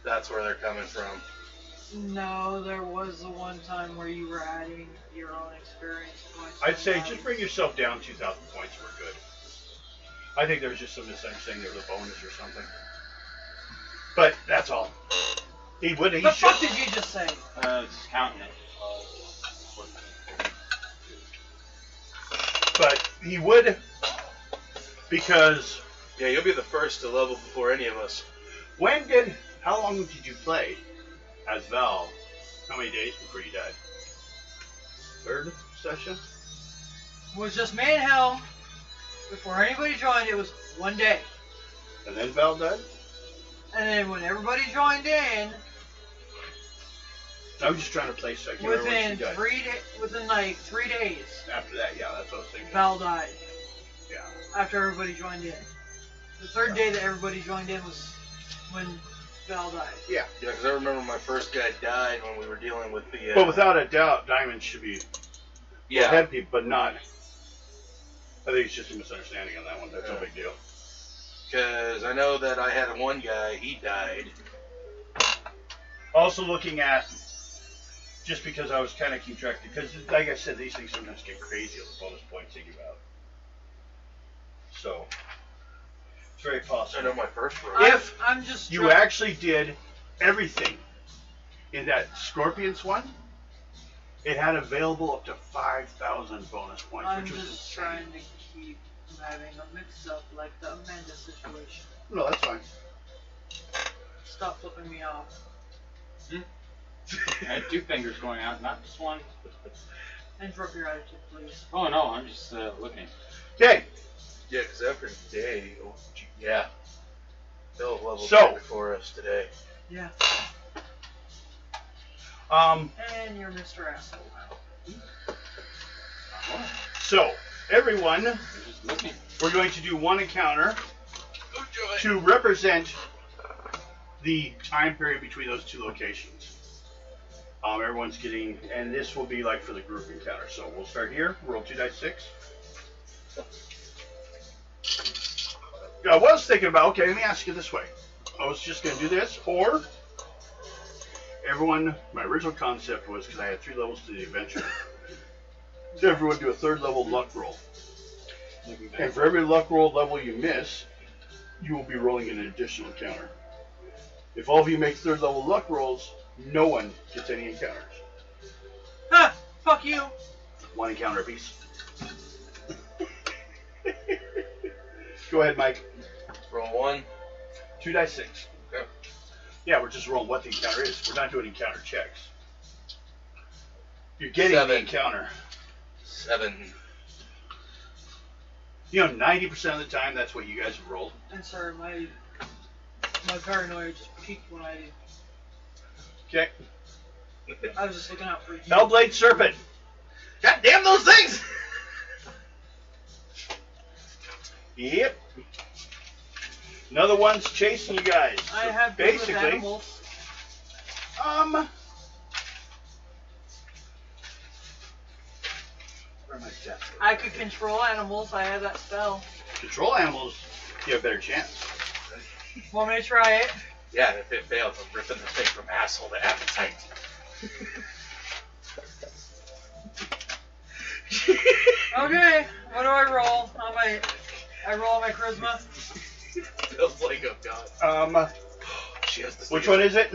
That's where they're coming from. No, there was the one time where you were adding your own experience points. I'd say just bring yourself down 2,000 points. We're good. I think there was just some misunderstanding. There was a bonus or something. But that's all. He would. He The should. fuck did you just say? It's counting it. But he would, because Yeah, you'll be the first to level before any of us. how long did you play as Val? How many days before you died? Third session? It was just me and Hell. Before anybody joined, it was 1 day. And then Val died? And then when everybody joined in, I was just trying to play second. When within she died. 3 days, After that, yeah, that's what I was thinking. Val died. Yeah. After everybody joined in. The third day that everybody joined in was when Val died. Yeah. Yeah, because I remember my first guy died when we were dealing with the... But without a doubt, Diamond should be ahead people, but not. I think it's just a misunderstanding on that one. That's no big deal. Because I know that I had one guy, he died. Also looking at, just because I was kind of keep track, because like I said, these things sometimes get crazy on the bonus points you give out. So, it's very I possible. know my first roll. If I'm just you actually did everything in that Scorpions one, it had available up to 5,000 bonus points, I'm which was just insane. trying to keep from having a mix-up like the Amanda situation. No, that's fine. Stop flipping me off. I had 2 fingers going out, not just one. Interrupt your attitude, please. Oh no, I'm just looking. Okay, Yeah, because after day, yeah. They'll level So- before us today. Yeah. um, And you're Mr. Asshole now. so everyone, I'm just looking. we're going to do one encounter Oh, joy. to represent the time period between those 2 locations. Everyone's getting, and this will be like for the group encounter. So we'll start here. Roll 2 dice 6. I was thinking about, okay, let me ask you this way. I was just going to do this, or everyone, my original concept was, because I had 3 levels to the adventure, everyone do a 3rd level luck roll. And for every luck roll level you miss, you will be rolling an additional encounter. If all of you make 3rd level luck rolls, no one gets any encounters. Ha! Fuck you! 1 encounter apiece. Go ahead, Mike. Roll 1. 2 dice 6. Okay. Yeah, we're just rolling what the encounter is. We're not doing encounter checks. You're getting 7. the encounter. 7. You know, 90% of the time, that's what you guys have rolled. And sorry, my paranoia just peaked when I Okay. was just looking out for you. Hellblade Serpent. God damn those things! Yep. Another one's chasing you guys. I So have good with basically, animals. where are my stats? I could control animals. I have that spell. Control animals, you have a better chance. Want me to try it? Yeah, and if it fails, I'm ripping the thing from asshole to appetite. Okay. What do I roll? I roll on my charisma. Feels like a god. She has this. Which one is it?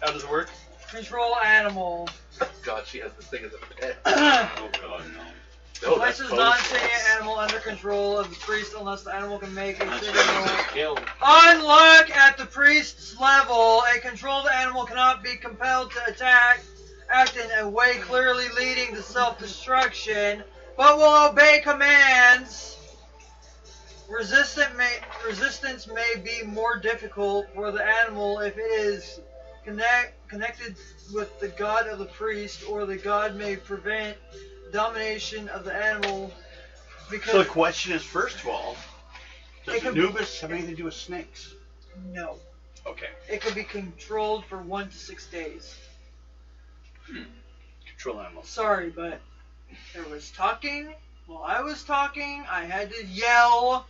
How does it work? Control animal. God, she has this thing as a pet. Oh god, no. No, that's Places close. non-sentient animal under control of the priest unless the animal can make a That's saving roll. kill. Unlock at the priest's level. A controlled animal cannot be compelled to act in a way clearly leading to self-destruction, but will obey commands. Resistance may be more difficult for the animal if it is connected with the god of the priest, or the god may prevent domination of the animal. Because So the question is, first of all, does It could- Anubis have anything to do with snakes? no, Okay. it could be controlled for 1 to 6 days. Control animals. Sorry, but there was talking. While I was talking, I had to yell.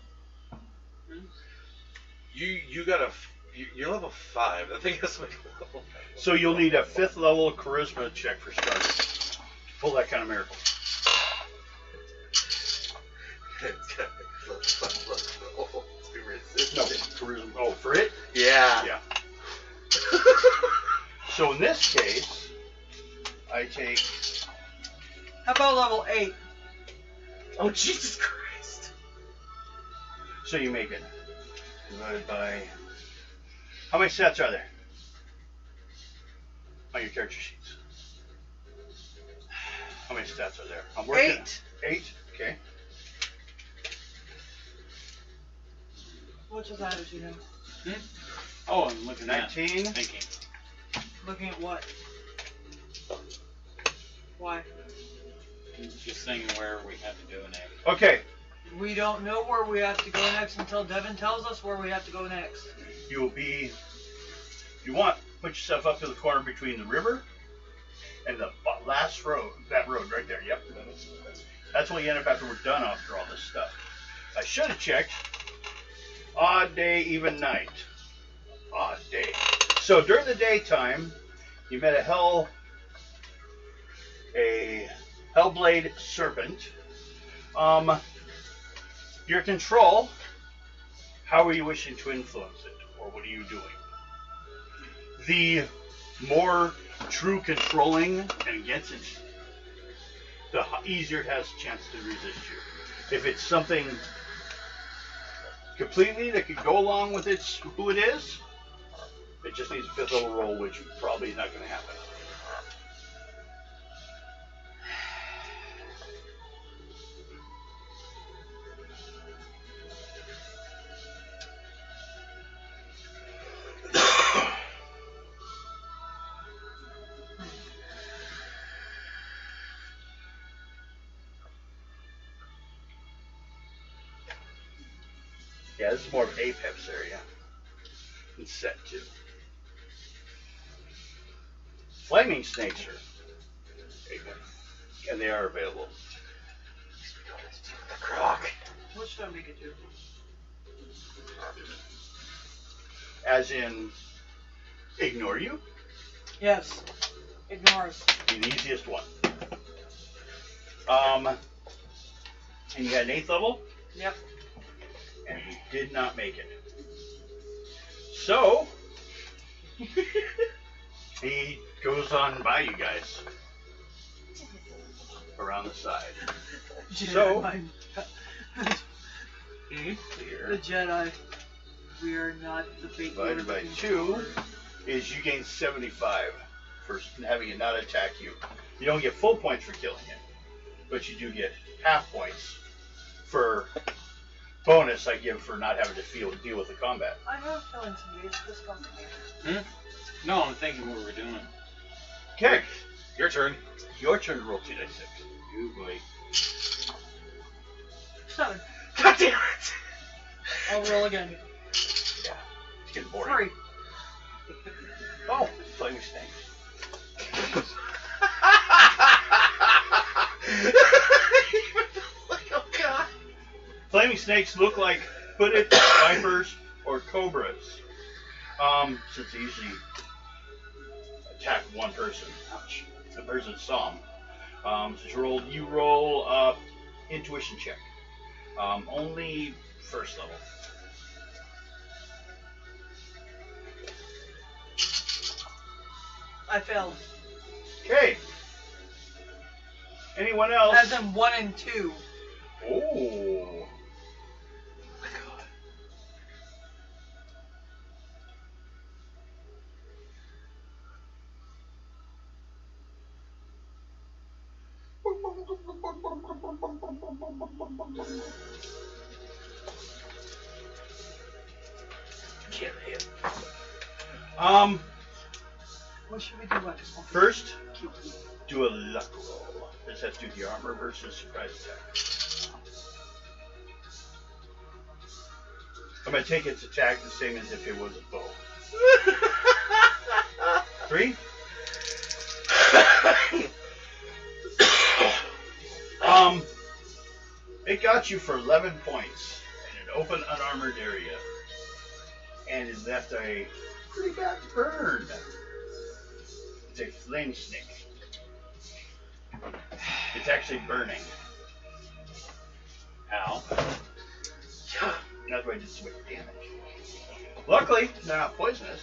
You got you're level 5. I think that's my level. So you'll need a 5th level charisma check for starters. Pull that kind of miracle. Look, roll to resist. No, charisma. Oh, for it? Yeah. Yeah. So in this case, I take. How about level 8? Oh, Jesus Christ. So you make it. Divided by. How many stats are there? On your character sheets. How many stats are there? I'm working. 8. 8? Okay. Which of that did you know? Oh, I'm looking at 19. thinking. Looking at what? Why? Just thinking where we have to go next. Okay. We don't know where we have to go next until Devin tells us where we have to go next. You'll be. You want to put yourself up to the corner between the river and the last road. That road right there. Yep. That's where you end up after we're done after all this stuff. I should have checked. Odd day, even night. Odd day. So during the daytime, you met a Hellblade Serpent. Your control, how are you wishing to influence it? Or what are you doing? The more true controlling and against it, the easier it has a chance to resist you. If it's something completely that could go along with who it is, it just needs a 5th level roll, which probably is not going to happen. Yeah, this is more of Apex area. It's set 2. Flaming snakes are Apex, and they are available. The croc. What should I make it do? As in, ignore you? Yes. Ignore us. Be the easiest one. And you had an 8th level? Yep. And he did not make it. So, he goes on by you guys. Around the side. So, The here, Jedi. We are not the big divided by 2 is you gain 75 for having it not attack you. You don't get full points for killing it, but you do get half points for bonus I give for not having to deal with the combat. I have feelings in these. This doesn't No, I'm thinking what we're doing. Okay, Your turn. your turn to roll 2d6. You boy. 7. God damn it! I'll roll again. It's getting boring. 3. Oh, flaming snakes. Oh god. Flaming snakes look like hooded vipers or cobras. Since they usually attack one person. Ouch. The person saw them. So you roll intuition check. Only first level. I failed. Okay. Anyone else? As in 1 and 2. Oh. What should we do about this one? First, do a luck roll. This has to do the armor versus surprise attack. I'm going to take its attack the same as if it was a bow. 3. It got you for 11 points in an open, unarmored area. And it left a pretty bad burn. It's a flame snake. It's actually burning. Ow. That's why I did so much damage. Luckily, they're not poisonous.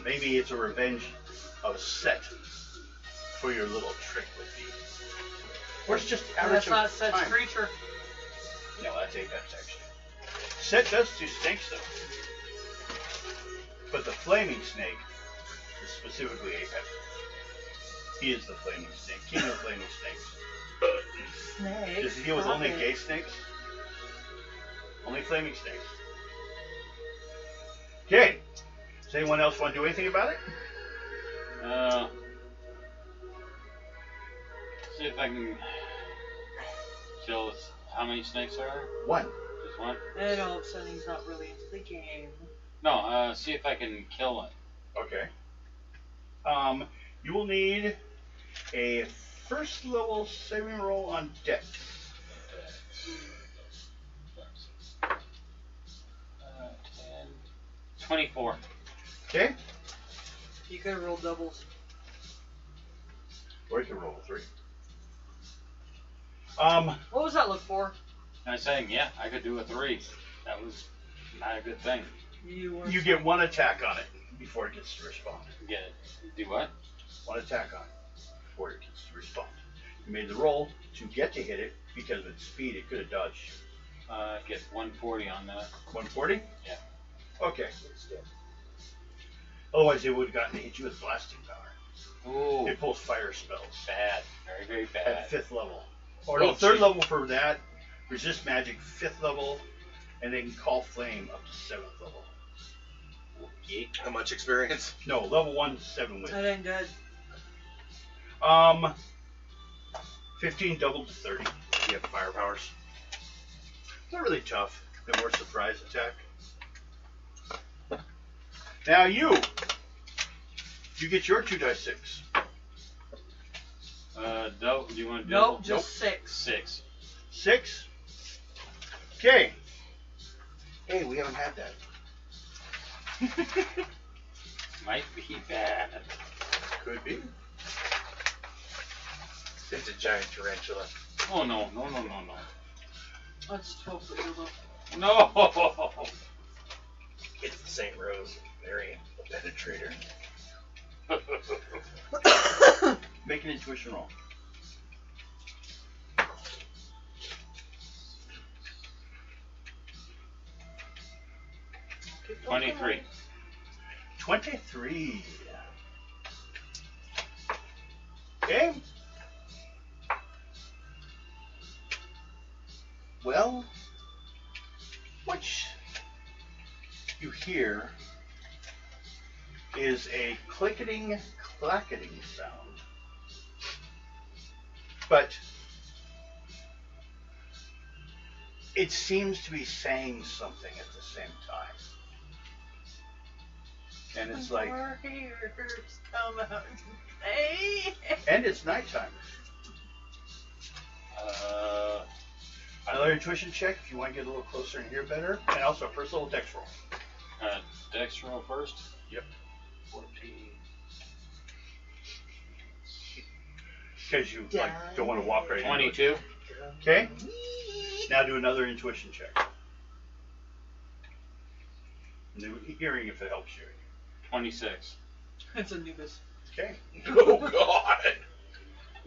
Maybe it's a revenge of Set for your little trick with me. Or it's just average That's not of Set's time. creature. No, that's Apex actually. Set does do snakes though. But the flaming snake is specifically Apex. He is the flaming snake, king of flaming snakes. Snake. Does he deal with only gay snakes? Only flaming snakes. Okay. Does anyone else want to do anything about it? See if I can kill how many snakes are there? 1. Just one? And all of a sudden he's not really into the game. No, see if I can kill it. Okay. You will need a first level saving roll on deck. 10, 24. Okay? You could have rolled doubles. Or you can roll a 3. What was that look for? I'm saying, yeah, I could do a 3. That was not a good thing. You get 1 attack on it before it gets to respond. Get it? Do what? 1 attack on it before it gets to respond. You made the roll to get to hit it because of its speed. It could have dodged. Get 140 on that. 140? Yeah. Okay. Otherwise, it would have gotten to hit you with blasting power. Ooh, It pulls fire spells bad. Very, very bad. at 5th level. Or no, 3rd level for that. Resist magic, 5th level. And then call flame up to 7th level. Okay. How much experience? No, level 1, 7 wins. That ain't good. 15 doubled to 30. You have fire powers. They're really tough. They're more surprise attack. Now you get your 2d6. Do you want to do Nope, just 6. 6? 6. Okay. Hey, we haven't had that. Might be bad. Could be. It's a giant tarantula. Oh, no. That's 12 foot dildo. No! It's the St. Rose variant of Penetrator. Make an intuition roll. 23. 23. Okay. Well, what you hear is a clicketing, clacketing sound. But it seems to be saying something at the same time. And it's like, Warriors come out and play. and it's nighttime. Another intuition check if you want to get a little closer and hear better. And also a first level dex roll. Dex roll first. Yep. 14. Because you like don't want to walk right into it. 22. Okay. Now do another intuition check. New hearing if it helps you. 26. It's Anubis. Okay. Oh God.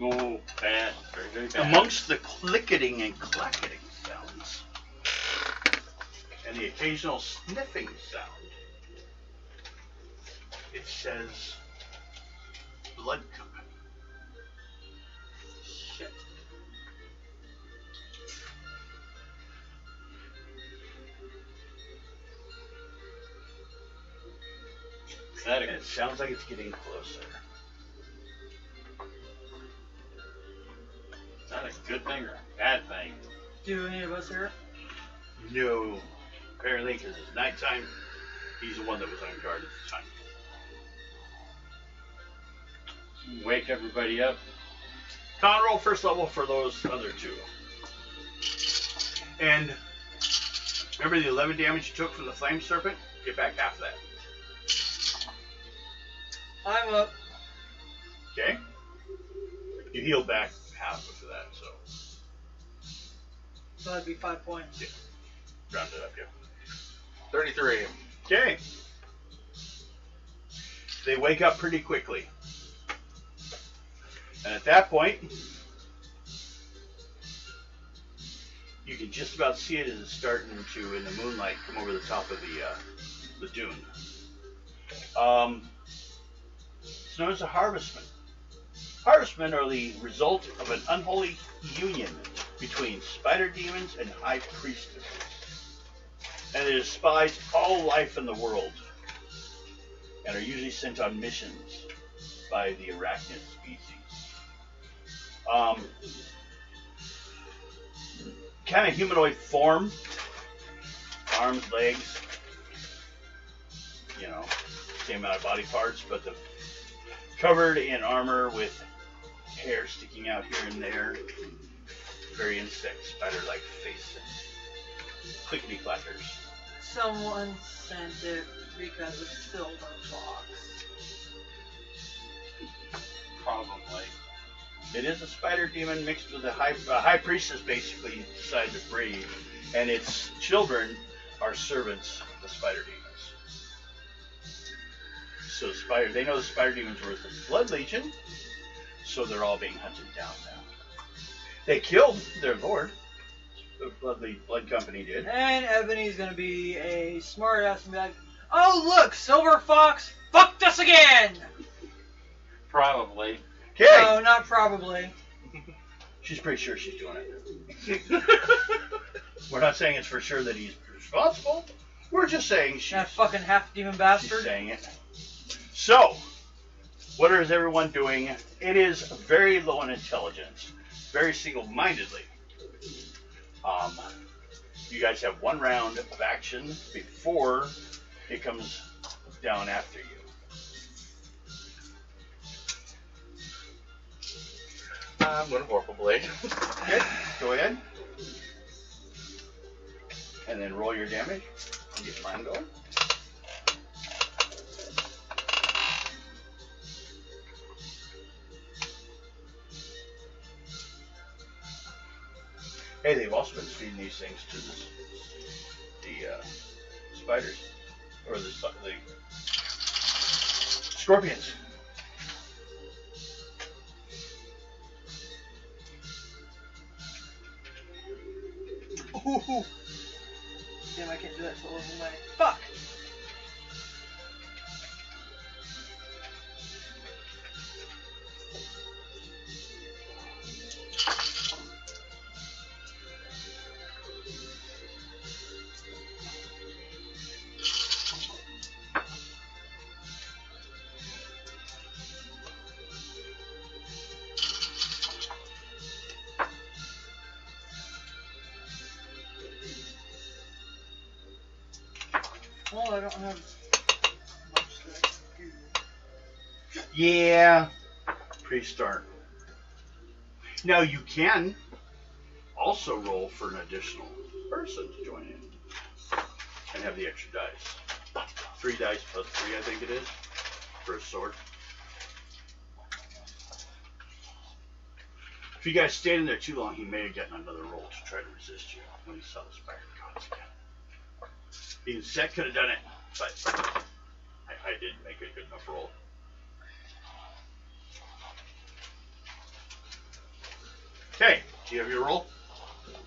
Oh, bad. Very, very bad. Amongst the clicketing and clacketing sounds and the occasional sniffing sound, it says blood company. Shit. Is that And a, it sounds like it's getting closer. is that a good thing or a bad thing? Do any of us hear it? No. Apparently, because it's nighttime, he's the one that was on guard at the time. Wake everybody up. Con roll first level for those other two. And remember the 11 damage you took from the flame serpent? Get back half that. I'm up. Okay? You healed back half of that, so So that'd be 5 points. round it up, yeah. 33. Okay. They wake up pretty quickly. And at that point, you can just about see it as it's starting to, in the moonlight, come over the top of the dune. It's known as a harvestman. Harvestmen are the result of an unholy union between spider demons and high priestesses. And they despise all life in the world and are usually sent on missions by the arachnid species. Kind of humanoid form, arms, legs, same amount of body parts, but covered in armor with hair sticking out here and there, very insect spider-like face and clickety clackers. Someone sent it because of Silver Fox. Probably. It is a spider demon mixed with a high priestess, basically decided to breed, and its children are servants of the spider demons. So they know the spider demons were the blood legion, so they're all being hunted down now. They killed their lord. The blood company did. And Ebony's gonna be a smart ass and be like, "Oh look, Silver Fox fucked us again!" Probably. Okay. No, not probably. She's pretty sure she's doing it. We're not saying it's for sure that he's responsible. We're just saying That fucking half-demon bastard. she's saying it. So, what is everyone doing? It is very low in intelligence, very single-mindedly. You guys have one round of action before it comes down after you. I'm going to Vorpal Blade. Okay, go ahead. And then roll your damage. I'll get mine going. Hey, they've also been feeding these things to the spiders. Or the scorpions. Ooh. Damn, I can't do that so long. Fuck! Well, I don't have much that I can do. Yeah. Pre-start. Now you can also roll for an additional person to join in and have the extra dice. 3 dice plus 3, I think it is, for a sword. If you guys stayed in there too long, he may have gotten another roll to try to resist you when he saw the spider gods again. Even Set could have done it, but I didn't make a good enough roll. Okay, do you have your roll?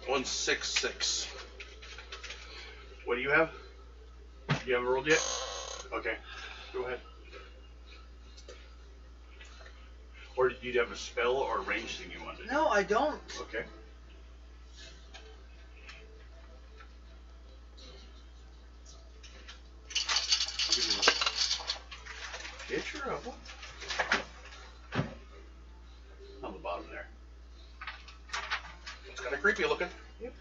166. What do you have? You haven't rolled yet? Okay, go ahead. Or did you have a spell or a range thing you wanted to do? No, I don't. Okay. I'll give you a picture of one. On the bottom there. It's kind of creepy looking. Yep.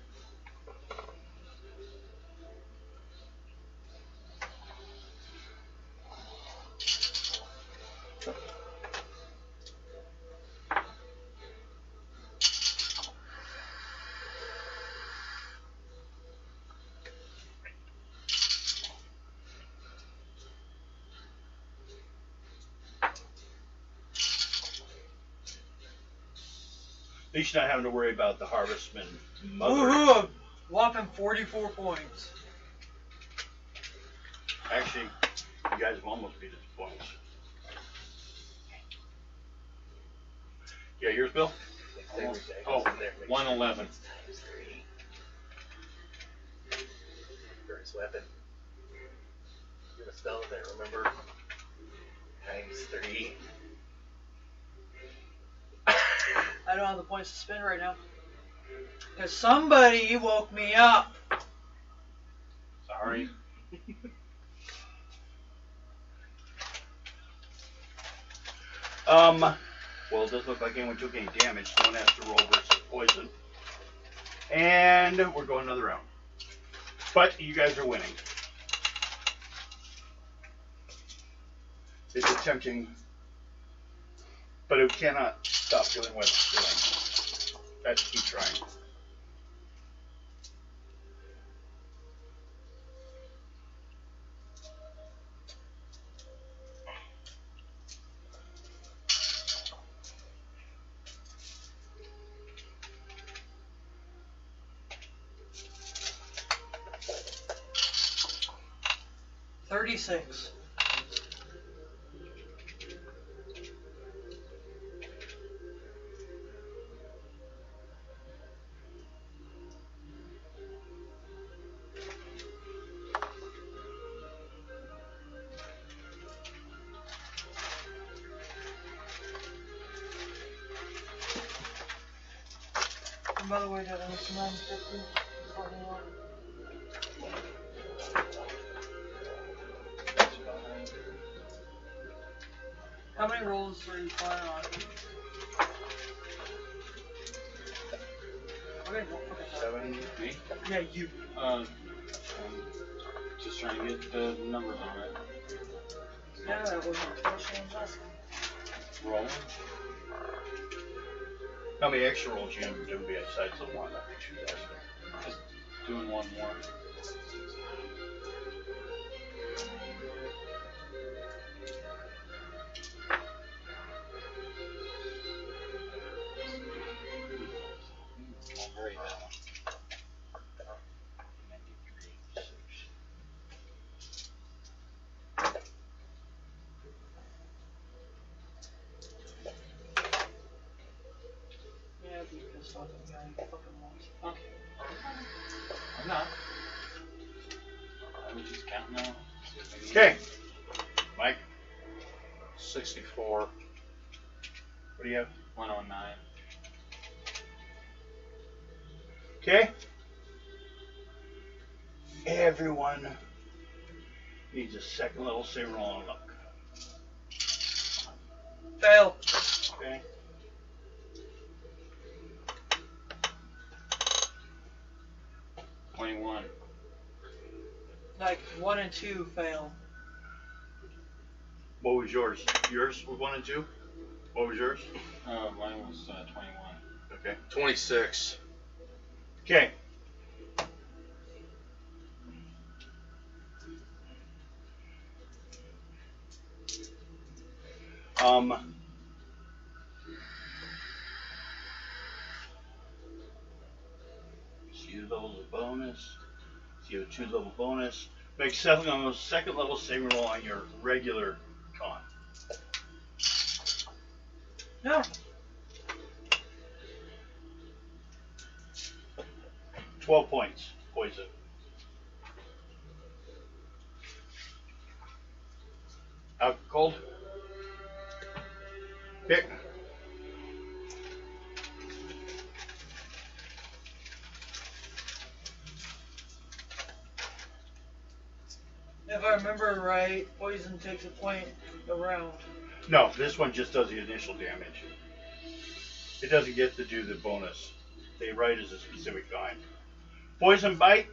At least you're not having to worry about the harvestman mother. Woohoo! Whopping 44 points. Actually, you guys have almost beat its points. Yeah, yours, Bill? Oh, 111. First weapon. You have a spell there, remember? Times 3. I don't have the points to spend right now. Because somebody woke me up. Sorry. Well, it does look like anyone took any damage. No one has to roll versus poison. And we're going another round. But you guys are winning. It's attempting, but it cannot stop doing what it's doing. That's keep trying. $36. And by the way, that was 950. How many rolls are you planning on? Okay, well, okay. 7, me? Yeah, you. I'm just trying to get the numbers on it. Yeah, that wasn't the question I was asking. Rolling. How many extra rolls you going to do besides the one? I think she's asking. Just doing one more. Yeah, I'd be pissed off at the guy who fucking wants. Okay. I'm not. I was just counting out. Okay. Mike, 64. what do you have? 109. Okay. Everyone needs a second level save roll on luck. Fail. Okay. Like 1 and 2 fail. What was yours? Yours was 1 and 2? What was yours? Mine was 21. Okay. 26. Okay. See the level's a bonus. See a 2 level bonus. Make second level saving roll on your regular con. No. 12 points. Poison. Out cold. Pick. If I remember right, poison takes a point a round. No, this one just does the initial damage. It doesn't get to do the bonus. They write as a specific kind. Poison bite,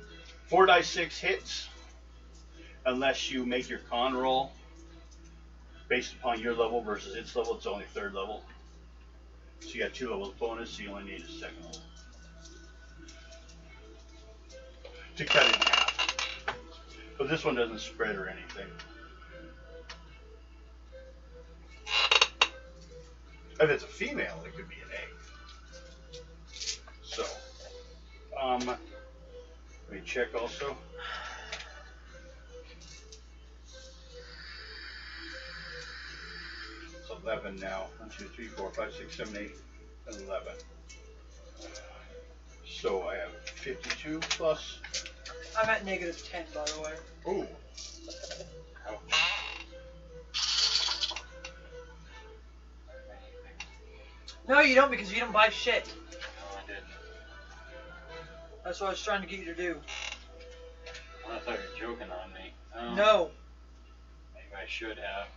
4d6 hits, unless you make your con roll based upon your level versus its level. It's only 3rd level. So you got 2 levels bonus, so you only need a 2nd level to cut it in half. But this one doesn't spread or anything. If it's a female, it could be an egg. So, let me check also. It's 11 now. 1, 2, 3, 4, 5, 6, 7, 8, and 11. So I have 52 plus. I'm at -10, by the way. Ooh. No, you don't, because you don't buy shit. No, I didn't. That's what I was trying to get you to do. I thought you were joking on me. No. Maybe I should have.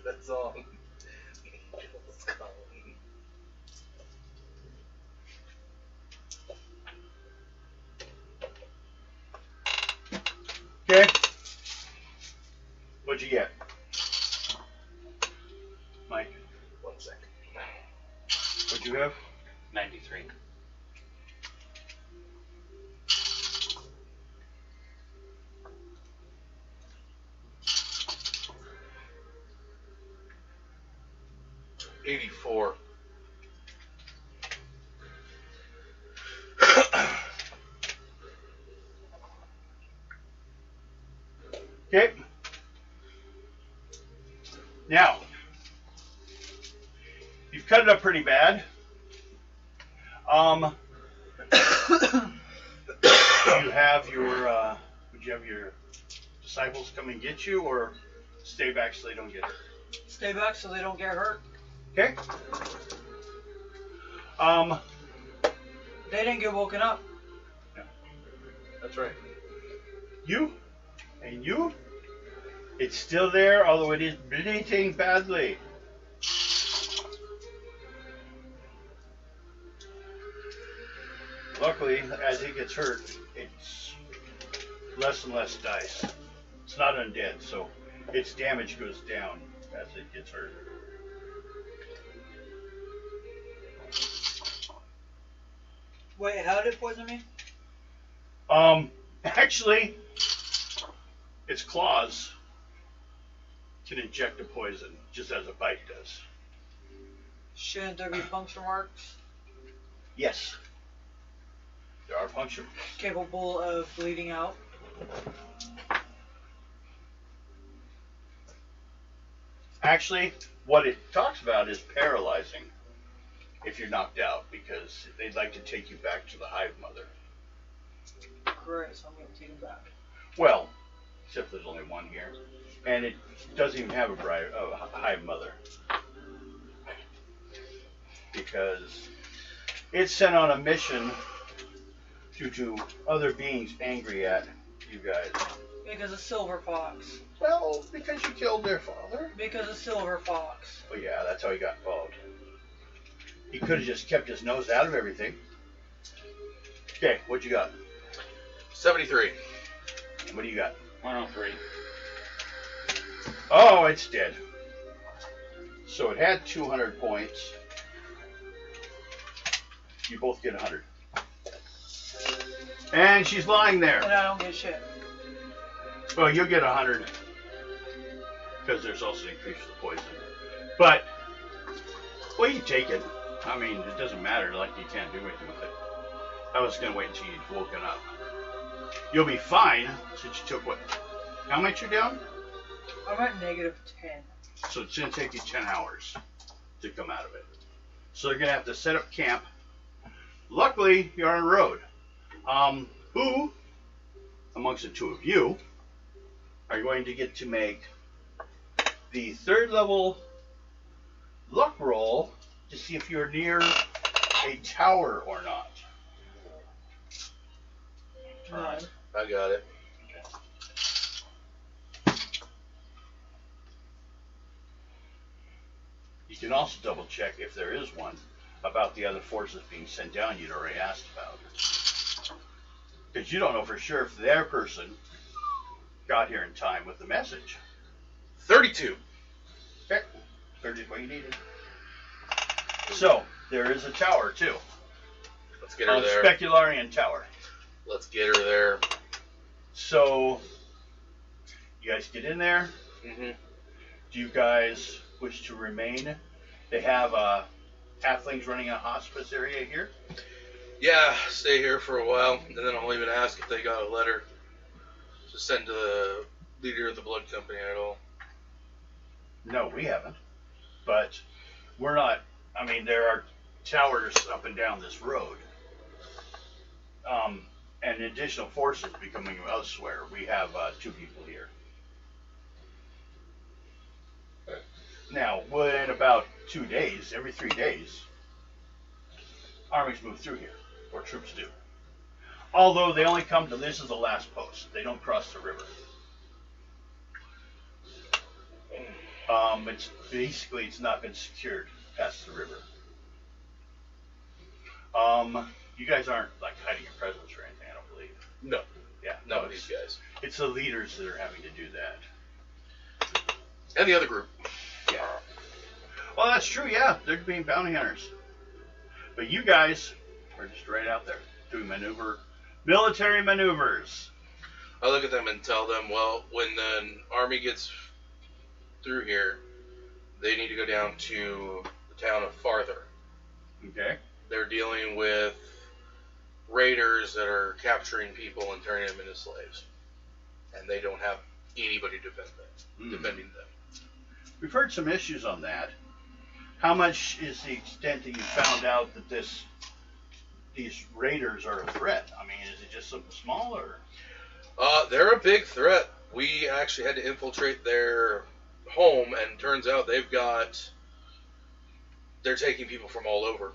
That's all. Okay. What'd you get? Mike, 1 second. what'd you have? 93. $84. Okay. Now, you've cut it up pretty bad. You have your, would you have your disciples come and get you, or stay back so they don't get hurt? Stay back so they don't get hurt. Okay. They didn't get woken up. That's right. You and you, it's still there, although it is bleeding badly. Luckily, as he gets hurt, it's less and less dice. It's not undead, so its damage goes down as it gets hurt. Wait, how did it poison me? Actually, its claws can inject a poison, just as a bite does. Shouldn't there be puncture marks Yes. There are puncture. capable of bleeding out? Actually, what it talks about is paralyzing if you're knocked out, because they'd like to take you back to the hive mother. Great, so I'm going to take him back. Well, except there's only one here, and it doesn't even have a hive mother, because it's sent on a mission due to other beings angry at you guys. Because of Silver Fox. Well, because you killed their father. Because of Silver Fox. Oh yeah, that's how he got involved. He could have just kept his nose out of everything. Okay, what you got? 73. What do you got? 103. Oh, it's dead. So it had 200 points. You both get 100. And she's lying there. And I don't get shit. Well, you'll get 100. Because there's also an increase for the poison. But, well, you take it. I mean, it doesn't matter. Like, you can't do anything with it. I was going to wait until you'd woken up. You'll be fine since you took what? How much you're down? I'm at -10. So it's going to take you 10 hours to come out of it. So they're going to have to set up camp. Luckily, you're on a road. Who, amongst the two of you, are going to get to make the 3rd level luck roll to see if you're near a tower or not. None. I got it. You can also double check if there is one about the other forces being sent down you'd already asked about. Because you don't know for sure if their person got here in time with the message. 32. Okay, 30 is what you needed. So, there is a tower too. Let's get her there. Specularian Tower. Let's get her there. So, you guys get in there. Mm-hmm. Do you guys wish to remain? They have halflings running a hospice area here. Yeah, stay here for a while, and then I'll even ask if they got a letter to send to the leader of the blood company at all. No, we haven't. But we're not. I mean, there are towers up and down this road. And additional forces becoming elsewhere. We have 2 people here. Now, in about 2 days, every 3 days, armies move through here, or troops do. Although they only come to this as the last post. They don't cross the river. It's not been secured past the river. You guys aren't like hiding your presence or anything, I don't believe. No, Yeah, none of these guys. It's the leaders that are having to do that. And the other group. Yeah. Well, that's true. Yeah, they're being bounty hunters. But you guys are just right out there doing military maneuvers. I look at them and tell them, well, when the army gets through here, they need to go down to the town of Farther. Okay. They're dealing with raiders that are capturing people and turning them into slaves. And they don't have anybody defending them. We've heard some issues on that. How much is the extent that you found out that these raiders are a threat? I mean, is it just something small or? They're a big threat. We actually had to infiltrate their home, and turns out they're taking people from all over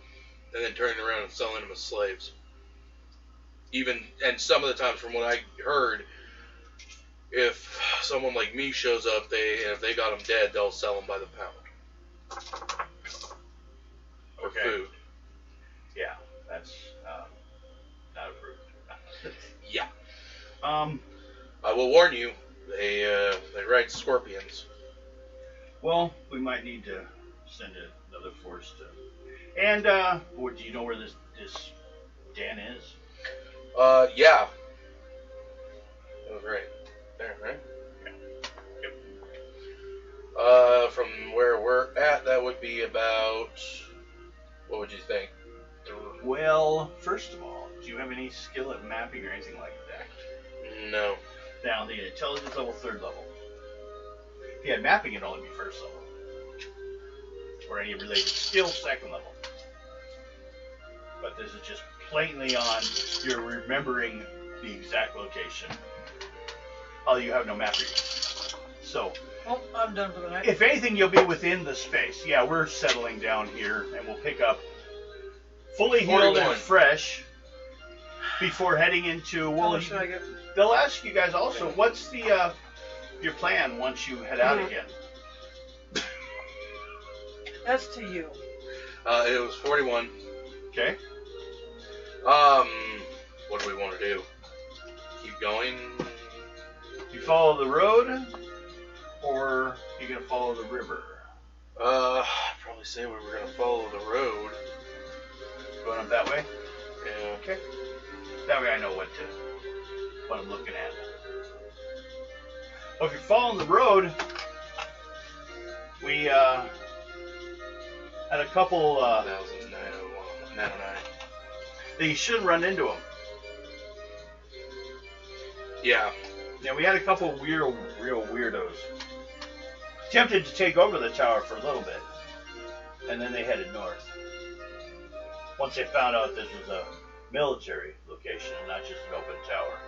and then turning around and selling them as slaves. And some of the times from what I heard, if someone like me shows up, if they got them dead, they'll sell them by the pound. Or Okay. food. Yeah, that's not approved. Yeah. I I will warn you, they ride scorpions. Well, we might need to send another force to. And do you know where this den is? Yeah. That was right. There, right? Yeah. Yep. From where we're at, that would be about. What would you think? Well, first of all, do you have any skill at mapping or anything like that? No. Now, the intelligence level 3rd level. If you had mapping, it'd only be 1st level. Or any related skill 2nd level. But this is just plainly on you're remembering the exact location. Oh, you have no mapping. So, Oh, I'm done for the night. if anything, you'll be within the space. Yeah, we're settling down here, and we'll pick up fully healed 41. and fresh. before heading into, How well, much should I get? they'll ask you guys also, what's the your plan once you head out again? That's to you. It was 41. Okay. What do we want to do? Keep going? You follow the road, or you gonna follow the river? I'd probably say we were gonna follow the road. Going up that way? Yeah. Okay. That way I know what I'm looking at. Well, if you're following the road, we had a couple. 909. That you should run into them. Yeah. Yeah, we had a couple real weirdos. Attempted to take over the tower for a little bit, and then they headed north. Once they found out this was a military location and not just an open tower.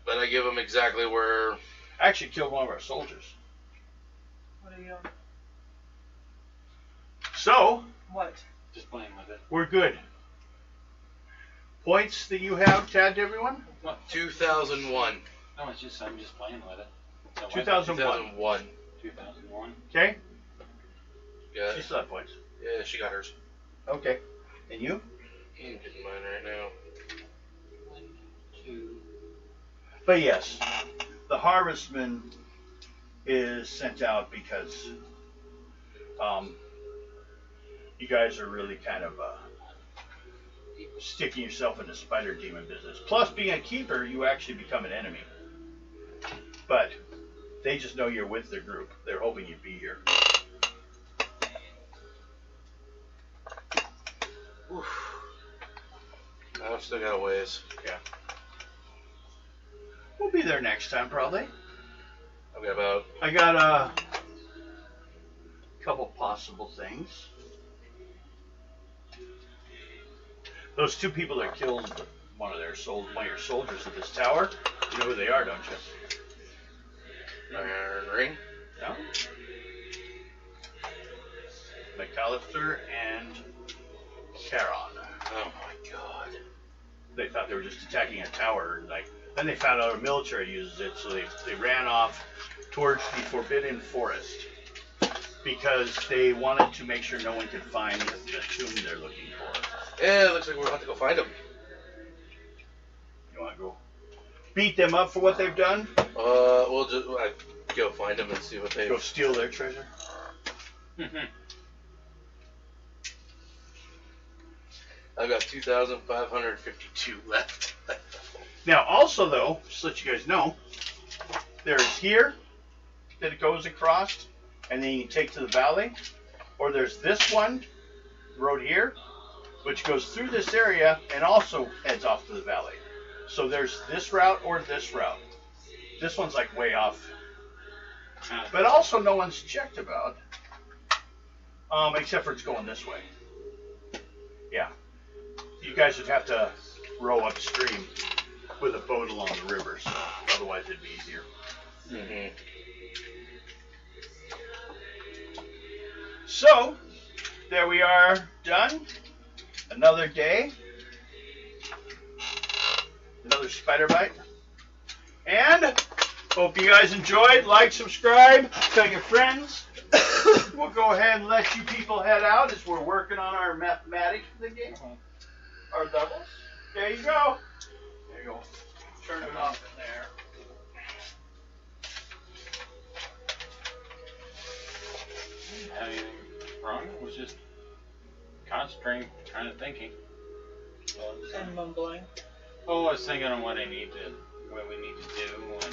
But I give them exactly where. Actually killed one of our soldiers. What are you doing? So, What? Just playing with it. we're good. Points that you have, Tad, to everyone? 2001. No, it's just I'm just playing with it. So what? 2001. 2001. 2001. Okay? Yeah. She still had points. Yeah, she got hers. Okay. And you? I'm getting mine right now. 1, 2. But yes, the harvestman is sent out because you guys are really kind of sticking yourself in the spider demon business. Plus, being a keeper, you actually become an enemy. But they just know you're with their group. They're hoping you'd be here. Oof. I've still got a ways. Yeah. We'll be there next time, probably. I've got about. I got a couple possible things. Those two people that killed one of your soldiers at this tower, you know who they are, don't you? Iron Ring. No? McAllister and Charon. Oh my god. They thought they were just attacking a tower, and then they found out a military uses it, so they ran off towards the Forbidden Forest because they wanted to make sure no one could find the tomb they're looking for. Yeah, it looks like we're about to go find them. You want to go beat them up for what they've done? We'll just go find them and see what they. Go steal their treasure? I've got 2,552 left. Now, also, though, just to let you guys know, there's here that it goes across, and then you can take to the valley. Or there's this one, road here, which goes through this area and also heads off to the valley. So there's this route or this route. This one's like way off. But also no one's checked about, except for it's going this way. Yeah. You guys would have to row upstream with a boat along the river, so otherwise it'd be easier. Mm-hmm. So, there we are, done. Another day. Another spider bite. And hope you guys enjoyed. Like, subscribe, tell your friends. We'll go ahead and let you people head out as we're working on our mathematics for the game. Our doubles. There you go. There you go. Turn it off in there. Anything wrong? It was just concentrating, kind of thinking. And mumbling. Oh, I was thinking on what we need to do. And